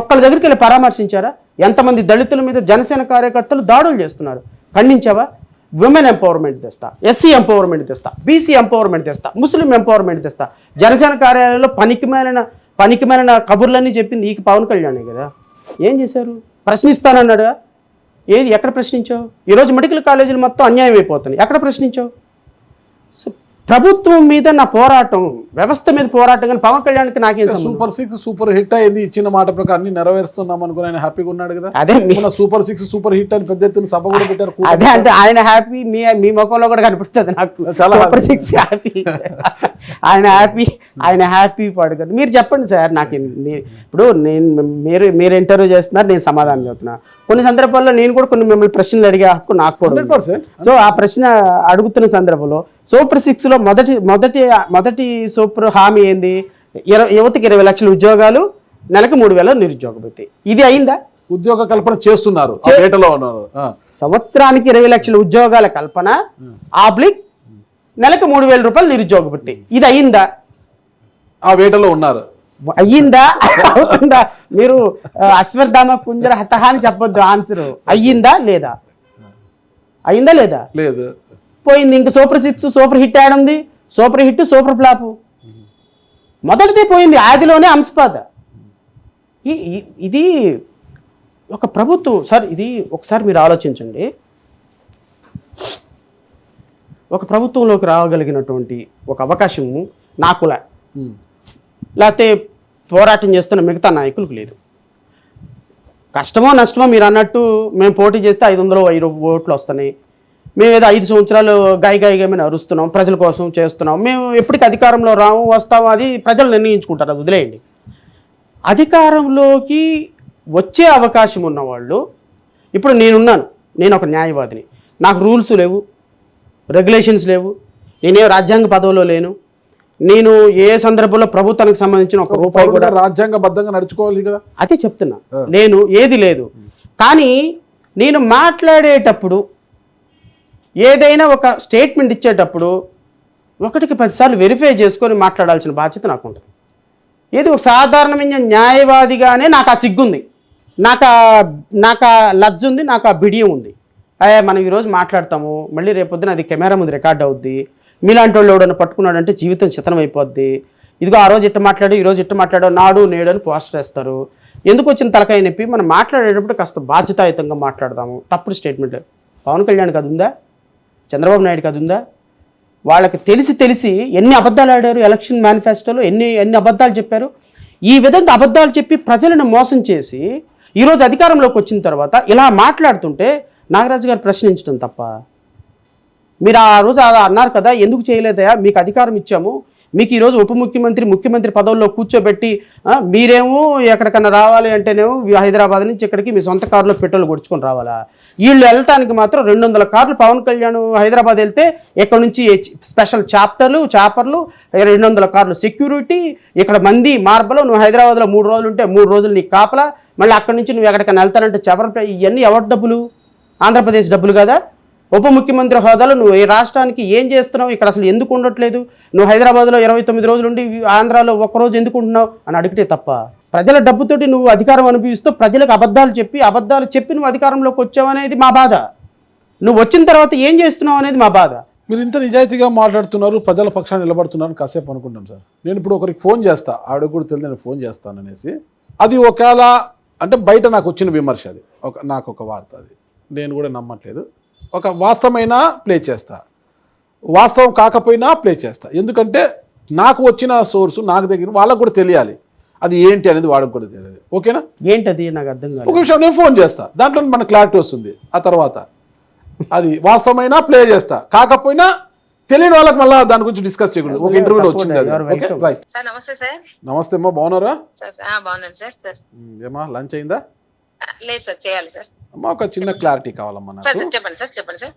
B: ఒక్కళ్ళ దగ్గరికి వెళ్ళి పరామర్శించారా? ఎంతమంది దళితుల మీద జనసేన కార్యకర్తలు దాడులు చేస్తున్నారు, ఖండించావా? విమెన్ ఎంపవర్మెంట్ తెస్తా, ఎస్సీ ఎంపవర్మెంట్ తెస్తా, బీసీ ఎంపవర్మెంట్ తెస్తా, ముస్లిం ఎంపవర్మెంట్ తెస్తా. జనసేన కార్యాలయంలో పనికిమాలిన కబుర్లన్నీ చెప్పింది ఈ పవన్ కళ్యాణే కదా. ఏం చేశారు? ప్రశ్నిస్తానన్నాడు. ఏది? ఎక్కడ ప్రశ్నించావు? ఈరోజు మెడికల్ కాలేజీలు మొత్తం అన్యాయం అయిపోతున్నాయి, ఎక్కడ ప్రశ్నించావు? సో ప్రభుత్వం మీద నా పోరాటం, వ్యవస్థ మీద పోరాటం. కానీ పవన్ కళ్యాణ్కి నాకేం సంబంధం?
A: సూపర్ 6 సూపర్ హిట్ అయింది, ఇచ్చిన మాట ప్రకారం అన్ని నెరవేరుస్తున్నాం అనుకుని ఆయన హ్యాపీగా ఉన్నాడు కదా.
B: అదే
A: సూపర్ 6 సూపర్ హిట్ అని పెద్ద ఎత్తున సభ కూడా పెట్టారు.
B: అదే అంటే ఆయన హ్యాపీ, మీ ముఖంలో కూడా కనిపిస్తుంది నాకు. సూపర్ 6 హ్యాపీ, ఆయన హ్యాపీ పడుతుంది. మీరు చెప్పండి సార్ నాకు. ఇప్పుడు మీరు ఇంటర్వ్యూ చేస్తున్నారు, నేను సమాధానం చెప్తున్నా. కొన్ని సందర్భాల్లో నేను కూడా కొన్ని మిమ్మల్ని ప్రశ్నలు అడిగే హక్కు నాకు కూడా.
A: 100%.
B: సో ఆ ప్రశ్న అడుగుతున్న సందర్భంలో సూపర్ 6లో మొదటి సూపర్ హామీ ఏంది? యువతకి 20 లక్షల ఉద్యోగాలు, నెలకు 3,000 నిరుద్యోగ భృతి. ఇది అయిందా?
A: ఉద్యోగ కల్పన చేస్తున్నారు,
B: సంవత్సరానికి 20 లక్షల ఉద్యోగాల కల్పన ఆబ్లిక్ నెలకు 3,000 రూపాయలు నిరుద్యోగ భృతి. ఇది అయిందా?
A: ఆ వేటలో ఉన్నారు.
B: అయ్యిందా? అవుతుందా? మీరు అశ్వత్థామ కుంజర హతహ అని చెప్పొద్దు. ఆన్సర్ అయ్యిందా లేదా? అయిందా లేదా?
A: లేదు,
B: పోయింది. ఇంక సూపర్ 6 సూపర్ హిట్ ఆడుంది, సూపర్ హిట్ సూపర్ ఫ్లాప్. మొదటిది పోయింది, ఆదిలోనే అంశపాద. ఇది ఒక ప్రభుత్వం సార్. ఇది ఒకసారి మీరు ఆలోచించండి. ఒక ప్రభుత్వంలోకి రాగలిగినటువంటి ఒక అవకాశము నాకులా, లేకపోతే పోరాటం చేస్తున్న మిగతా నాయకులకు లేదు. కష్టమో నష్టమో మీరు అన్నట్టు మేము పోటీ చేస్తే 500 ఓట్లు వస్తున్నాయి. మేము ఏదో 5 సంవత్సరాలు గాయగాయమని అరుస్తున్నాం, ప్రజల కోసం చేస్తున్నాం. మేము ఎప్పటికీ అధికారంలో రాము, వస్తాము, అది ప్రజలు నిర్ణయించుకుంటారు, అది వదిలేయండి. అధికారంలోకి వచ్చే అవకాశం ఉన్నవాళ్ళు, ఇప్పుడు నేనున్నాను, నేను ఒక న్యాయవాదిని, నాకు రూల్స్ లేవు, రెగ్యులేషన్స్ లేవు, నేనే రాజ్యాంగ పదవిలో లేను, నేను ఏ సందర్భంలో ప్రభుత్వానికి సంబంధించిన ఒక రూపాయి కూడా
A: రాజ్యాంగబద్ధంగా నడుచుకోవాలి కదా.
B: అదే చెప్తున్నా, నేను ఏది లేదు. కానీ నేను మాట్లాడేటప్పుడు ఏదైనా ఒక స్టేట్మెంట్ ఇచ్చేటప్పుడు 1కి 10 సార్లు వెరిఫై చేసుకొని మాట్లాడాల్సిన బాధ్యత నాకు ఉంటుంది. ఏది ఒక సాధారణమైన న్యాయవాదిగానే నాకు ఆ సిగ్గుంది, నాకు ఆ లజ్జ ఉంది, నాకు ఆ బిడియం ఉంది. మనం ఈరోజు మాట్లాడతాము, మళ్ళీ రేపొద్దున అది కెమెరా ముందు రికార్డ్ అవుద్ది, మీలాంటి వాళ్ళు ఎవడన్నా పట్టుకున్నాడంటే జీవితం చిత్రం అయిపోద్ది. ఇదిగో ఆ రోజు ఇట్ట మాట్లాడు, ఈరోజు ఇట్ట మాట్లాడు, నాడు నేడు అని పోస్టర్ వేస్తారు. ఎందుకు వచ్చిన తలకాయ నొప్పి? మనం మాట్లాడేటప్పుడు కాస్త బాధ్యతాయుతంగా మాట్లాడదాము. తప్పుడు స్టేట్మెంట్ పవన్ కళ్యాణ్కి అది ఉందా? చంద్రబాబు నాయుడుకి అది ఉందా? వాళ్ళకి తెలిసి ఎన్ని అబద్ధాలు ఆడారు ఎలక్షన్ మేనిఫెస్టోలో, ఎన్ని అబద్ధాలు చెప్పారు. ఈ విధంగా అబద్ధాలు చెప్పి ప్రజలను మోసం చేసి ఈరోజు అధికారంలోకి వచ్చిన తర్వాత ఇలా మాట్లాడుతుంటే నాగరాజు గారు ప్రశ్నించడం తప్ప. మీరు ఆ రోజు అన్నారు కదా, ఎందుకు చేయలేదయా, మీకు అధికారం ఇచ్చాము, మీకు ఈరోజు ఉప ముఖ్యమంత్రి ముఖ్యమంత్రి పదవుల్లో కూర్చోబెట్టి మీరేమో ఎక్కడికన్నా రావాలి అంటేనేమో హైదరాబాద్ నుంచి ఇక్కడికి మీ సొంత కారులో పెట్రోల్ కొడుచుకొని రావాలా? వీళ్ళు వెళ్ళటానికి మాత్రం 200 కార్లు పవన్ కళ్యాణ్ హైదరాబాద్ వెళ్తే ఇక్కడ నుంచి స్పెషల్ చాప్టర్లు 200 కార్లు సెక్యూరిటీ, ఇక్కడ మంది మార్బల్, నువ్వు హైదరాబాద్లో 3 రోజులు ఉంటే 3 రోజులు నీకు కాపలా, మళ్ళీ అక్కడి నుంచి నువ్వు ఎక్కడికైనా వెళ్తానంటే ఇవన్నీ ఎవరి డబ్బులు? ఆంధ్రప్రదేశ్ డబ్బులు కదా. ఉప ముఖ్యమంత్రి హోదాలో నువ్వు ఈ రాష్ట్రానికి ఏం చేస్తున్నావు, ఇక్కడ అసలు ఎందుకు ఉండట్లేదు, నువ్వు హైదరాబాద్లో 29 రోజులు ఉండి ఆంధ్రాలో 1 రోజు ఎందుకు ఉంటున్నావు అని అడిగితే తప్ప, ప్రజల డబ్బుతోటి నువ్వు అధికారం అనుభవిస్తూ ప్రజలకు అబద్ధాలు చెప్పి నువ్వు అధికారంలోకి వచ్చావు అనేది మా బాధ. నువ్వు వచ్చిన తర్వాత ఏం చేస్తున్నావు అనేది మా బాధ.
A: మీరు ఇంత నిజాయితీగా మాట్లాడుతున్నారు, ప్రజల పక్షాన్ని నిలబడుతున్నారు, కాసేపు అనుకుంటాం సార్. నేను ఇప్పుడు ఒకరికి ఫోన్ చేస్తా, ఆవిడ కూడా తెలియదు నేను ఫోన్ చేస్తాననేసి, అది ఒకవేళ అంటే బయట నాకు వచ్చిన విమర్శ, అది నాకు ఒక వార్త, అది నేను కూడా నమ్మట్లేదు. ఒక వాస్తవమైనా ప్లే చేస్తా, వాస్తవం కాకపోయినా ప్లే చేస్తా. ఎందుకంటే నాకు వచ్చిన సోర్సు నాకు దగ్గర వాళ్ళకు కూడా తెలియాలి, అది ఏంటి అనేది వాడికి కూడా తెలియాలి. ఓకేనా?
B: ఏంటది నాకు అర్థం కాదు.
A: ఒక విషయం నేను ఫోన్ చేస్తా, దాంట్లో మనకు క్లారిటీ వస్తుంది. ఆ తర్వాత అది వాస్తవమైనా ప్లే చేస్తా, కాకపోయినా తెలియని వాళ్ళకి మళ్ళీ దాని గురించి డిస్కస్ చేయకూడదు. ఒక ఇంటర్వ్యూలో వచ్చింది అది.
C: నమస్తే సార్.
A: నమస్తే అమ్మా, బాగున్నారా?
C: బాగున్నాను సార్.
A: ఏమా లంచ్ అయిందా?
C: లేదు సార్, చేయాలి సార్.
A: అమ్మా ఒక చిన్న క్లారిటీ కావాలమ్మా నాకు.
C: చెప్పండి సార్.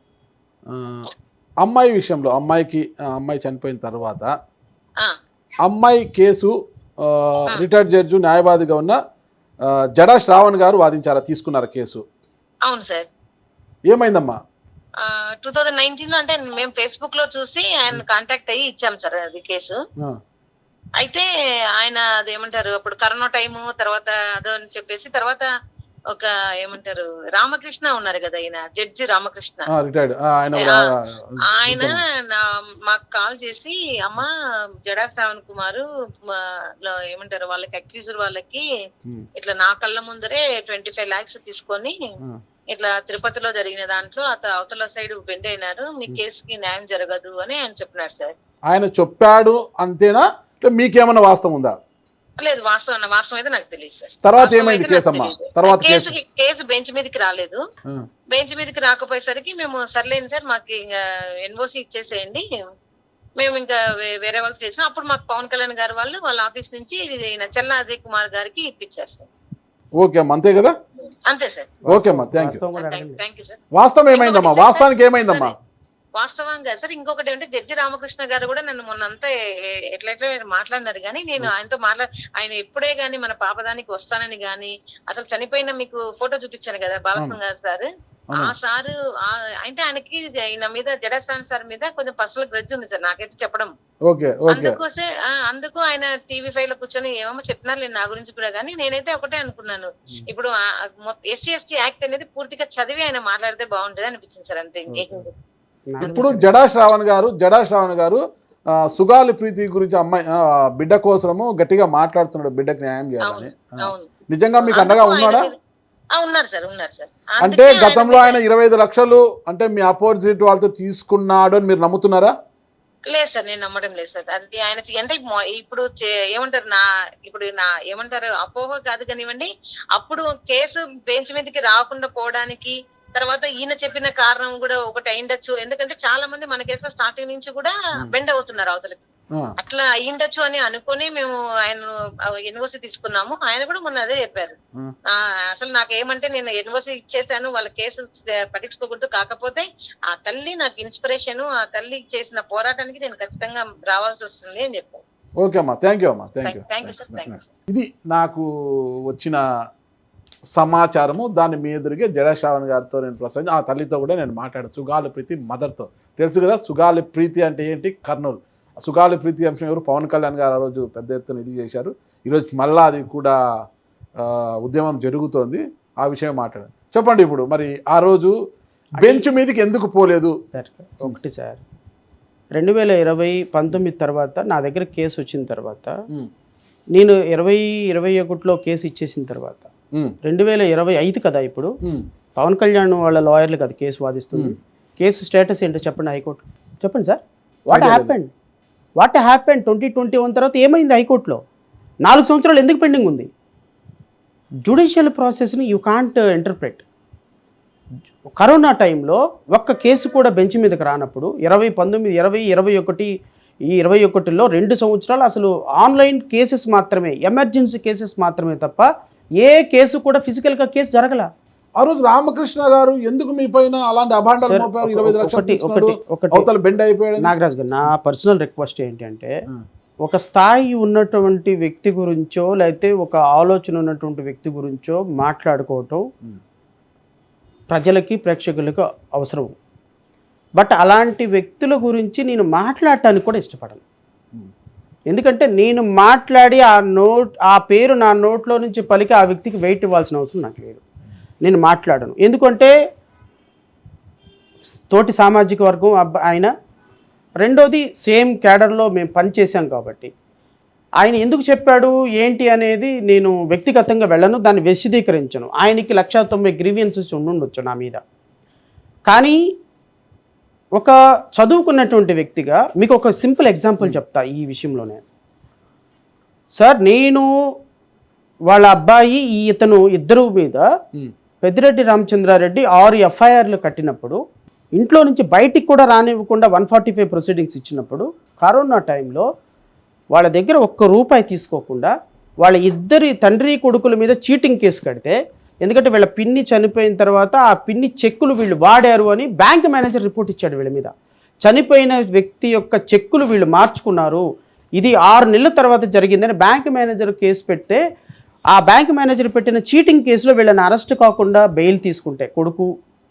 A: అమ్మాయి విషయంలో, అమ్మాయి చనిపోయిన తర్వాత అమ్మాయి కేసు రిటైర్డ్ జడ్జి న్యాయవాదిగా ఉన్న జడా శ్రావణ్ గారు వాదించారా, తీసుకున్నారా కేసు?
C: అవును సార్.
A: ఏమైందమ్మా?
C: 2019లో అంటే మేము ఫేస్బుక్ లో చూసి ఆయన కాంటాక్ట్ అయ్యి ఇచ్చాం సార్ అది కేసు. అయితే ఆయన అదేమంటారు, అప్పుడు కరోనా టైము తర్వాత అదో అని చెప్పేసి, తర్వాత ఒక ఏమంటారు రామకృష్ణ ఉన్నారు కదా, ఆయన జడ్జి రామకృష్ణ, ఆయన మాకు కాల్ చేసి, అమ్మ జడా శ్రావణ్ కుమార్ ఏమంటారు వాళ్ళకి అక్యూజర్ వాళ్ళకి ఇట్లా నా కళ్ళ ముందరే 25 lakhs తీసుకొని ఇట్లా తిరుపతిలో జరిగిన దాంట్లో అవతల సైడ్ బెండ్ అయినారు, మీ కేసుకి న్యాయం జరగదు అని ఆయన చెప్పినారు సార్.
A: ఆయన చెప్పాడు అంతేనా, మీకేమన్నా వాస్తవం ఉందా?
C: లేదు, వాస్తవం అయితే నాకు తెలియదు సార్.
A: తర్వాత ఏమైంది కేసు అమ్మా? తర్వాత
C: కేసు బెంచ్ మీదకి రాలేదు. బెంచ్ మీదకి రాకపోయేసరికి మేము సర్లేండి సార్, మాకు ఇంకా ఎన్ఓసి ఇచ్చేసేయండి, మేము ఇంకా వేరే వాళ్ళకి చేసినాం. అప్పుడు మాకు పవన్ కళ్యాణ్ గారు వాళ్ళ ఆఫీస్ నుంచి చెల్లా అజయ్ కుమార్ గారికి ఇప్పించారు సార్.
A: ఓకే అమ్మా, అంతే కదా?
C: అంతే సార్.
A: ఓకే అమ్మా, థ్యాంక్ యూ.
C: సార్.
A: వాస్తవం ఏమైందమ్మా? వాస్తవానికి ఏమైందమ్మా?
C: వాస్తవంగా సార్ ఇంకొకటి ఏంటంటే, జడ్జి రామకృష్ణ గారు కూడా నన్ను మొన్నంతా ఎట్లా మాట్లాడినారు, కానీ నేను ఆయనతో ఆయన ఎప్పుడే గానీ మన పాపదానికి వస్తానని గాని, అసలు చనిపోయిన మీకు ఫోటో చూపించాను కదా బాలసింగ్ గారు సార్, ఆ సారు అంటే ఆయనకి ఆయన మీద జడేశ్వరన్ సార్ మీద కొంచెం పర్సనల్ గ్రడ్జ్ ఉంది సార్ నాకైతే చెప్పడం. అందుకు ఆయన TV5 లో కూర్చొని ఏమో చెప్పినారు నా గురించి కూడా, కానీ నేనైతే ఒకటే అనుకున్నాను, ఇప్పుడు SC/ST యాక్ట్ అనేది పూర్తిగా చదివి ఆయన మాట్లాడితే బాగుంటుంది అనిపించింది సార్, అంతే.
A: ఇప్పుడు జడా శ్రావణ్ గారు సుగాలి ప్రీతి గురించి అమ్మాయి బిడ్డ కోసము గట్టిగా మాట్లాడుతున్నాడు, బిడ్డకు న్యాయం చేయాలని. నిజంగా మీకు అండగా ఉన్నాడా?
C: ఉన్నారు సార్.
A: అంటే గతంలో ఆయన 25 లక్షలు అంటే మీ అపోజిట్ వాళ్ళతో తీసుకున్నాడు అని మీరు నమ్ముతున్నారా?
C: లేదు సార్, నేను నమ్మడం లేదు సార్. అది ఆయన అంటే ఇప్పుడు ఏమంటారు ఏమంటారు అపోహ కాదు కానివ్వండి, అప్పుడు కేసు బెంచ్ మీదకి రాకుండా పోవడానికి తర్వాత ఈయన చెప్పిన కారణం కూడా ఒకటి అయిండొచ్చు. ఎందుకంటే చాలా మంది మన కేసులో స్టార్టింగ్ నుంచి కూడా బెండ్ అవుతున్నారు అవతలకి, అట్లా అయ్యిండొచ్చు అని అనుకుని మేము ఆయన ఎన్ఓసి తీసుకున్నాము. ఆయన కూడా మొన్న అదే చెప్పారు, అసలు నాకేమంటే నేను ఎన్ఓసి ఇచ్చేసాను, వాళ్ళ కేసు పట్టించుకోకూడదు, కాకపోతే ఆ తల్లి నాకు ఇన్స్పిరేషన్, ఆ తల్లి చేసిన పోరాటానికి నేను ఖచ్చితంగా రావాల్సి వస్తుంది అని చెప్పాను.
A: ఓకే అమ్మా, థ్యాంక్ యూ అమ్మా, థ్యాంక్ యూ సార్. ఇది నాకు వచ్చిన సమాచారము, దాన్ని మీ ఎదురుగా జడా శ్రావణ్ గారితో నేను ప్రశ్న, ఆ తల్లితో కూడా నేను మాట్లాడాను, సుగాలి ప్రీతి మదర్తో. తెలుసు కదా సుగాలి ప్రీతి అంటే ఏంటి, కర్నూలు. సుగాలి ప్రీతి అంశం ఎవరు, పవన్ కళ్యాణ్ గారు ఆ రోజు పెద్ద ఎత్తున ఇది చేశారు. ఈరోజు మళ్ళా అది కూడా ఉద్యమం జరుగుతోంది, ఆ విషయం మాట్లాడాను. చెప్పండి ఇప్పుడు మరి ఆ రోజు బెంచ్ మీదకి ఎందుకు పోలేదు?
B: సార్ ఒకటి సార్, 2019 తర్వాత నా దగ్గర కేసు వచ్చిన తర్వాత, నేను 2021లో కేసు ఇచ్చేసిన తర్వాత 2025 కదా ఇప్పుడు, పవన్ కళ్యాణ్ వాళ్ళ లాయర్లు కదా కేసు వాదిస్తుంది. కేసు స్టేటస్ ఏంటో చెప్పండి హైకోర్టు, చెప్పండి సార్. వాట్ హ్యాపెండ్ 2021 తర్వాత ఏమైంది హైకోర్టులో? 4 సంవత్సరాలు ఎందుకు పెండింగ్ ఉంది? జ్యుడిషియల్ ప్రాసెస్ని యూ కాంట్ ఇంటర్ప్రెట్. కరోనా టైంలో ఒక్క కేసు కూడా బెంచ్ మీదకి రానప్పుడు 2019, 20, 21 ఈ 21లో 2 సంవత్సరాలు అసలు ఆన్లైన్ కేసెస్ మాత్రమే, ఎమర్జెన్సీ కేసెస్ మాత్రమే తప్ప ఏ కేసు కూడా ఫిజికల్గా కేసు జరగల.
A: ఆ రోజు రామకృష్ణ గారు ఎందుకు మీ పైన అలాంటి అభాండాలు మోపారు? 25 లక్షలు తీసుకున్నాడు, అవతల బెండ్ అయిపోయాడు.
B: నాగరాజు గారు, నా పర్సనల్ రిక్వెస్ట్ ఏంటంటే ఒక స్థాయి ఉన్నటువంటి వ్యక్తి గురించో లేకపోతే ఒక ఆలోచన ఉన్నటువంటి వ్యక్తి గురించో మాట్లాడుకోవటం ప్రజలకి ప్రేక్షకులకు అవసరం. బట్ అలాంటి వ్యక్తుల గురించి నేను మాట్లాడటానికి కూడా ఇష్టపడను. ఎందుకంటే నేను మాట్లాడి ఆ పేరు నా నోట్లో నుంచి పలికి ఆ వ్యక్తికి వెయిట్ ఇవ్వాల్సిన అవసరం నాకు లేదు. నేను మాట్లాడను. ఎందుకంటే తోటి సామాజిక వర్గం ఆయన, రెండోది సేమ్ క్యాడర్లో మేము పనిచేసాం కాబట్టి ఆయన ఎందుకు చెప్పాడు ఏంటి అనేది నేను వ్యక్తిగతంగా వెళ్ళను, దాన్ని విశదీకరించను. ఆయనకి 190 గ్రీవియన్సెస్ ఉండుండొచ్చు నా మీద. కానీ ఒక చదువుకున్నటువంటి వ్యక్తిగా మీకు ఒక సింపుల్ ఎగ్జాంపుల్ చెప్తా ఈ విషయంలోనే. సార్, నేను వాళ్ళ అబ్బాయి ఇతను ఇద్దరు మీద పెద్దిరెడ్డి రామచంద్రారెడ్డి 6 ఎఫ్ఐఆర్లు కట్టినప్పుడు, ఇంట్లో నుంచి బయటికి కూడా రానివ్వకుండా 145 ప్రొసీడింగ్స్ ఇచ్చినప్పుడు, కరోనా టైంలో వాళ్ళ దగ్గర ₹1 తీసుకోకుండా వాళ్ళ ఇద్దరి తండ్రి కొడుకుల మీద చీటింగ్ కేసు కడితే, ఎందుకంటే వీళ్ళ పిన్ని చనిపోయిన తర్వాత ఆ పిన్ని చెక్కులు వీళ్ళు వాడారు అని బ్యాంక్ మేనేజర్ రిపోర్ట్ ఇచ్చాడు వీళ్ళ మీద. చనిపోయిన వ్యక్తి యొక్క చెక్కులు వీళ్ళు మార్చుకున్నారు, ఇది 6 నెలల తర్వాత జరిగిందని బ్యాంక్ మేనేజర్ కేసు పెడితే, ఆ బ్యాంక్ మేనేజర్ పెట్టిన చీటింగ్ కేసులో వీళ్ళని అరెస్ట్ కాకుండా బెయిల్ తీసుకుంటే కొడుకు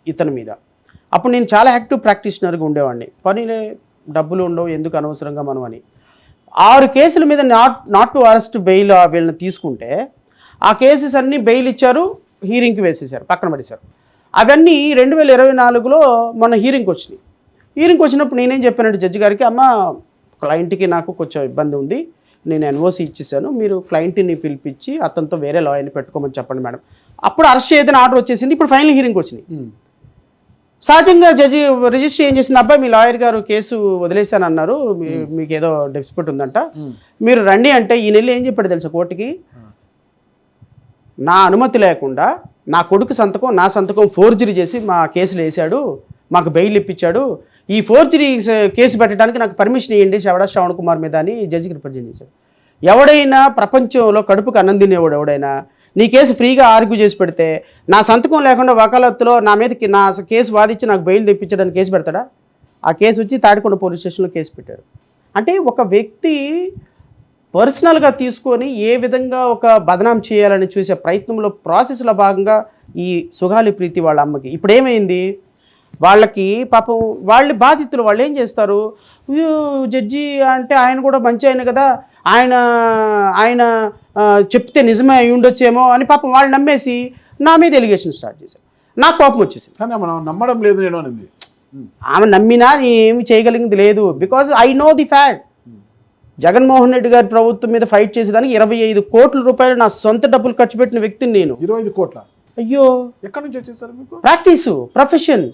B: ఇతని మీద, అప్పుడు నేను చాలా యాక్టివ్ ప్రాక్టీషనర్గా ఉండేవాడిని. పనిలే, డబ్బులు ఉండవు, ఎందుకు అనవసరంగా మనం అని 6 కేసుల మీద నాట్ టు అరెస్ట్ బెయిల్ వీళ్ళని తీసుకుంటే, ఆ కేసెస్ అన్నీ బెయిల్ ఇచ్చారు, హీరింగ్కి వేసేసారు, పక్కన పడేశారు. అవన్నీ 2024లో మన హీరింగ్కి వచ్చినాయి. హీరింగ్కి వచ్చినప్పుడు నేనేం చెప్పానంటే జడ్జి గారికి, అమ్మ క్లయింట్కి నాకు కొంచెం ఇబ్బంది ఉంది, నేను ఎన్ఓసి ఇచ్చేసాను, మీరు క్లయింట్ని పిలిపించి అతనితో వేరే లాయర్ని పెట్టుకోమని చెప్పండి మేడం. అప్పుడు అరెస్ట్ చేయదని ఆర్డర్ వచ్చేసింది. ఇప్పుడు ఫైనల్ హీరింగ్కి వచ్చినాయి. సహజంగా జడ్జి రిజిస్టర్ ఏం చేసింది, అబ్బాయి మీ లాయర్ గారు కేసు వదిలేశాను అన్నారు, మీకు ఏదో డిస్ప్యూట్ ఉందంట, మీరు రండి అంటే ఈ నెల ఏం చెప్పాడు తెలుసా కోర్టుకి, నా అనుమతి లేకుండా నా కొడుకు సంతకం నా సంతకం ఫోర్జరీ చేసి మా కేసులు వేసాడు, మాకు బెయిల్ ఇప్పించాడు, ఈ ఫోర్జరీ కేసు పెట్టడానికి నాకు పర్మిషన్ ఇవ్వండి శ్రవణ్ కుమార్ మీద అని జడ్జికి రిప్రజెంట్ చేశాడు. ఎవడైనా ప్రపంచంలో కడుపుకు అన్నం తినేవాడు ఎవడైనా నీ కేసు ఫ్రీగా ఆర్గ్యూ చేసి పెడితే, నా సంతకం లేకుండా వకాలత్తులో నా మీదకి నా కేసు వాదించి నాకు బెయిల్ తెప్పించడానికి కేసు పెడతాడా? ఆ కేసు వచ్చి తాడికొండ పోలీస్ స్టేషన్లో కేసు పెట్టారు. అంటే ఒక వ్యక్తి పర్సనల్గా తీసుకొని ఏ విధంగా ఒక బదనాం చేయాలని చూసే ప్రయత్నంలో ప్రాసెస్లో భాగంగా ఈ సుగాలి ప్రీతి వాళ్ళ అమ్మకి ఇప్పుడు ఏమైంది, వాళ్ళకి పాపం వాళ్ళ బాధితులు వాళ్ళు ఏం చేస్తారు, జడ్జి అంటే ఆయన కూడా మంచి ఆయన కదా, ఆయన చెప్తే నిజమే అయి ఉండొచ్చేమో అని పాపం వాళ్ళు నమ్మేసి నా మీద ఎలిగేషన్ స్టార్ట్ చేశారు. నాకు కోపం వచ్చేసింది.
A: కానీ మనం నమ్మడం లేదు నేను అనేది.
B: ఆమె నమ్మినా ఏమి చేయగలిగింది లేదు. Because I know the fact. Jaganmohan Reddy గారి ప్రభుత్వం మీద ఫైట్ చేసేదానికి 25 కోట్ల రూపాయలు నా సొంత డబ్బులు ఖర్చు పెట్టిన వ్యక్తిని నేను.
A: 25 కోట్ల?
B: అయ్యో,
A: ఎక్కడి నుంచి వచ్చేసారు మీకు?
B: ప్రాక్టీసు, ప్రొఫెషన్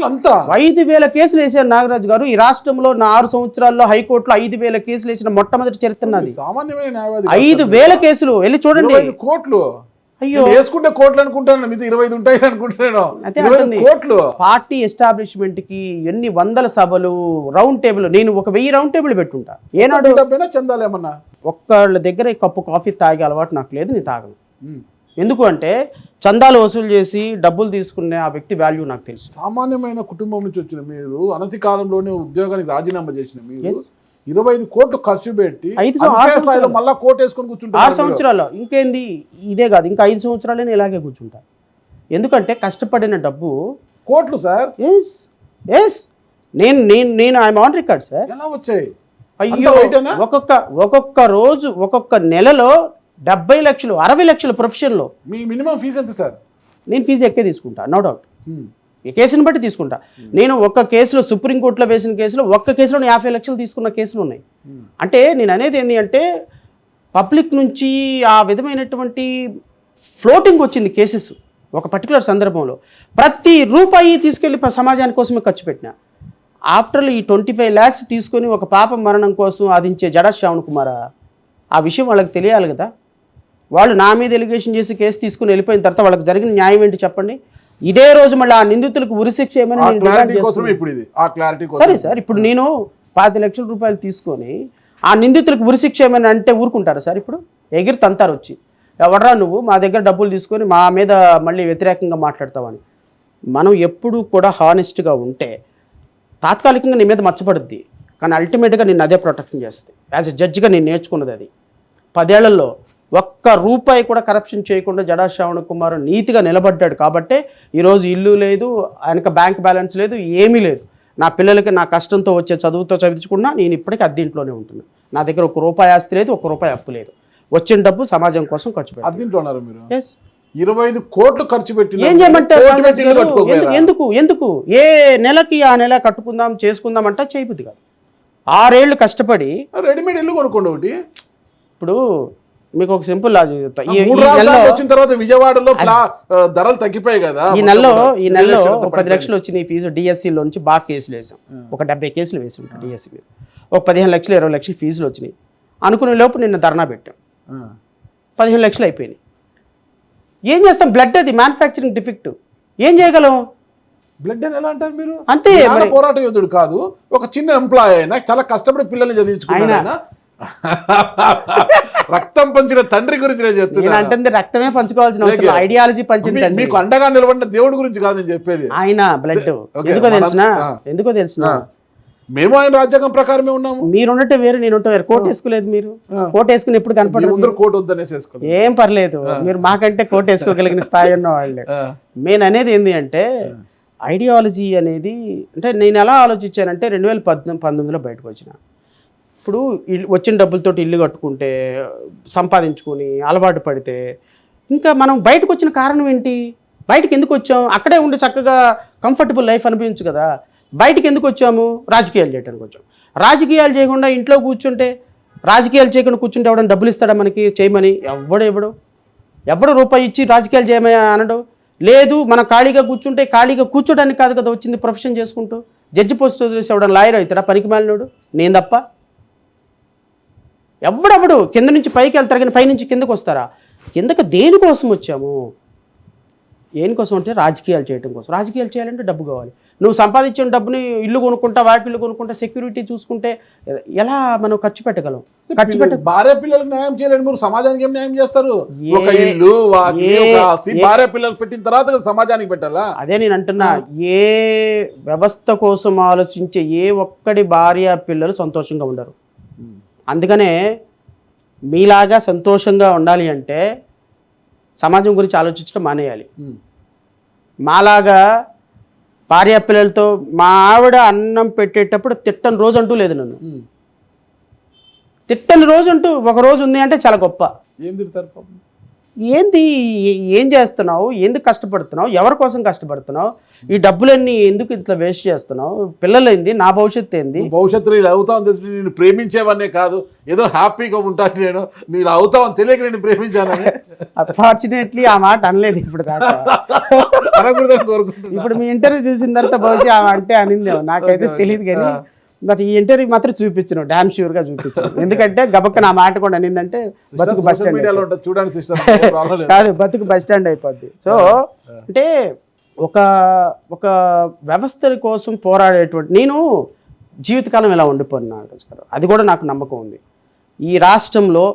A: అంతా
B: 5,000 కేసులు వేసారు నాగరాజు గారు. ఈ రాష్ట్రంలో నా 6 సంవత్సరాల్లో హైకోర్టులో 5,000 కేసులు వేసిన మొట్టమొదటి చరిత్ర నాది.
A: సామాన్యమైన న్యాయవాది
B: 5,000 కేసులు వెళ్ళి చూడండి.
A: 25 కోట్లు? అయ్యో, వేసుకుంటే కోట్లు అనుకుంటాను, మీద 25 ఉంటాయి అనుకుంటున్నాను. కోట్లు.
B: పార్టీ ఎస్టాబ్లిష్మెంట్ కి ఎన్ని వందల సభలు, రౌండ్ టేబుల్, నేను 1000 రౌండ్ టేబుల్ పెట్టుంటా. ఏనాడు
A: చందాలు ఏమన్నా
B: ఒక్కళ్ళ దగ్గర కప్పు కాఫీ తాగే అలవాటు నాకు లేదు, నేను తాగను. ఎందుకు అంటే చందాలు వసూలు చేసి డబ్బులు తీసుకునే ఆ వ్యక్తి వాల్యూ నాకు తెలుసు.
A: సామాన్యమైన కుటుంబం నుంచి వచ్చిన మీరు, అనతి కాలంలోనే ఉద్యోగానికి రాజీనామా చేసిన మీరు 25 కోట్లు ఖర్చు పెట్టి మళ్ళీ కోట్ వేసుకొని కూర్చుంటారు
B: 6 సంవత్సరాలు. ఇంకేంది, ఇదే కాదు ఇంకా 5 సంవత్సరాలు ఇలాగే కూర్చుంటా. ఎందుకంటే కష్టపడిన డబ్బు
A: కోట్లు సార్.
B: ఎస్ నేను ఐఎమ్ ఆన్ రికార్డ్ సార్.
A: ఎలా వచ్చాయి?
B: అయ్యో, ఒక్కొక్క రోజు ఒక్కొక్క నెలలో 70 లక్షలు 60 లక్షల ప్రొఫెషన్లో.
A: మీ మినిమం ఫీజు ఎంత సార్?
B: నేను ఫీజు ఎక్కే తీసుకుంటా, నో డౌట్. ఈ కేసుని బట్టి తీసుకుంటా. నేను ఒక్క కేసులో సుప్రీంకోర్టులో వేసిన కేసులో ఒక్క కేసులో 50 లక్షలు తీసుకున్న కేసులు ఉన్నాయి. అంటే నేను అనేది ఏంటి అంటే పబ్లిక్ నుంచి ఆ విధమైనటువంటి ఫ్లోటింగ్ వచ్చింది కేసెస్. ఒక పర్టికులర్ సందర్భంలో ప్రతి రూపాయి తీసుకెళ్ళి సమాజాని కోసమే ఖర్చు పెట్టినా. ఆఫ్టర్ ఈ 25 lakhs తీసుకొని ఒక పాప మరణం కోసం ఆదించే జడా శ్రవణ్ కుమార్, ఆ విషయం వాళ్ళకి తెలియాలి కదా. వాళ్ళు నా మీద ఎలిగేషన్ చేసి కేసు తీసుకుని వెళ్ళిపోయిన తర్వాత వాళ్ళకి జరిగిన న్యాయం ఏంటి చెప్పండి. ఇదే రోజు మళ్ళీ ఆ నిందితులకు ఉరిశిక్ష ఏమని. సరే సార్, ఇప్పుడు నేను ₹5 లక్షల తీసుకొని ఆ నిందితులకు ఉరిశిక్ష ఏమైనా అంటే ఊరుకుంటారా సార్? ఇప్పుడు ఎగిరి తంతారు వచ్చి, ఎవడరా నువ్వు మా దగ్గర డబ్బులు తీసుకొని మా మీద మళ్ళీ వ్యతిరేకంగా మాట్లాడతావని. మనం ఎప్పుడు కూడా హానెస్ట్గా ఉంటే తాత్కాలికంగా నీ మీద మచ్చపడుద్ది, కానీ అల్టిమేట్గా నేను అదే ప్రొటెక్షన్ చేస్తుంది. యాజ్ ఎ జడ్జిగా నేను నేర్చుకున్నది అది. 10 ఏళ్లలో ఒక్క రూపాయి కూడా కరప్షన్ చేయకుండా జడా శ్రావణ్ కుమార్ నీతిగా నిలబడ్డాడు కాబట్టే ఈరోజు ఇల్లు లేదు, ఆయనకు బ్యాంక్ బ్యాలెన్స్ లేదు, ఏమీ లేదు. నా పిల్లలకి నా కష్టంతో వచ్చే చదువుతో చదివించుకున్నా నేను ఇప్పటికీ అద్దెంట్లోనే ఉంటున్నాను. నా దగ్గర ₹1 ఆస్తి లేదు, ₹1 అప్పు లేదు. వచ్చిన డబ్బు సమాజం కోసం ఖర్చు పెట్టాను.
A: అద్దెంట్లోన్నారు మీరు?
B: ఎస్.
A: 25 కోట్లు ఖర్చు పెట్టి
B: ఏం చేయమంటారు? ఎందుకు ఏ నెలకి ఆ నెల కట్టుకుందాం చేసుకుందాం అంటే చేయబుద్ది కాదు. 6 ఏళ్ళు కష్టపడి
A: రెడీమేడ్ ఇల్లు కొనుక్కోండి ఒకటి.
B: ఇప్పుడు మీకు ఒక సింపుల్ లాజిక్ చెప్తా.
A: వచ్చిన తర్వాత విజయవాడలో ధరలు తగ్గిపోయాయి కదా.
B: ఈ నెలలో 10 లక్షలు వచ్చిన ఫీజు డిఎస్సిలో నుంచి బాగా కేసులు వేసాం. ఒక 70 కేసులు వేసి ఉంటాం డిఎస్సి మీద. ఒక 15 లక్షలు 20 లక్షలు ఫీజులు వచ్చినాయి. అనుకునే లోపు నిన్న ధర్నా పెట్టాం, 15 లక్షలు అయిపోయినాయి. ఏం చేస్తాం? బ్లడ్ అది మ్యానుఫ్యాక్చరింగ్ డిఫెక్ట్, ఏం చేయగలం?
A: బ్లడ్ అని ఎలా అంటారు మీరు?
B: అంతే.
A: పోరాట యోధుడు కాదు, ఒక చిన్న ఎంప్లాయ్ అయినా చాలా కష్టపడి పిల్లల్ని చదివించుకున్నాడు. రక్తం పంచిన తండ్రి గురించి నేను చెప్తున్నా.
B: అంటే రక్తమే పంచుకోవాల్సిన అవసరం, ఐడియాలజీ పంచిన తండ్రి.
A: మీకు అండగా నిలబడిన దేవుడి గురించి కాదు నేను చెప్పేది.
B: ఆయన బ్లడ్ ఎందుకో తెలిసిన
A: మేము ఆయన రాజ్యాంగం ప్రకారమే ఉన్నాము.
B: మీరున్నట్టే వేరు, నేనుంటే వేరు. కోట్ వేసుకోలేదు మీరు. కోట్ వేసుకుని ఎప్పుడు కనపడదు.
A: కోట్ వద్దనేసి వేసుకో,
B: ఏం పర్లేదు. మీరు మాకంటే కోట్ వేసుకోగలిగిన స్థాయి ఉన్న వాళ్ళే. నేను అనేది ఏంటి అంటే ఐడియాలజీ అనేది, అంటే నేను ఎలా ఆలోచించానంటే 2019లో బయటకు వచ్చిన. ఇప్పుడు వచ్చిన డబ్బులతో ఇల్లు కట్టుకుంటే, సంపాదించుకొని అలవాటు పడితే, ఇంకా మనం బయటకు వచ్చిన కారణం ఏంటి? బయటకు ఎందుకు వచ్చాం? అక్కడే ఉండి చక్కగా కంఫర్టబుల్ లైఫ్ అనిపించు కదా. బయటకు ఎందుకు వచ్చాము? రాజకీయాలు చేయడానికి వచ్చాం. రాజకీయాలు చేయకుండా ఇంట్లో కూర్చుంటే, రాజకీయాలు చేయకుండా కూర్చుంటే ఎవడన్నా డబ్బులు ఇస్తాడా మనకి చేయమని? ఎవడు రూపాయి ఇచ్చి రాజకీయాలు చేయమని అనడు. లేదు, మనం ఖాళీగా కూర్చుంటే, ఖాళీగా కూర్చోడానికి కాదు కదా వచ్చింది ప్రొఫెషన్ చేసుకుంటూ. జడ్జి పోస్ట్ చేసి ఎవడన్నా లాయర్ అవుతాడా? పనికి మాలినోడు నేను తప్ప. ఎవడెవడు కింద నుంచి పైకి వెళ్తారు కానీ పై నుంచి కిందకు వస్తారా? కిందకు దేనికోసం వచ్చాము? దేనికోసం అంటే రాజకీయాలు చేయడం కోసం. రాజకీయాలు చేయాలంటే డబ్బు కావాలి. నువ్వు సంపాదించిన డబ్బుని ఇల్లు కొనుక్కుంటా, వాకిళ్ళు కొనుక్కుంటా, సెక్యూరిటీ చూసుకుంటే ఎలా మనం ఖర్చు పెట్టగలం?
A: భార్య పిల్లలకు న్యాయం చేయలేండి మీరు, సమాజానికి ఏం న్యాయం చేస్తారు? ఒక ఇల్లు, భార్య పిల్లలు పెట్టిన తర్వాత సమాజానికి పెట్టాలా?
B: అదే నేను అంటున్నా, ఏ వ్యవస్థ కోసం ఆలోచించే ఏ ఒక్కడి భార్య పిల్లలు సంతోషంగా ఉండరు. అందుకనే మీలాగా సంతోషంగా ఉండాలి అంటే సమాజం గురించి ఆలోచించడం మానేయాలి. మాలాగా భార్య పిల్లలతో, మా ఆవిడ అన్నం పెట్టేటప్పుడు తిట్టని రోజు అంటూ లేదు. నన్ను తిట్టని రోజు అంటూ ఒక రోజు ఉంది అంటే చాలా గొప్ప.
A: ఏం తిడతారు పాపం?
B: ఏంది, ఏం చేస్తున్నావు, ఎందుకు కష్టపడుతున్నావు, ఎవరి కోసం కష్టపడుతున్నావు, ఈ డబ్బులన్నీ ఎందుకు ఇట్లా వేస్ట్ చేస్తున్నావు, పిల్లలు ఏంది, నా భవిష్యత్తు ఏంది?
A: భవిష్యత్తులో ఇలా అవుతావని తెలిసి నేను ప్రేమించేవన్నీ కాదు, ఏదో హ్యాపీగా ఉంటాను నేను, నువ్వు ఇలా అవుతావని తెలియక నేను ప్రేమించానని.
B: అన్ఫార్చునేట్లీ ఆ మాట అనలేదు ఇప్పుడు దాకా. ఇప్పుడు మీ ఇంటర్వ్యూ చూసిన తర్వాత బహుశా అంటే అనిందేమో, నాకైతే తెలియదు. కానీ బట్ ఈ ఇంటర్వ్యూ మాత్రం చూపించను, డామ్ ష్యూర్ గా చూపించను. ఎందుకంటే గబక్క నా మాట కూడా అనిందంటే బతుకు బస్ స్టాండ్ కాదు, బతుకు బస్ స్టాండ్ అయిపోద్ది. సో అంటే ఒక వ్యవస్థ కోసం పోరాడేటువంటి నేను జీవితకాలం ఇలా ఉండిపోయినా, అది కూడా నాకు నమ్మకం ఉంది. ఈ రాష్ట్రంలో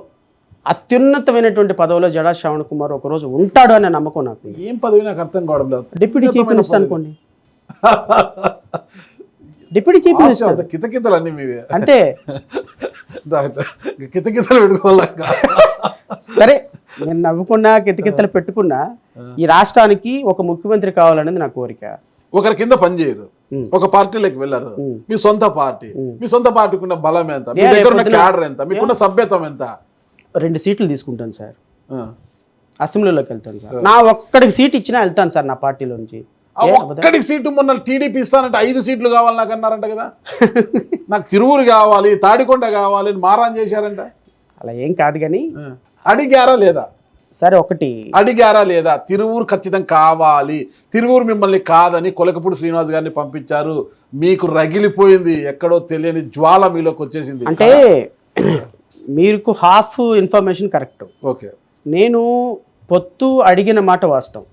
B: అత్యున్నతమైనటువంటి పదవిలో జడా శ్రావణ్ కుమార్ ఒకరోజు ఉంటాడు అనే నమ్మకం నాకు.
A: ఏం పదవి నాకు అర్థం కావడం లేదు.
B: డిప్యూటీ చీఫ్ మినిస్టర్ అనుకోండి. డిప్యూటీ చీఫ్ మినిస్టర్
A: కితకితలు అన్ని మీవే
B: అంటే
A: కితకితలు పెట్టుకోవాలి.
B: సరే, నేను నవ్వుకున్నా కితకితలు పెట్టుకున్నా, ఈ రాష్ట్రానికి ఒక ముఖ్యమంత్రి కావాలనేది నా కోరిక.
A: ఒకరి కింద పని చేయరు, ఒక పార్టీలోకి వెళ్ళారు. మీ సొంత పార్టీ, మీ సొంత పార్టీకి ఉన్న బలం ఎంత, మీ దగ్గర ఉన్న క్యాడర్ ఎంత, మీకున్న సభ్యత్వం ఎంత?
B: 2 సీట్లు తీసుకుంటాను సార్, అసెంబ్లీలోకి వెళ్తాను సార్. నా ఒక్కడికి సీట్ ఇచ్చినా వెళ్తాను సార్ నా పార్టీలో నుంచి.
A: ఒక్కడికి సీటు మొన్న టీడీపీ ఇస్తానంటే 5 సీట్లు కావాలి నాకు అన్నారంట కదా. నాకు తిరువురు కావాలి, తాడికొండ కావాలి అని మారాన్ చేశారంట.
B: అలా ఏం కాదు కానీ
A: అడిగారా లేదా?
B: సరే, ఒకటి
A: అడిగారా లేదా? తిరువురు ఖచ్చితంగా కావాలి, తిరువురు మిమ్మల్ని కాదని కొలకపూడి శ్రీనివాస్ గారిని పంపించారు. మీకు రగిలిపోయింది, ఎక్కడో తెలియని జ్వాల మీలోకి వచ్చేసింది.
B: అంటే మీకు హాఫ్ ఇన్ఫర్మేషన్ కరెక్ట్.
A: ఓకే,
B: నేను పొత్తు అడిగిన మాట వాస్తవం.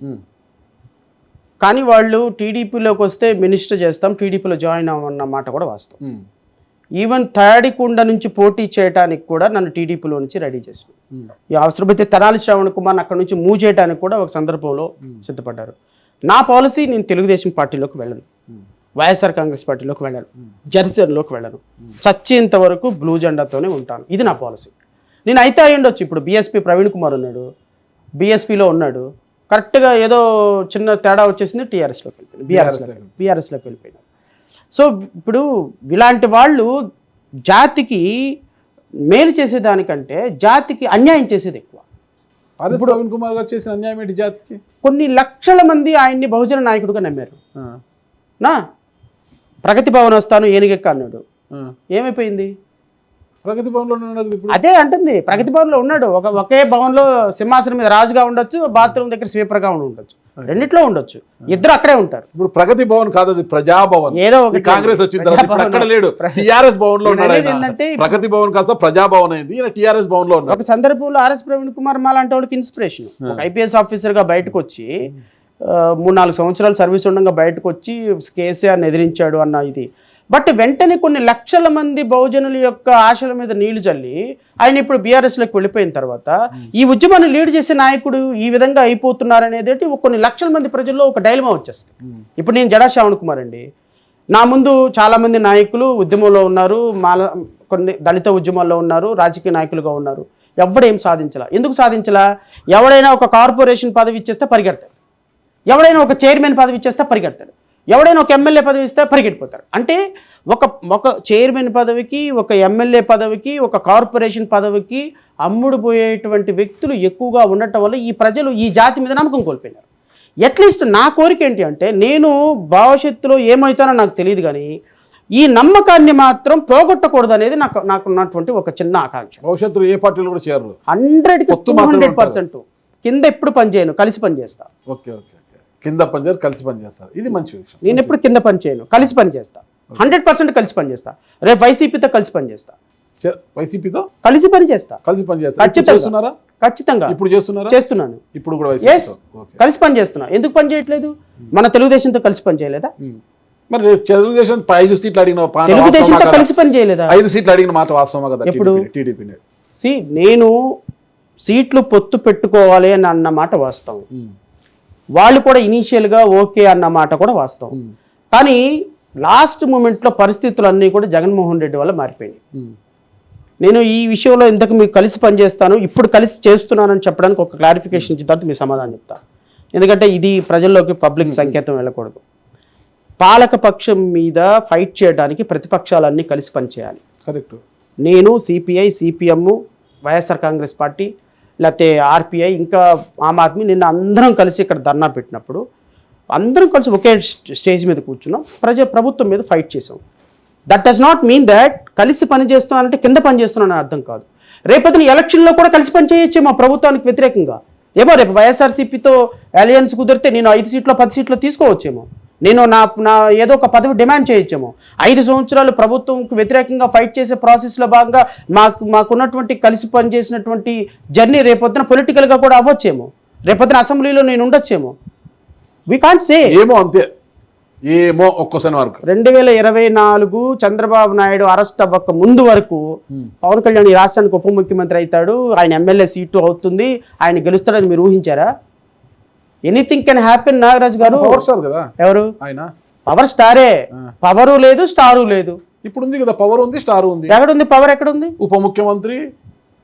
B: కానీ వాళ్ళు టీడీపీలోకి వస్తే మినిస్టర్ చేస్తాం, టీడీపీలో జాయిన్ అవ్వన్న మాట కూడా వాస్తవం. ఈవెన్ తాడికొండ నుంచి పోటీ చేయడానికి కూడా నన్ను టీడీపీలో నుంచి రెడీ చేశాను. ఈ అవసరమైతే తెనాలి శ్రావణ్ కుమార్ని అక్కడ నుంచి మూవ్ చేయడానికి కూడా ఒక సందర్భంలో సిద్ధపడ్డారు. నా పాలసీ, నేను తెలుగుదేశం పార్టీలోకి వెళ్ళను, వైఎస్ఆర్ కాంగ్రెస్ పార్టీలోకి వెళ్ళను, జనసేనలోకి వెళ్ళను, చచ్చేంత వరకు బ్లూ జెండాతోనే ఉంటాను. ఇది నా పాలసీ. నేను అయితే అయి ఉండొచ్చు. ఇప్పుడు బీఎస్పీ ప్రవీణ్ కుమార్ ఉన్నాడు, బీఎస్పీలో ఉన్నాడు, కరెక్ట్గా ఏదో చిన్న తేడా వచ్చేసింది, టీఆర్ఎస్లోకి వెళ్ళిపోయింది, బీఆర్ఎస్లోకి వెళ్ళిపోయినాడు. సో ఇప్పుడు ఇలాంటి వాళ్ళు జాతికి మేలు చేసేదానికంటే జాతికి అన్యాయం చేసేది ఎక్కువ.
A: ఇప్పుడు ప్రవీణ్ కుమార్ గారు చేసిన అన్యాయం ఏంటి జాతికి?
B: కొన్ని లక్షల మంది ఆయన్ని బహుజన నాయకుడిగా నమ్మారు. నా ప్రగతి భవన్ వస్తాను ఏనుగెక్క అన్నాడు, ఏమైపోయింది?
A: ప్రగతి భవన్లో ఉన్నాడు. ఇప్పుడు
B: అదే అంటుంది, ప్రగతి భవన్లో ఉన్నాడు. ఒకే భవన్లో సింహాసనం మీద రాజుగా ఉండొచ్చు, బాత్రూమ్ దగ్గర స్వీపర్గా ఉండొచ్చు, రెండిట్లో ఉండొచ్చు, ఇద్దరు అక్కడే ఉంటారు.
A: ఇప్పుడు ప్రగతి భవన్ కాదు, అది ప్రజాభవన్.
B: ఏదో ఒక
A: కాంగ్రెస్ వచ్చిన తర్వాత అక్కడ లేడు, టిఆర్ఎస్ భవన్ లో ఉన్నాడు.
B: ఏంటంటే
A: ప్రగతి భవన్ కాస్త ప్రజాభవన్ అయింది, ఈయన టిఆర్ఎస్ భవన్ లో ఉన్నాడు.
B: ఒక సందర్భంలో ఆర్ఎస్ ప్రవీణ్ కుమార్ మా లాంటి వాళ్ళకి ఇన్స్పిరేషన్. ఒక ఐపీఎస్ ఆఫీసర్గా బయటకు వచ్చి 3-4 సంవత్సరాలు సర్వీస్ ఉండగా బయటకు వచ్చి కేసీఆర్ని ఎదిరించాడు అన్న ఇది. బట్ వెంటనే కొన్ని లక్షల మంది బహుజనుల యొక్క ఆశల మీద నీళ్లు చల్లి ఆయన ఇప్పుడు బీఆర్ఎస్లోకి వెళ్ళిపోయిన తర్వాత ఈ ఉద్యమాన్ని లీడ్ చేసే నాయకుడు ఈ విధంగా అయిపోతున్నారనేది కొన్ని లక్షల మంది ప్రజల్లో ఒక డైలమా వచ్చేస్తుంది. ఇప్పుడు నేను జడా శ్రావణ్ కుమార్ అండి, నా ముందు చాలామంది నాయకులు ఉద్యమంలో ఉన్నారు, కొన్ని దళిత ఉద్యమాల్లో ఉన్నారు, రాజకీయ నాయకులుగా ఉన్నారు. ఎవడేం సాధించలా. ఎందుకు సాధించలా? ఎవడైనా ఒక కార్పొరేషన్ పదవి ఇచ్చేస్తే పరిగెడతాడు, ఎవడైనా ఒక చైర్మన్ పదవి ఇచ్చేస్తే పరిగెడతాడు, ఎవడైనా ఒక ఎమ్మెల్యే పదవి ఇస్తే పరిగెట్టిపోతారు. అంటే ఒక చైర్మన్ పదవికి, ఒక ఎమ్మెల్యే పదవికి, ఒక కార్పొరేషన్ పదవికి అమ్ముడు పోయేటువంటి వ్యక్తులు ఎక్కువగా ఉండటం వల్ల ఈ ప్రజలు ఈ జాతి మీద నమ్మకం కోల్పోయినారు. అట్లీస్ట్ నా కోరిక ఏంటి అంటే, నేను భవిష్యత్తులో ఏమవుతానో నాకు తెలియదు, కానీ ఈ నమ్మకాన్ని మాత్రం పోగొట్టకూడదు అనేది నాకున్నటువంటి ఒక చిన్న ఆకాంక్ష.
A: భవిష్యత్తులో ఏ పార్టీలు కూడా చేరరు,
B: 100% కింద ఎప్పుడు పనిచేయను, కలిసి పనిచేస్తా.
A: ఓకే ఓకే, కింద పనిచేస్తారు, కలిసి పనిచేస్తారు, ఇది మంచి విషయం.
B: నేను ఎప్పుడు కింద పని చేయను, కలిసి పనిచేస్తా, 100% కలిసి పనిచేస్తా. రేపు వైసీపీతో కలిసి పనిచేస్తా,
A: వైసీపీతో
B: కలిసి పనిచేస్తా,
A: ఖచ్చితంగా.
B: ఖచ్చితంగా
A: ఇప్పుడు
B: చేస్తున్నాను.
A: ఇప్పుడు కూడా
B: కలిసి పని చేస్తున్నా. ఎందుకు పని చేయట్లేదు? మన తెలుగుదేశంతో కలిసి పని చేయలేదా?
A: మరి తెలుగుదేశం 5 సీట్లు అడిగిన,
B: తెలుగుదేశంతో కలిసి పని చేయలేదా?
A: 5 సీట్లు అడిగిన మాట వాస్తవమా కదా?
B: ఎప్పుడు
A: టీడీపీ
B: నేను సీట్లు పొత్తు పెట్టుకోవాలి అని అన్న మాట వాస్తవం, వాళ్ళు కూడా ఇనీషియల్గా ఓకే అన్న మాట కూడా వాస్తవం. కానీ లాస్ట్ మూమెంట్లో పరిస్థితులన్నీ కూడా జగన్మోహన్ రెడ్డి వల్ల మారిపోయినాయి. నేను ఈ విషయంలో ఇంతకు మీకు కలిసి పనిచేస్తాను, ఇప్పుడు కలిసి చేస్తున్నానని చెప్పడానికి ఒక క్లారిఫికేషన్ ఇచ్చిన తర్వాత మీ సమాధానం చెప్తా. ఎందుకంటే ఇది ప్రజల్లోకి పబ్లిక్ సంకేతం వెళ్ళకూడదు. పాలక పక్షం మీద ఫైట్ చేయడానికి ప్రతిపక్షాలన్నీ కలిసి పనిచేయాలి.
A: కరెక్ట్.
B: నేను CPI, CPM, YSR Congress party, లేకపోతే ఆర్పిఐ, ఇంకా ఆమ్ ఆద్మీ, నిన్న అందరం కలిసి ఇక్కడ ధర్నా పెట్టినప్పుడు అందరం కలిసి ఒకే స్టేజ్ మీద కూర్చున్నాం, ప్రభుత్వం మీద ఫైట్ చేసాం. That does not mean that కలిసి పని చేస్తున్నానంటే కింద పని చేస్తున్నానని అర్థం కాదు. రేపొద్దున ఎలక్షన్లో కూడా కలిసి పని చేయొచ్చేమో ప్రభుత్వానికి వ్యతిరేకంగా. ఏమో రేపు వైఎస్ఆర్సీపీతో అలయన్స్ కుదిరితే నేను 5 సీట్లో 10 సీట్లో తీసుకోవచ్చేమో, నేను నా ఏదో ఒక పదవి డిమాండ్ చేయొచ్చేమో. 5 సంవత్సరాలు ప్రభుత్వంకి వ్యతిరేకంగా ఫైట్ చేసే ప్రాసెస్లో భాగంగా మాకున్నటువంటి కలిసి పనిచేసినటువంటి జర్నీ రేపొద్దున పొలిటికల్గా కూడా అవ్వచ్చేమో, రేపొద్దున అసెంబ్లీలో నేను ఉండొచ్చేమో. We can't say.
A: ఏమో అంతే, ఏమో ఒక్కోసారి వరకు
B: 2024 చంద్రబాబు నాయుడు అరెస్ట్ అవ్వక ముందు వరకు పవన్ కళ్యాణ్ ఈ రాష్ట్రానికి ఉప ముఖ్యమంత్రి అవుతాడు, ఆయన ఎమ్మెల్యే సీటు అవుతుంది, ఆయన గెలుస్తాడని మీరు ఊహించారా? Anything can happen. Nagaraju garu
A: power star కదా,
B: ఎవరు
A: ఆయన?
B: పవర్ స్టారే. పవరు లేదు, స్టారు లేదు.
A: ఇప్పుడు ఉంది కదా, పవర్ ఉంది, స్టార్ ఉంది.
B: ఎక్కడుంది పవర్? ఎక్కడుంది?
A: ఉప ముఖ్యమంత్రి,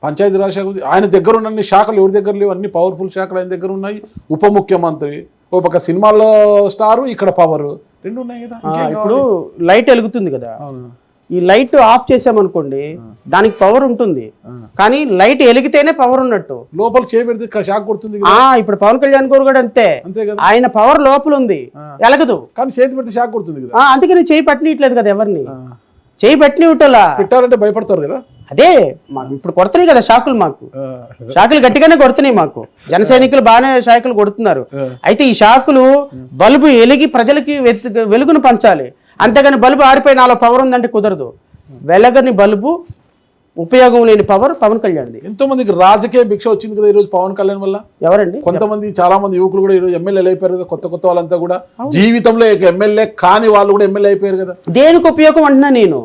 A: పంచాయతీరాజ్ శాఖ ఉంది. ఆయన దగ్గర ఉన్న శాఖలు ఎవరి దగ్గర లేవు, అన్ని పవర్ఫుల్ శాఖలు ఆయన దగ్గర ఉన్నాయి. ఉప ముఖ్యమంత్రి, ఓ పక్క సినిమాల్లో స్టారు, ఇక్కడ పవర్, రెండు ఉన్నాయి కదా.
B: ఇప్పుడు లైట్ వెలుగుతుంది కదా, ఈ లైట్ ఆఫ్ చేసామనుకోండి దానికి పవర్ ఉంటుంది, కానీ లైట్ వెలిగితేనే పవర్ ఉన్నట్టు.
A: లోపల చేపెడితే షాక్ కొడుతుంది.
B: ఇప్పుడు పవన్ కళ్యాణ్ గారు కూడా అంతే కదా, ఆయన పవర్ లోపల ఉంది, వెలగదు,
A: కానీ చేతి పెడితే షాక్ కొడుతుంది కదా.
B: అందుకని చేయి పట్టినట్లేదు కదా, ఎవరిని చేయి పట్టిన ఉంటలా
A: పెట్టారంటే భయపడతారు కదా.
B: అదే మాకు ఇప్పుడు కొడుతున్నాయి కదా షాకులు, షాకులు గట్టిగానే కొడుతున్నాయి మాకు. జన సైనికులు బాగానే షాకులు కొడుతున్నారు. అయితే ఈ షాకులు బల్బు ఎలిగి ప్రజలకి వెలుగును పంచాలి, అంతేగాని బల్బు ఆరిపోయి నాలో పవర్ ఉందంటే కుదరదు. వెలగని బల్బు, ఉపయోగం లేని పవర్ పవన్ కళ్యాణ్.
A: ఎంతో మందికి రాజకీయ భిక్ష వచ్చింది కదా ఈరోజు పవన్ కళ్యాణ్ వల్ల.
B: ఎవరండి?
A: కొంతమంది, చాలా మంది యువకులు కూడా ఈరోజు ఎమ్మెల్యేలు అయిపోయారు కదా. కొత్త వాళ్ళంతా కూడా జీవితంలో ఎమ్మెల్యే కాని వాళ్ళు కూడా ఎమ్మెల్యే అయిపోయారు కదా.
B: దేనికి ఉపయోగం అంటున్నా నేను?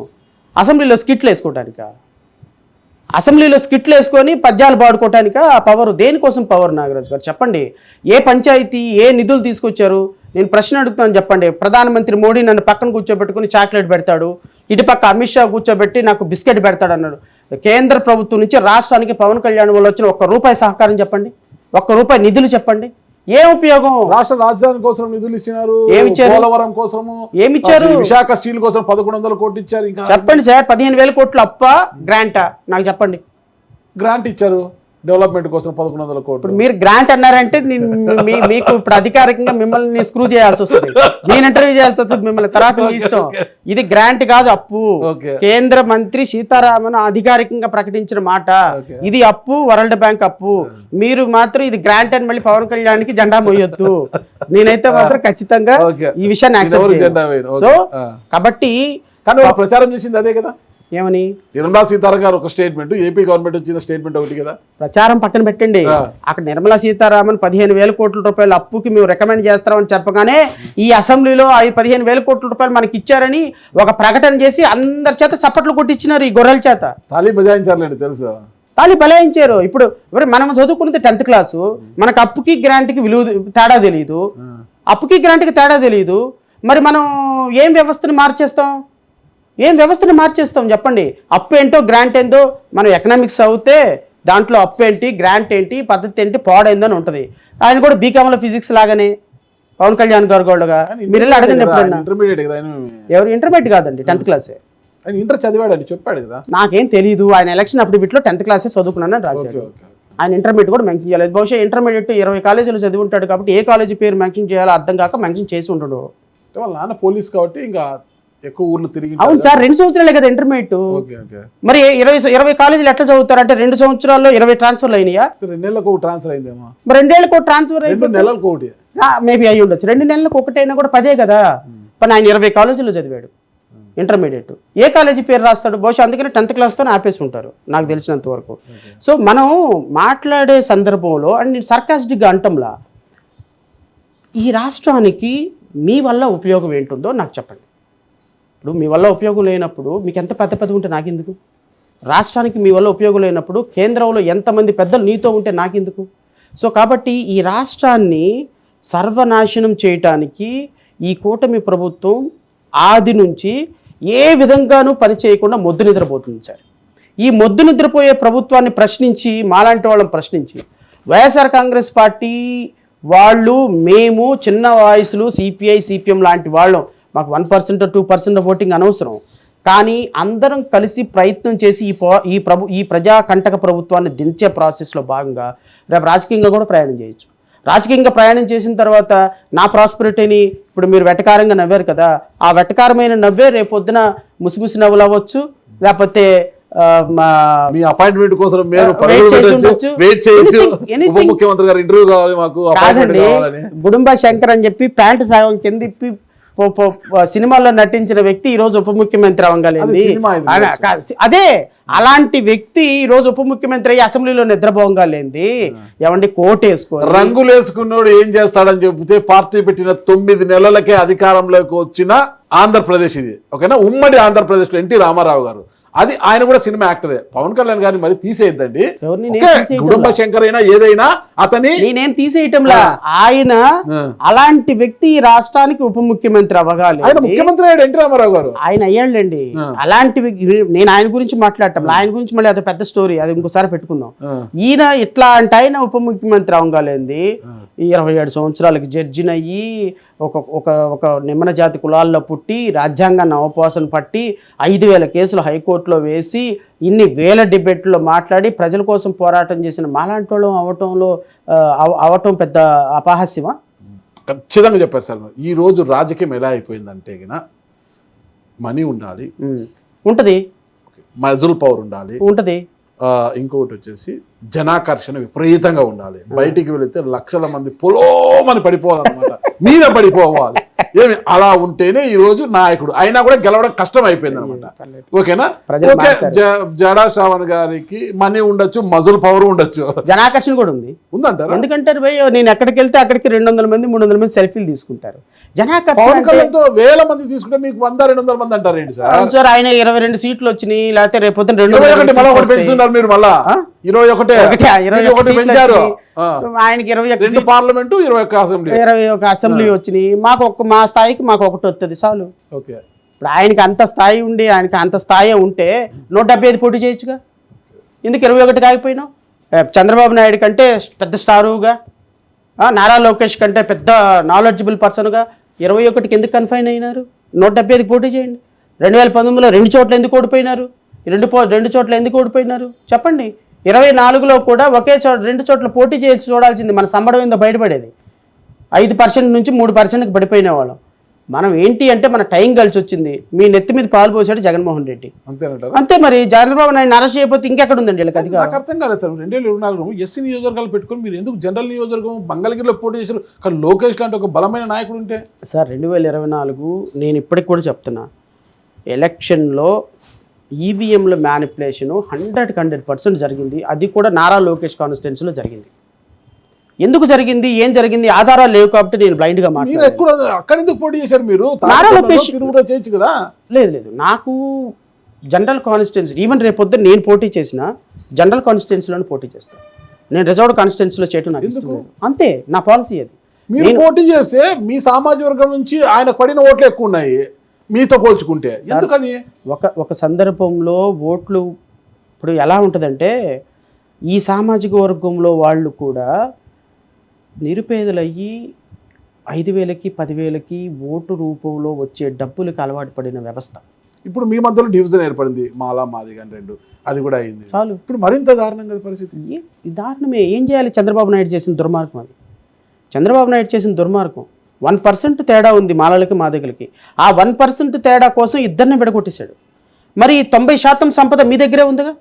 B: అసెంబ్లీలో స్కిట్లు వేసుకోవటానికా? అసెంబ్లీలో స్కిట్లు వేసుకొని పద్యాలు పాడుకోవటానికా ఆ పవర్? దేనికోసం పవర్ నాగరాజు గారు చెప్పండి? ఏ పంచాయతీ ఏ నిధులు తీసుకొచ్చారు? నేను ప్రశ్న అడుగుతాను చెప్పండి. ప్రధానమంత్రి మోడీ నన్ను పక్కన కూర్చోబెట్టుకుని చాక్లెట్ పెడతాడు, ఇటుపక్క అమిత్ షా కూర్చోబెట్టి నాకు బిస్కెట్ పెడతాడు అన్నాడు. కేంద్ర ప్రభుత్వం నుంచి రాష్ట్రానికి పవన్ కళ్యాణ్ వల్ల వచ్చిన ₹1 సహకారం చెప్పండి, ₹1 నిధులు చెప్పండి, ఏం ఉపయోగం?
A: రాష్ట్ర రాజధాని కోసం నిధులు ఇచ్చినారు,
B: ఏమిచ్చారు?
A: పోలవరం కోసము
B: ఏమిచ్చారు?
A: విశాఖ స్టీల్ కోసం 1100 కోట్లు ఇచ్చారు. ఇంకా
B: చెప్పండి సార్, 15,000 కోట్లు అప్ప గ్రాంటా నాకు చెప్పండి.
A: గ్రాంట్ ఇచ్చారు డెవలప్మెంట్ కోసం 1100 కోట్లు.
B: ఇప్పుడు మీరు గ్రాంట్ అన్నారంటే మీకు ఇప్పుడు అధికారికంగా మిమ్మల్ని స్క్రూ చేయాల్సి వస్తుంది, నేను ఇంటర్వ్యూ చేయాల్సి వస్తుంది మిమ్మల్ని, తర్వాత మీ ఇష్టం. ఇది గ్రాంట్ కాదు, అప్పు. కేంద్ర మంత్రి సీతారామన్ అధికారికంగా ప్రకటించిన మాట, ఇది అప్పు, వరల్డ్ బ్యాంక్ అప్పు. మీరు మాత్రం ఇది గ్రాంట్ అని మళ్ళీ పవన్ కళ్యాణ్కి జెండా మోయొద్దు. నేనైతే మాత్రం ఖచ్చితంగా ఈ విషయాన్ని యాక్సెప్ట్ చేయను. సో కాబట్టి
A: కానీ ప్రచారం చేసింది అదే కదా.
B: ఏమని?
A: నిర్మలా సీతారామన్ గారు ఒక స్టేట్మెంట్, ఏపీ గవర్నమెంట్ వచ్చిన స్టేట్మెంట్ ఒకటి కదా.
B: ప్రచారం పక్కన పెట్టండి, అక్కడ నిర్మలా సీతారామన్ 15,000 కోట్ల రూపాయల అప్పుకి మేము రికమెండ్ చేస్తామని చెప్పగానే ఈ అసెంబ్లీలో 15,000 కోట్ల రూపాయలు మనకి ఇచ్చారని ఒక ప్రకటన చేసి అందరి చేత చప్పట్లు కొట్టించినారు, ఈ గొర్రెల చేత
A: తాళీ బజాయించారులేండి, తెలుసు.
B: తాళి బలాయించారు. ఇప్పుడు మనం చదువుకున్నది 10th క్లాసు, మనకు అప్పుకి గ్రాంట్కి విలువ తేడా తెలియదు, అప్పుకి గ్రాంట్కి తేడా తెలియదు. మరి మనం ఏం వ్యవస్థను మార్చేస్తాం చెప్పండి? అప్పు ఏంటో గ్రాంట్ ఏంటో మనం ఎకనామిక్స్ అవుతే దాంట్లో అప్పు ఏంటి గ్రాంట్ ఏంటి పద్ధతి ఏంటి పాడైందో అని ఉంటుంది. ఆయన కూడా బీకామ్లో ఫిజిక్స్ లాగానే పవన్ కళ్యాణ్ గారు కూడా మీరు వెళ్ళి అడగండి ఎప్పుడన్నా.
A: ఇంటర్మీడియట్ కదా
B: ఎవరు? ఇంటర్మీడియట్ కాదండి, 10th క్లాసే.
A: ఆయన ఇంటర్ చదివాడు చెప్పాడు కదా.
B: నాకేం తెలియదు, ఆయన ఎలక్షన్ అఫిడవిట్లో 10th క్లాసే చదువుకున్నానని రాశాడు. ఆయన ఇంటర్మీడియట్ కూడా మెన్షన్ చేయలేదు. బహుశా ఇంటర్మీడియట్ 20 కాలేజీలు చదివి ఉంటాడు కాబట్టి ఏ కాలేజీ పేరు మెన్షన్ చేయాలో అర్థం కాక మెన్షన్ చేసి ఉంటాడు.
A: వాళ్ళ నాన్న పోలీస్ కాబట్టి ఇంకా ఎక్కువ ఊర్లు తిరిగి.
B: అవును సార్, 2 సంవత్సరాలే కదా ఇంటర్మీడియట్. మరి 20 కాలేజీలు ఎట్లా చదువుతారు అంటే 2 సంవత్సరాల్లో 20 ట్రాన్స్ఫర్లు అయినాయా?
A: 2 నెలలకు ట్రాన్స్ఫర్ అయిందేమో.
B: మరి 2 ఏళ్ళకు ట్రాన్స్ఫర్ అయింది,
A: 2 నెలలకు ఒకటి
B: మేబీ అయ్యి ఉండొచ్చు. 2 నెలలకు ఒకటైనా కూడా 10 కదా. కానీ ఆయన 20 కాలేజీలో చదివాడు ఇంటర్మీడియట్. ఏ కాలేజీ పేరు రాస్తాడు? బహుశా అందుకని 10th క్లాస్తో ఆపేసి ఉంటారు నాకు తెలిసినంత వరకు. సో మనం మాట్లాడే సందర్భంలో అండ్ సర్కాస్టిక్గా అంటంలా ఈ రాష్ట్రానికి మీ వల్ల ఉపయోగం ఏంటుందో నాకు చెప్పండి. ఇప్పుడు మీ వల్ల ఉపయోగం లేనప్పుడు మీకు ఎంత పెద్ద పెద్ద ఉంటే నాకెందుకు? రాష్ట్రానికి మీ వల్ల ఉపయోగం లేనప్పుడు కేంద్రంలో ఎంతమంది పెద్దలు నీతో ఉంటే నాకెందుకు? సో కాబట్టి ఈ రాష్ట్రాన్ని సర్వనాశనం చేయటానికి ఈ కూటమి ప్రభుత్వం ఆది నుంచి ఏ విధంగానూ పని చేయకుండా మొద్దు నిద్రపోతుంది సార్. ఈ మొద్దు నిద్రపోయే ప్రభుత్వాన్ని ప్రశ్నించి మాలాంటి వాళ్ళని ప్రశ్నించి వైఎస్ఆర్ కాంగ్రెస్ పార్టీ వాళ్ళు మేము చిన్న వాయిస్లు సిపిఐ సిపిఎం లాంటి వాళ్ళం, మాకు 1% 2% ఓటింగ్ అనవసరం, కానీ అందరం కలిసి ప్రయత్నం చేసి ఈ ప్రజా కంటక ప్రభుత్వాన్ని దించే ప్రాసెస్లో భాగంగా రేపు రాజకీయంగా కూడా ప్రయాణం చేయొచ్చు. రాజకీయంగా ప్రయాణం చేసిన తర్వాత నా ప్రాస్పెరిటీని ఇప్పుడు మీరు వెటకారంగా నవ్వారు కదా, ఆ వెటకారమైన నవ్వే రేపొద్దున ముసిముసి నవ్వులు అవ్వచ్చు, లేకపోతే
A: మీ అపాయింట్మెంట్ కోసం ముఖ్యమంత్రి గారు ఇంటర్వ్యూ కావాలి మాకు
B: కాదండి. గుడుంబ శంకర్ అని చెప్పి ప్యాంటు సాగం కింద ఇప్పి సినిమాల్లో నటించిన వ్యక్తి ఈ రోజు ఉప ముఖ్యమంత్రి అవ్వగలిగింది. అదే అలాంటి వ్యక్తి ఈ రోజు ఉప ముఖ్యమంత్రి అయ్యి అసెంబ్లీలో నిద్రపోగా లేంది. ఏమండి కోట్ వేసుకో
A: రంగులు వేసుకున్నాడు ఏం చేస్తాడని చెబితే పార్టీ పెట్టిన 9 నెలలకే అధికారంలోకి వచ్చిన ఆంధ్రప్రదేశ్ ఇది. ఓకేనా, ఉమ్మడి ఆంధ్రప్రదేశ్ లో ఎన్టీ రామారావు గారు, అది ఆయన కూడా సినిమా యాక్టరే. పవన్ కళ్యాణ్ గారిని మరి తీసేయద్దండి, కుటుంబ శంకర్ అయినా ఏదైనా అతని
B: నేనేం తీసేయటంలా. ఆయన అలాంటి వ్యక్తి ఈ రాష్ట్రానికి ఉప ముఖ్యమంత్రి అవ్వగాలి.
A: ఆయన ముఖ్యమంత్రి అయ్యాడు ఎన్టీ రామారావు గారు,
B: ఆయన అయ్యాడండి. అలాంటి నేను ఆయన గురించి మాట్లాడటం, ఆయన గురించి మళ్ళీ అది పెద్ద స్టోరీ, అది ఇంకోసారి పెట్టుకుందాం. ఈయన ఇట్లా అంటే ఆయన ఉప ముఖ్యమంత్రి అవ్వగాలేంది. 27 సంవత్సరాలకి జడ్జినయ్యి ఒక నిమ్మన జాతి కులాల్లో పుట్టి రాజ్యాంగాన్ని అవపోసన పట్టి 5,000 కేసులు హైకోర్టులో వేసి ఇన్ని వేల డిబేట్లో మాట్లాడి ప్రజల కోసం పోరాటం చేసిన మాలాంటి వాళ్ళు అవటం పెద్ద అపహాస్యమా?
A: ఖచ్చితంగా చెప్పారు సార్. ఈ రోజు రాజకీయం ఎలా అయిపోయిందంటే మనీ ఉండాలి,
B: ఉంటది,
A: మజుల్ పవర్ ఉండాలి,
B: ఉంటది,
A: ఇంకొకటి వచ్చేసి జనాకర్షణ విపరీతంగా ఉండాలి. బయటికి వెళితే లక్షల మంది పొలోమని పడిపోవాలన్నమాట. మీద పడిపోవాలి. ఏమి అలా ఉంటేనే ఈ రోజు నాయకుడు అయినా కూడా గెలవడం కష్టం అయిపోయింది అనమాట. ఓకేనా?
B: ప్రజలు
A: ఓకే, జడా శ్రావణ్ గారికి మనీ ఉండొచ్చు, మజుల్ పవర్ ఉండొచ్చు,
B: జనాకర్షణ కూడా
A: ఉందంటారా?
B: ఎందుకంటే నేను ఎక్కడికి వెళ్తే అక్కడికి 200 మంది 300 మంది సెల్ఫీలు తీసుకుంటారు. జనాకర్షణ
A: పవన్ కళ్యాణ్ తో 1000 మంది తీసుకుంటే మీకు 100-200 మంది అంటారు ఏంటి సార్?
B: సార్ ఆయన 22 సీట్లు వచ్చినాయి, లేకపోతే రేపొద్దున
A: 21 మళ్ళీ ఒకటి పెంచుతున్నారు మీరు, మళ్ళా 21 పెంచారు.
B: ఆయనకి
A: 2 పార్లమెంటు 21
B: అసెంబ్లీ వచ్చినాయి. మా స్థాయికి మాకు ఒకటి వస్తుంది చాలు.
A: ఓకే,
B: ఇప్పుడు ఆయనకి అంత స్థాయి ఉండి ఆయనకి అంత స్థాయి ఉంటే 175 పోటీ చేయొచ్చుగా. ఎందుకు 21 కాగిపోయినావు? చంద్రబాబు నాయుడు కంటే పెద్ద స్టారుగా, నారా లోకేష్ కంటే పెద్ద నాలెడ్జబుల్ పర్సన్గా 21కి ఎందుకు కన్ఫైన్ అయినారు? 175 పోటీ చేయండి. 2019లో 2 చోట్ల ఎందుకు ఓడిపోయినారు? 2 చోట్ల ఎందుకు ఓడిపోయినారు చెప్పండి. 24లో కూడా ఒకే 2 చోట్ల పోటీ చేసి చూడాల్సింది. మన సంబడం ఏందో బయటపడేది. 5% నుంచి 3%కి పడిపోయిన వాళ్ళం. మనం ఏంటి అంటే మన టైం కలిసి వచ్చింది. మీ నెత్తి మీద పాలు పోసాడు జగన్మోహన్ రెడ్డి, అంతే. మరి చంద్రబాబు నాయుడు అరెస్ట్ చేయకపోతే ఇంకెక్కడ ఉందండి వీళ్ళకి అధికారం?
A: నాకు అర్థం కాలేదు సార్. 2024 ఎస్సీ నియోజకవర్గాలు పెట్టుకొని మీరు ఎందుకు జనరల్ నియోజకవర్గం మంగళగిరిలో పోటీ చేశారు? కానీ లోకేష్ లాంటి ఒక బలమైన నాయకుడు ఉంటే
B: సార్ 2024 నేను ఇప్పటికి కూడా చెప్తున్నా, ఎలక్షన్లో ఈవీఎంల మ్యానిపులేషను 100% జరిగింది. అది కూడా నారా లోకేష్ కాన్స్టిట్యున్సీలో జరిగింది. ఎందుకు జరిగింది, ఏం జరిగింది, ఆధారాలు లేవు కాబట్టి నేను బ్లైండ్గా మాట్లాడాను.
A: అక్కడ ఎందుకు పోటీ చేశారు మీరు?
B: నారా లోకేష్
A: చేయొచ్చు కదా.
B: లేదు, నాకు జనరల్ కాన్స్టిట్యున్సీ, ఈవెన్ రేపొద్దు నేను పోటీ చేసిన జనరల్ కాన్స్టిట్యున్సీలోనే పోటీ చేస్తాను. నేను రిజర్వ్డ్ కాన్స్టిట్యున్సీలో చేయటం నాకు ఇష్టం లేదు. అంతే, నా పాలసీ అది.
A: మీరు పోటీ చేస్తే మీ సామాజిక వర్గం నుంచి ఆయన పడిన ఓట్లు ఎక్కువ ఉన్నాయి మీతో పోల్చుకుంటే, ఎందుకు అది?
B: ఒక సందర్భంలో ఓట్లు ఇప్పుడు ఎలా ఉంటుందంటే, ఈ సామాజిక వర్గంలో వాళ్ళు కూడా నిరుపేదలయ్యి 5,000కి 10,000కి ఓటు రూపంలో వచ్చే డబ్బులకు అలవాటు పడిన వ్యవస్థ.
A: ఇప్పుడు మీ మధ్యలో డివిజన్ ఏర్పడింది, మాలా మాది కానీ 2, అది కూడా అయింది
B: చాలు.
A: ఇప్పుడు మరింత దారుణం కదా పరిస్థితి.
B: దారుణమే. ఏం చేయాలి? చంద్రబాబు నాయుడు చేసిన దుర్మార్గం అది. చంద్రబాబు నాయుడు చేసిన దుర్మార్గం. 1% తేడా ఉంది మాలలకి మాదిగలకి. ఆ 1% తేడా కోసం ఇద్దరిని విడగొట్టేశాడు. మరి 90% సంపద మీ దగ్గరే ఉందిగా,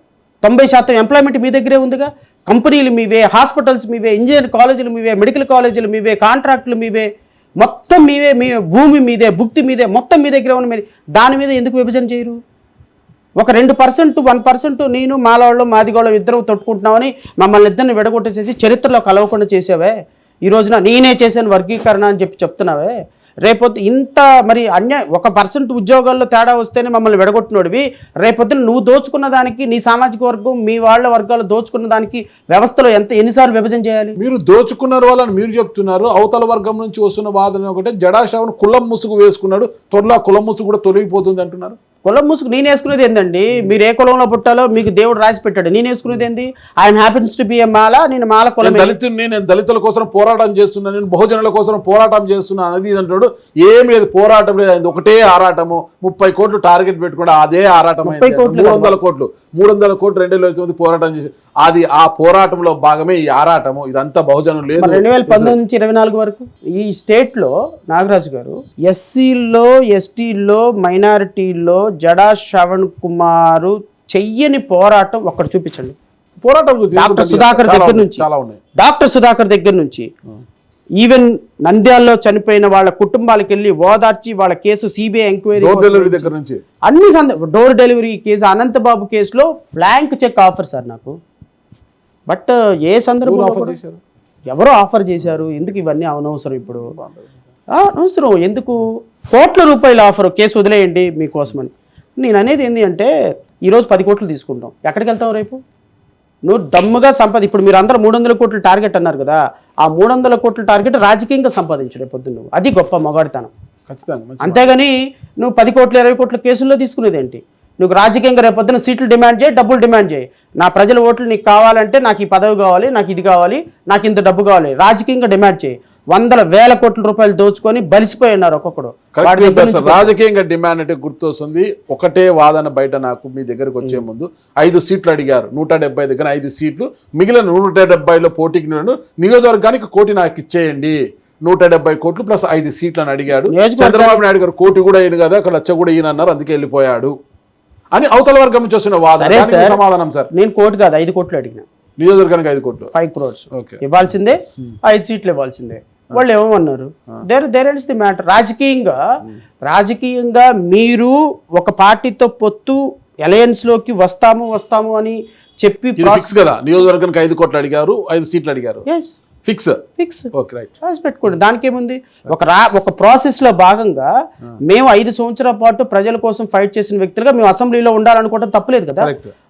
B: 90% ఎంప్లాయ్మెంట్ మీ దగ్గరే ఉందిగా. కంపెనీలు మీవే, హాస్పిటల్స్ మీవే, ఇంజనీరింగ్ కాలేజీలు మీవే, మెడికల్ కాలేజీలు మీవే, కాంట్రాక్టులు మీవే, మొత్తం మీవే. భూమి మీదే, భుక్తి మీదే, మొత్తం మీ దగ్గరే ఉన్న మీరు దాని మీద ఎందుకు విభజన చేయరు? ఒక 2%, 1% నేను మాలవాళ్ళు మాదిగోళ్ళం ఇద్దరం తొట్టుకుంటున్నామని మమ్మల్ని ఇద్దరిని విడగొట్టేసేసి చరిత్రలో కలవకుండా చేసావే. ఈ రోజున నేనే చేశాను వర్గీకరణ అని చెప్తున్నావే. రేపొద్దు ఇంత మరి 1% ఉద్యోగాల్లో తేడా వస్తేనే మమ్మల్ని విడగొట్టినోడివి, రేపొద్దున నువ్వు దోచుకున్న దానికి, నీ సామాజిక వర్గం మీ వాళ్ళ వర్గాలు దోచుకున్న దానికి వ్యవస్థలో ఎన్నిసార్లు విభజన చేయాలి?
A: మీరు దోచుకున్నారు వాళ్ళని మీరు చెప్తున్నారు. అవతల వర్గం నుంచి వస్తున్న వాదన ఒకటే, జడా శ్రావణ్ కులం ముసుగు వేసుకున్నాడు, త్వరలో కులం ముసుగు కూడా తొలగిపోతుంది అంటున్నారు.
B: కులం ముసుగు నేను వేసుకునేది ఏందండి? మీరు ఏ కులంలో పుట్టాలో మీకు దేవుడు రాసి పెట్టాడు. నేను వేసుకునేది ఏంది? ఆయన హ్యాపెన్స్ టు బి ఏ మాల, నేను మాల కులం.
A: నేను దళితుల కోసం పోరాటం చేస్తున్నా, నేను బహుజనుల కోసం పోరాటం చేస్తున్నా అది ఇది అంటాడు. ఏం లేదు, పోరాటం లేదు, అది ఒకటే ఆరాటము. 30 కోట్లు టార్గెట్ పెట్టుకుంటే అదే ఆరాటం. 300 కోట్లు 2019 పోరాటం చేసి అది ఆ పోరాటంలో భాగమే ఈ ఆరాటము. ఇదంతా బహుజనం లేదు.
B: 2019 నుంచి 24 వరకు ఈ స్టేట్లో నాగరాజు గారు ఎస్సీల్లో, ఎస్టీల్లో, మైనారిటీల్లో జడా శ్రవణ్ కుమార్ చెయ్యని పోరాటం ఒక్కటి చూపించండి.
A: పోరాటం
B: డాక్టర్ సుధాకర్ దగ్గర నుంచి,
A: చాలా ఉన్నాయి.
B: డాక్టర్ సుధాకర్ దగ్గర నుంచి ఈవెన్ నంద్యాలలో చనిపోయిన వాళ్ళ కుటుంబాలకు వెళ్ళి ఓదార్చి వాళ్ళ కేసు సిబిఐ ఎంక్వైరీ
A: దగ్గర నుంచి
B: అన్ని డోర్ డెలివరీ కేసు, అనంతబాబు కేసులో బ్లాంక్ చెక్ ఆఫర్ సార్ నాకు. బట్ ఏ సందర్భంలో ఎవరో ఆఫర్ చేశారు? ఎందుకు ఇవన్నీ అనవసరం? ఇప్పుడు అనవసరం ఎందుకు? కోట్ల రూపాయల ఆఫర్, కేసు వదిలేయండి మీకోసమని. నేను అనేది ఏంటి అంటే, ఈరోజు 10 కోట్లు తీసుకుంటాం, ఎక్కడికి వెళ్తాం రేపు? నువ్వు దమ్ముగా ఇప్పుడు మీరు అందరూ 300 కోట్ల టార్గెట్ అన్నారు కదా, ఆ 300 కోట్ల టార్గెట్ రాజకీయంగా సంపాదించడే పొద్దున్న నువ్వు. అది గొప్ప మొగాడితనం. అంతేగాని నువ్వు 10 కోట్ల 20 కోట్ల కేసుల్లో తీసుకునేది ఏంటి? నువ్వు రాజకీయంగా రేపొద్దున సీట్లు డిమాండ్ చేయి, డబ్బులు డిమాండ్ చేయి. నా ప్రజల ఓట్లు నీకు కావాలంటే నాకు ఈ పదవి కావాలి, నాకు ఇది కావాలి, నాకు ఇంత డబ్బు కావాలి, రాజకీయంగా డిమాండ్ చేయి. 100,000 కోట్ల రూపాయలు దోచుకొని బలిసిపోయి ఉన్నారు ఒక్కొక్కడు.
A: రాజకీయంగా డిమాండ్ అంటే గుర్తొస్తుంది ఒకటే వాదన బయట నాకు. మీ దగ్గరకు వచ్చే ముందు 5 సీట్లు అడిగారు, 170 దగ్గర 5 సీట్లు, మిగిలిన 170లో పోటీకి నియోజకవర్గానికి 1 కోటి నాకు ఇచ్చేయండి, 170 కోట్లు ప్లస్ 5 సీట్లను అడిగాడు. చంద్రబాబు నాయుడు గారు 1 కోటి కూడా ఈయన కదా, 1 లక్ష కూడా ఈయన అన్నారు, అందుకే వెళ్ళిపోయాడు అని అవతల వర్గం నుంచి వస్తున్న వాదన. సమాధానం సార్,
B: నేను 1 కోటి కాదు 5 కోట్లు అడిగిన.
A: నియోజకవర్గానికి 5 కోట్లు,
B: 5 crores ఇవ్వాల్సిందే, 5 సీట్లు ఇవ్వాల్సిందే. వాళ్ళు ఏమన్నారు, దేర్ ఎండ్స్ ది మ్యాటర్. రాజకీయంగా మీరు ఒక పార్టీతో పొత్తు అలయన్స్ లోకి వస్తాము అని చెప్పి
A: ఫిక్స్ కదా, నియోజకవర్గానికి 5 కోట్లు అడిగారు, 5 సీట్లు అడిగారు, ఫిక్స్ ఓకే రైట్
B: రాసి పెట్టుకోండి. దానికి ఏముంది, ఒక ప్రాసెస్ లో భాగంగా మేము 5 సంవత్సరాల పాటు ప్రజల కోసం ఫైట్ చేసిన వ్యక్తులుగా మేము అసెంబ్లీలో ఉండాలనుకోవడం తప్పలేదు కదా.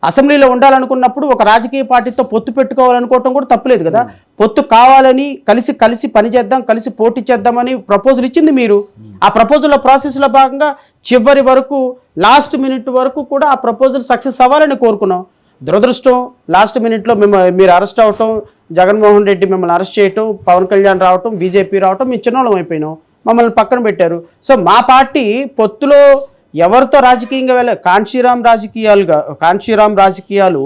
B: అసెంబ్లీలో ఉండాలనుకున్నప్పుడు ఒక రాజకీయ పార్టీతో పొత్తు పెట్టుకోవాలనుకోవటం కూడా తప్పలేదు కదా. పొత్తు కావాలని కలిసి పనిచేద్దాం, కలిసి పోటీ చేద్దామని ప్రపోజల్ ఇచ్చింది మీరు. ఆ ప్రపోజల్ ప్రాసెస్ లో భాగంగా చివరి వరకు లాస్ట్ మినిట్ వరకు కూడా ఆ ప్రపోజల్ సక్సెస్ అవ్వాలని కోరుకున్నాం. దురదృష్టం లాస్ట్ మినిట్లో మీరు అరెస్ట్ అవటం, జగన్మోహన్ రెడ్డి మిమ్మల్ని అరెస్ట్ చేయటం, పవన్ కళ్యాణ్ రావటం, బీజేపీ రావటం, మేము చిన్నోళ్ళం అయిపోయినాం, మమ్మల్ని పక్కన పెట్టారు. సో మా పార్టీ పొత్తులో ఎవరితో రాజకీయంగా కాంశీరామ్ రాజకీయాలు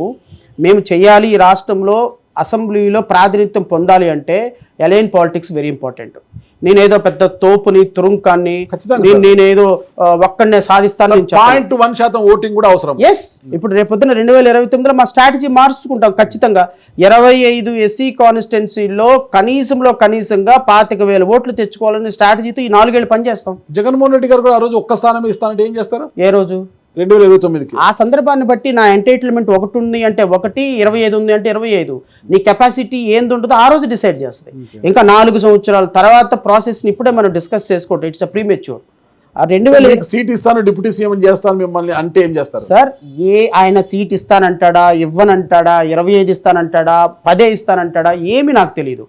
B: మేము చేయాలి. ఈ రాష్ట్రంలో అసెంబ్లీలో ప్రాతినిధ్యం పొందాలి అంటే అలైన్ పాలిటిక్స్ వెరీ ఇంపార్టెంట్. నేనేదో పెద్ద తోపుని తురుంకాన్ని నేనేదో ఒక్కడనే సాధిస్తాను.
A: 0.1% ఓటింగ్ కూడా అవసరం.
B: ఎస్, ఇప్పుడు రేపొద్దున 2029లో మా స్ట్రాటజీ మార్చుకుంటాం ఖచ్చితంగా. 25 ఎస్సీ కాన్స్టిట్యున్సీలో కనీసంగా 25,000 ఓట్లు తెచ్చుకోవాలనే స్ట్రాటజీతో ఈ 4 ఏళ్ళు పనిచేస్తాం.
A: జగన్మోహన్ రెడ్డి గారు కూడా ఆ రోజు ఒక్క స్థానం ఇస్తానంటే ఏం చేస్తారు?
B: ఏ రోజు?
A: 2029కి.
B: ఆ సందర్భాన్ని బట్టి నా ఎంటైటిల్మెంట్ 1 ఉంది అంటే 1, 25 ఉంది అంటే 25, నీ కెపాసిటీ ఏంది ఉంటుందో ఆ రోజు డిసైడ్ చేస్తుంది. ఇంకా 4 సంవత్సరాల తర్వాత ప్రాసెస్ని ఇప్పుడే మనం డిస్కస్ చేసుకోవటం ఇట్స్ ప్రీమెచ్యూర్. ఆ 2000
A: సీట్ ఇస్తాను, డిప్యూటీ సీఎం చేస్తాను మిమ్మల్ని అంటే ఏం చేస్తారు
B: సార్? ఆయన సీట్ ఇస్తానంటాడా, ఇవ్వనంటాడా, 25 ఇస్తానంటాడా, 10 ఇస్తానంటాడా, ఏమి నాకు తెలియదు.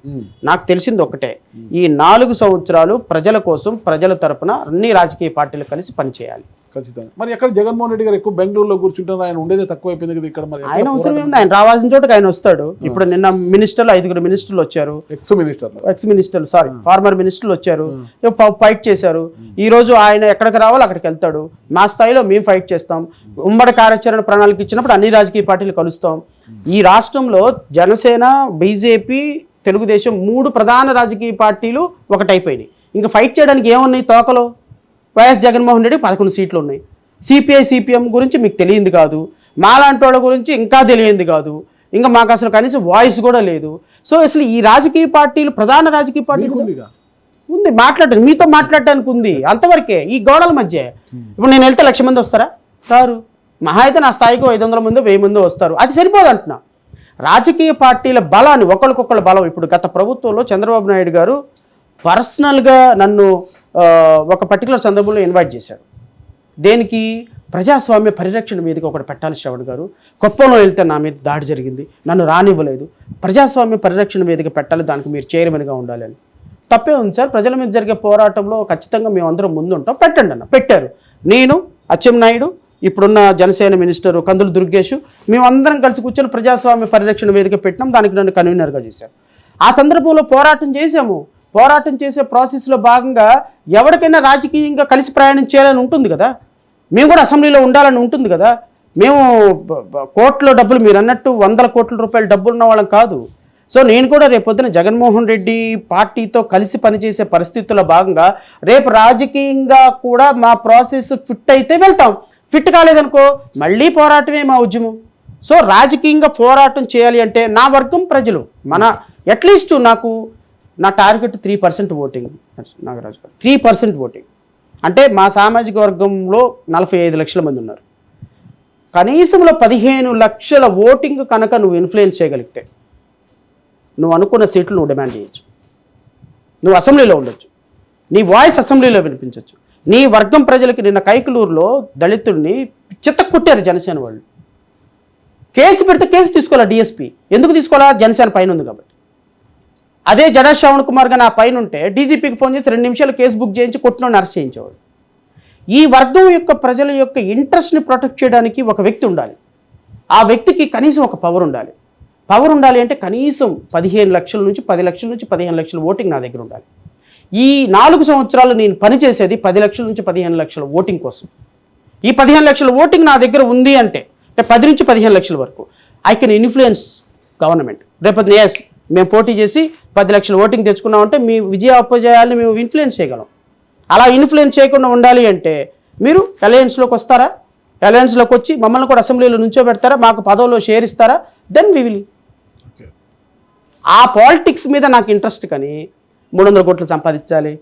B: నాకు తెలిసింది ఒకటే, ఈ 4 సంవత్సరాలు ప్రజల కోసం, ప్రజల తరపున అన్ని రాజకీయ పార్టీలు కలిసి పనిచేయాలి.
A: ఖచ్చితంగా. మరి ఎక్కడ జగన్మోహన్ రెడ్డి గారు ఎక్కువ బెంగళూరులో కూర్చుంటారు, ఆయన ఉండేదే తక్కువ అయిపోయింది కదా ఇక్కడ. మరి
B: ఆయన అవసరం ఏముంది, ఆయన రావాల్సిన చోటకి ఆయన వస్తాడు. ఇప్పుడు నిన్న 5 మినిస్టర్లు వచ్చారు, ఫార్మర్ మినిస్టర్లు వచ్చారు, ఫైట్ చేశారు. ఈ రోజు ఆయన ఎక్కడికి రావాలో అక్కడికి వెళ్తాడు. మా స్థాయిలో మేము ఫైట్ చేస్తాం. ఉమ్మడి కార్యాచరణ ప్రణాళిక ఇచ్చినప్పుడు అన్ని రాజకీయ పార్టీలు కలుస్తాం. ఈ రాష్ట్రంలో జనసేన, బీజేపీ, తెలుగుదేశం 3 ప్రధాన రాజకీయ పార్టీలు ఒకటైపోయినాయి. ఇంకా ఫైట్ చేయడానికి ఏమున్నాయి తోకలో? వైఎస్ జగన్మోహన్ రెడ్డి 11 సీట్లు ఉన్నాయి. సిపిఐ సిపిఎం గురించి మీకు తెలియంది కాదు, మాలాంటి వాళ్ళ గురించి ఇంకా తెలియంది కాదు, ఇంకా మాకు అసలు కనీసం వాయిస్ కూడా లేదు. సో అసలు ఈ రాజకీయ పార్టీలు, ప్రధాన రాజకీయ పార్టీలు ఉంది, మీతో మాట్లాడటానికి ఉంది, అంతవరకే. ఈ గోడల మధ్య ఇప్పుడు నేను వెళ్తే 1,00,000 మంది వస్తారా? రారు. మహా అయితే నా స్థాయికి 500 మంది 1000 మంది వస్తారు. అది సరిపోదు అంటున్నా. రాజకీయ పార్టీల బలాన్ని, ఒకరికొకళ్ళ బలం. ఇప్పుడు గత ప్రభుత్వంలో చంద్రబాబు నాయుడు గారు పర్సనల్గా నన్ను ఒక పర్టికులర్ సందర్భంలో ఇన్వైట్ చేశాడు. దేనికి? ప్రజాస్వామ్య పరిరక్షణ వేదిక ఒకటి పెట్టాలి శ్రవణ్ గారు. కుప్పంలో వెళ్తే నా మీద దాడి జరిగింది, నన్ను రానివ్వలేదు. ప్రజాస్వామ్య పరిరక్షణ వేదిక పెట్టాలి, దానికి మీరు చైర్మన్గా ఉండాలి అని. తప్పే ఉంది సార్, ప్రజల మీద జరిగే పోరాటంలో ఖచ్చితంగా మేము అందరం ముందుంటాం, పెట్టండి అన్న. పెట్టారు. నేను, అచ్చెన్నాయుడు, ఇప్పుడున్న జనసేన మినిస్టర్ కందులు దుర్గేష్, మేమందరం కలిసి కూర్చొని ప్రజాస్వామ్య పరిరక్షణ వేదిక పెట్టినాం. దానికి నన్ను కన్వీనర్గా చేశారు. ఆ సందర్భంలో పోరాటం చేశాము. పోరాటం చేసే ప్రాసెస్లో భాగంగా ఎవరికైనా రాజకీయంగా కలిసి ప్రయాణం చేయాలని ఉంటుంది కదా. మేము కూడా అసెంబ్లీలో ఉండాలని ఉంటుంది కదా. మేము కోట్ల డబ్బులు, మీరు అన్నట్టు 100 కోట్ల రూపాయల డబ్బులు ఉన్న వాళ్ళం కాదు. సో నేను కూడా రేపొద్దున జగన్మోహన్ రెడ్డి పార్టీతో కలిసి పనిచేసే పరిస్థితుల్లో భాగంగా రేపు రాజకీయంగా కూడా మా ప్రాసెస్ ఫిట్ అయితే వెళ్తాం. ఫిట్ కాలేదనుకో మళ్ళీ పోరాటమే మా ఉద్యమం. సో రాజకీయంగా పోరాటం చేయాలి అంటే నా వర్గం ప్రజలు, అట్లీస్ట్ నా టార్గెట్ 3% ఓటింగ్. నాగరాజు గారు 3% ఓటింగ్ అంటే మా సామాజిక వర్గంలో 45 లక్షల మంది ఉన్నారు. కనీసంలో 15 లక్షల ఓటింగ్ కనుక నువ్వు ఇన్ఫ్లుయెన్స్ చేయగలిగితే నువ్వు అనుకున్న సీట్లు నువ్వు డిమాండ్ చేయొచ్చు, నువ్వు అసెంబ్లీలో ఉండొచ్చు, నీ వాయిస్ అసెంబ్లీలో వినిపించవచ్చు. నీ వర్గం ప్రజలకి నిన్న కైకలూరులో దళితుడిని చిత్తకుట్టారు జనసేన వాళ్ళు. కేసు పెడితే కేసు తీసుకోవాలా డిఎస్పీ? ఎందుకు తీసుకోవాలా? జనసేన పైన ఉంది కాబట్టి. అదే జడా శ్రవణ్ కుమార్ గారు నా పైన ఉంటే డీజీపీకి ఫోన్ చేసి 2 నిమిషాలు కేసు బుక్ చేయించి కొట్టినోడిని అరెస్ట్ చేయించేవాడు. ఈ వర్గం యొక్క ప్రజల యొక్క ఇంట్రెస్ట్ని ప్రొటెక్ట్ చేయడానికి ఒక వ్యక్తి ఉండాలి. ఆ వ్యక్తికి కనీసం ఒక పవర్ ఉండాలి. పవర్ ఉండాలి అంటే కనీసం 15 లక్షల నుంచి 10 లక్షల నుంచి 15 లక్షల ఓటింగ్ నా దగ్గర ఉండాలి. ఈ 4 సంవత్సరాలు నేను పనిచేసేది 10 లక్షల నుంచి 15 లక్షల ఓటింగ్ కోసం. ఈ 15 లక్షల ఓటింగ్ నా దగ్గర ఉంది అంటే 10 నుంచి 15 లక్షల వరకు ఐ కెన్ ఇన్ఫ్లుయెన్స్ గవర్నమెంట్. రేపటి ఎస్ మేము పోటీ చేసి 10 లక్షల ఓటింగ్ తెచ్చుకున్నామంటే మీ విజయ అపజయాల్ని మేము ఇన్ఫ్లుయెన్స్ చేయగలం. అలా ఇన్ఫ్లుయెన్స్ చేయకుండా ఉండాలి అంటే మీరు అలయన్స్లోకి వస్తారా? అలయన్స్లోకి వచ్చి మమ్మల్ని కూడా అసెంబ్లీలో నుంచోబెడతారా? మాకు పదవులో షేర్ ఇస్తారా? Then we will. ఆ పాలిటిక్స్ మీద నాకు ఇంట్రెస్ట్. కానీ 300 కోట్లు సంపాదించాలి,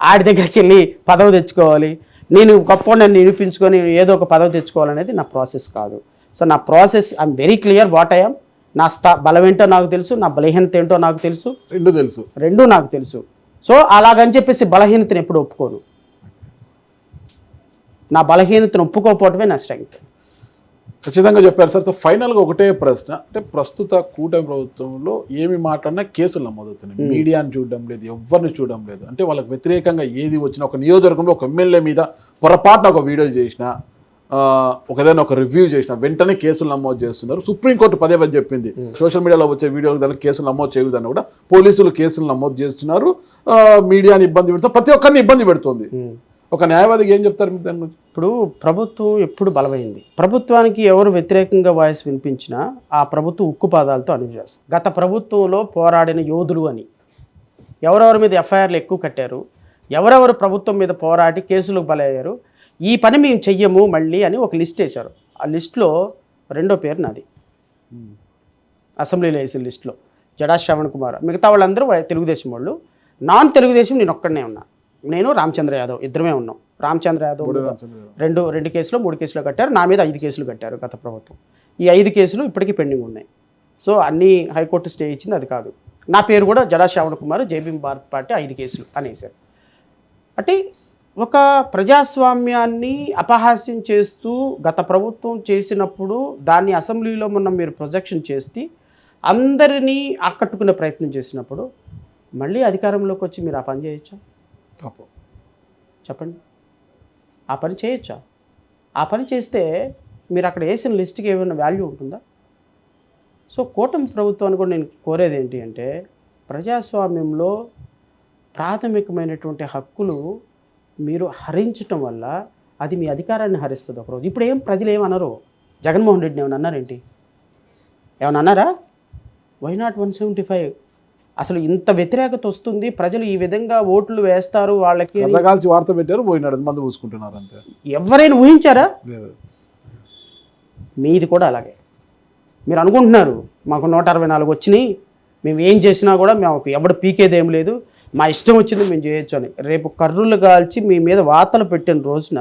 B: ఆడి దగ్గరికి వెళ్ళి పదవి తెచ్చుకోవాలి, నేను గొప్ప నిరూపించుకొని ఏదో ఒక పదవి తెచ్చుకోవాలనేది నా ప్రాసెస్ కాదు. సో నా process I'm very clear what I'm. నా బలం ఏంటో నాకు తెలుసు, నా బలహీనత ఏంటో నాకు తెలుసు, రెండూ నాకు తెలుసు. సో అలాగని చెప్పేసి బలహీనతను ఎప్పుడు ఒప్పుకోను. నా బలహీనతను ఒప్పుకోకపోవటమే నా స్ట్రెంగ్త్.
A: ఖచ్చితంగా చెప్పారు సార్. సో ఫైనల్గా ఒకటే ప్రశ్న, అంటే ప్రస్తుత కూటమి ప్రభుత్వంలో ఏమి మాట్లాడినా కేసులు నమోదవుతున్నాయి, మీడియాని చూడడం లేదు, ఎవరిని చూడడం లేదు. అంటే వాళ్ళకి వ్యతిరేకంగా ఏది వచ్చినా, ఒక నియోజకవర్గంలో ఒక ఎమ్మెల్యే మీద పొరపాటున ఒక వీడియో చేసినా, ఏదైనా ఒక రివ్యూ చేసినా వెంటనే కేసులు నమోదు చేస్తున్నారు. సుప్రీంకోర్టు పదే చెప్పింది, సోషల్ మీడియాలో వచ్చే వీడియోలకు దానికి కేసులు నమోదు చేయకూడదని కూడా పోలీసులు కేసులు నమోదు చేస్తున్నారు. మీడియాని ఇబ్బంది పెడుతుంది, ప్రతి ఒక్కరిని ఇబ్బంది పెడుతుంది. ఒక న్యాయవాదికి ఏం చెప్తారు మీరు దాని గురించి?
B: ఇప్పుడు ప్రభుత్వం ఎప్పుడు బలమైంది, ప్రభుత్వానికి ఎవరు వ్యతిరేకంగా వాయిస్ వినిపించినా ఆ ప్రభుత్వం ఉక్కు పాదాలతో అణిచేస్తుంది. గత ప్రభుత్వంలో పోరాడిన యోధులు అని ఎవరెవరి మీద ఎఫ్ఐఆర్లు ఎక్కువ కట్టారు, ఎవరెవరు ప్రభుత్వం మీద పోరాడి కేసులకు బలయ్యారు, ఈ పని మేము చెయ్యము మళ్ళీ అని ఒక లిస్ట్ వేశారు. ఆ లిస్టులో 2వ పేరు నాది. అసెంబ్లీలో వేసిన లిస్టులో జడా శ్రవణ్ కుమార్. మిగతా వాళ్ళందరూ తెలుగుదేశం వాళ్ళు. నాన్ తెలుగుదేశం నేను ఒక్కడనే ఉన్నా. నేను రామచంద్ర యాదవ్ ఇద్దరమే ఉన్నాం. రామచంద్ర యాదవ్ రెండు కేసులు 3 కేసులు కట్టారు, నా మీద 5 కేసులు కట్టారు గత ప్రభుత్వం. ఈ 5 కేసులు ఇప్పటికీ పెండింగ్ ఉన్నాయి. సో అన్ని హైకోర్టు స్టే ఇచ్చింది, అది కాదు. నా పేరు కూడా జడా శ్రవణ్ కుమార్, జేబీ భారత్ పార్టీ 5 కేసులు అనేసారు. అంటే ఒక ప్రజాస్వామ్యాన్ని అపహాస్యం చేస్తూ గత ప్రభుత్వం చేసినప్పుడు దాన్ని అసెంబ్లీలో మీరు ప్రొజెక్షన్ చేసి అందరినీ ఆకట్టుకునే ప్రయత్నం చేసినప్పుడు మళ్ళీ అధికారంలోకి వచ్చి మీరు ఆ పని చేయొచ్చా? చెప్పండి, ఆ పని చేయొచ్చా? ఆ పని చేస్తే మీరు అక్కడ వేసిన లిస్ట్కి ఏమైనా వాల్యూ ఉంటుందా? సో కూటమి ప్రభుత్వాన్ని కూడా నేను కోరేది ఏంటి అంటే, ప్రజాస్వామ్యంలో ప్రాథమికమైనటువంటి హక్కులు మీరు హరించటం వల్ల అది మీ అధికారాన్ని హరిస్తుంది ఒకరోజు. ఇప్పుడు ప్రజలు ఏమన్నారు? జగన్మోహన్ రెడ్డిని ఏమైనా అన్నారేంటి? ఏమైనా అన్నారా? Why not 175? అసలు ఇంత వ్యతిరేకత వస్తుంది, ప్రజలు ఈ విధంగా ఓట్లు వేస్తారు వాళ్ళకి
A: వార్త పెట్టారు, పోయినాడు మందు పూసుకుంటున్నారు అంతే.
B: ఎవరైనా ఊహించారా? మీది కూడా అలాగే. మీరు అనుకుంటున్నారు మాకు 164 వచ్చినాయి, మేము ఏం చేసినా కూడా మేము ఎవడు పీకేది ఏం లేదు, మా ఇష్టం వచ్చింది మేము చేయొచ్చు అని. రేపు కర్రులు కాల్చి మీ మీద వార్తలు పెట్టిన రోజున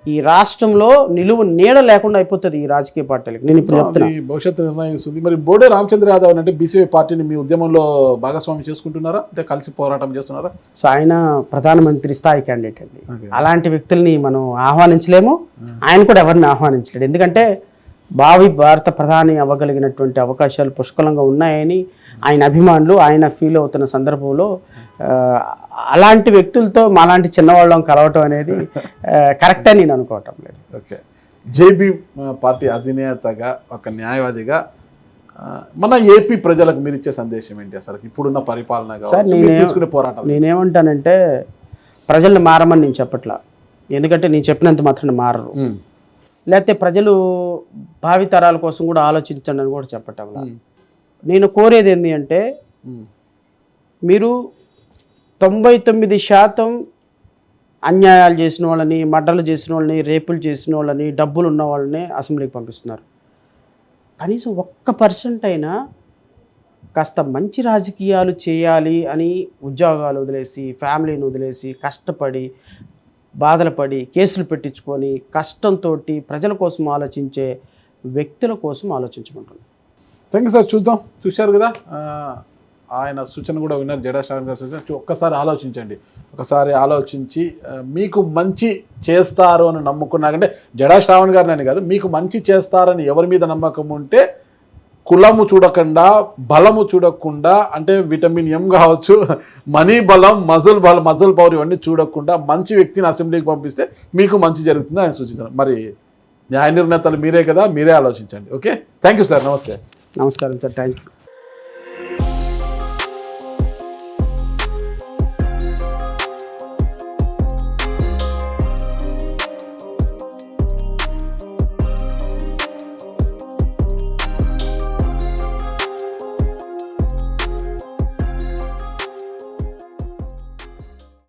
B: ఈ రాష్ట్రంలో నిలువు నీడ లేకుండా అయిపోతుంది ఈ రాజకీయ పార్టీలకు. నేను ఇప్పుడు చెప్తున్నా,
A: భవిష్యత్తు నిర్ణయిస్తుంది. మరి బోడే రామచంద్ర యాదవ్ అంటే బీసీవై పార్టీని మీ ఉద్యమంలో భాగస్వామ్యం చేసుకుంటున్నారా, అంటే కలిసి పోరాటం చేస్తున్నారా?
B: సో ఆయన ప్రధానమంత్రి స్థాయి క్యాండిడేట్ అండి. అలాంటి వ్యక్తుల్ని మనం ఆహ్వానించలేము, ఆయన కూడా ఎవరిని ఆహ్వానించలేడు. ఎందుకంటే భావి భారత ప్రధాని అవ్వగలిగినటువంటి అవకాశాలు పుష్కలంగా ఉన్నాయని ఆయన అభిమానులు ఆయన ఫీల్ అవుతున్న సందర్భంలో అలాంటి వ్యక్తులతో మాలాంటి చిన్నవాళ్ళం కలవటం అనేది కరెక్ట్ అని నేను అనుకోవటం లేదు.
A: ఓకే, జేబీ పార్టీ అధినేతగా, ఒక న్యాయవాదిగా మన ఏపీ ప్రజలకు మీరు ఇచ్చే సందేశం ఏంటి అసలు ఇప్పుడున్న పరిపాలన తీసుకునే పోరాటం?
B: నేనేమంటానంటే, ప్రజల్ని మారమని నేను చెప్పట్లా, ఎందుకంటే నేను చెప్పినంత మాత్రం మారరు. లేకపోతే ప్రజలు భావితరాల కోసం కూడా ఆలోచించండి అని కూడా చెప్పటం. నేను కోరేది ఏంటి అంటే, మీరు 99% అన్యాయాలు చేసిన వాళ్ళని, మర్డర్లు చేసిన వాళ్ళని, రేపులు చేసిన వాళ్ళని, డబ్బులు ఉన్న వాళ్ళని అసెంబ్లీకి పంపిస్తున్నారు. కనీసం 1% అయినా కాస్త మంచి రాజకీయాలు చేయాలి అని ఉద్యోగాలు వదిలేసి, ఫ్యామిలీని వదిలేసి, కష్టపడి, బాధలు పడి, కేసులు పెట్టించుకొని, కష్టంతో ప్రజల కోసం ఆలోచించే వ్యక్తుల కోసం ఆలోచించమంటున్నాను.
A: Thank you sir. చూశారు కదా, ఆయన సూచన కూడా విన్నారు, జడా శ్రవణ్ గారి సూచన. ఒక్కసారి ఆలోచించండి, ఒకసారి ఆలోచించి మీకు మంచి చేస్తారు అని నమ్ముకున్నాకంటే జడా శ్రవణ్ గారిని అని కాదు, మీకు మంచి చేస్తారని ఎవరి మీద నమ్మకం ఉంటే కులము చూడకుండా, బలము చూడకుండా, అంటే విటమిన్ ఎం కావచ్చు, మనీ బలం, మజల్ పవర్ ఇవన్నీ చూడకుండా మంచి వ్యక్తిని అసెంబ్లీకి పంపిస్తే మీకు మంచి జరుగుతుంది ఆయన సూచించారు. మరి న్యాయ నిర్ణేతలు మీరే కదా, మీరే ఆలోచించండి. Okay, thank you sir. నమస్తే.
B: నమస్కారం సార్, థ్యాంక్ యూ.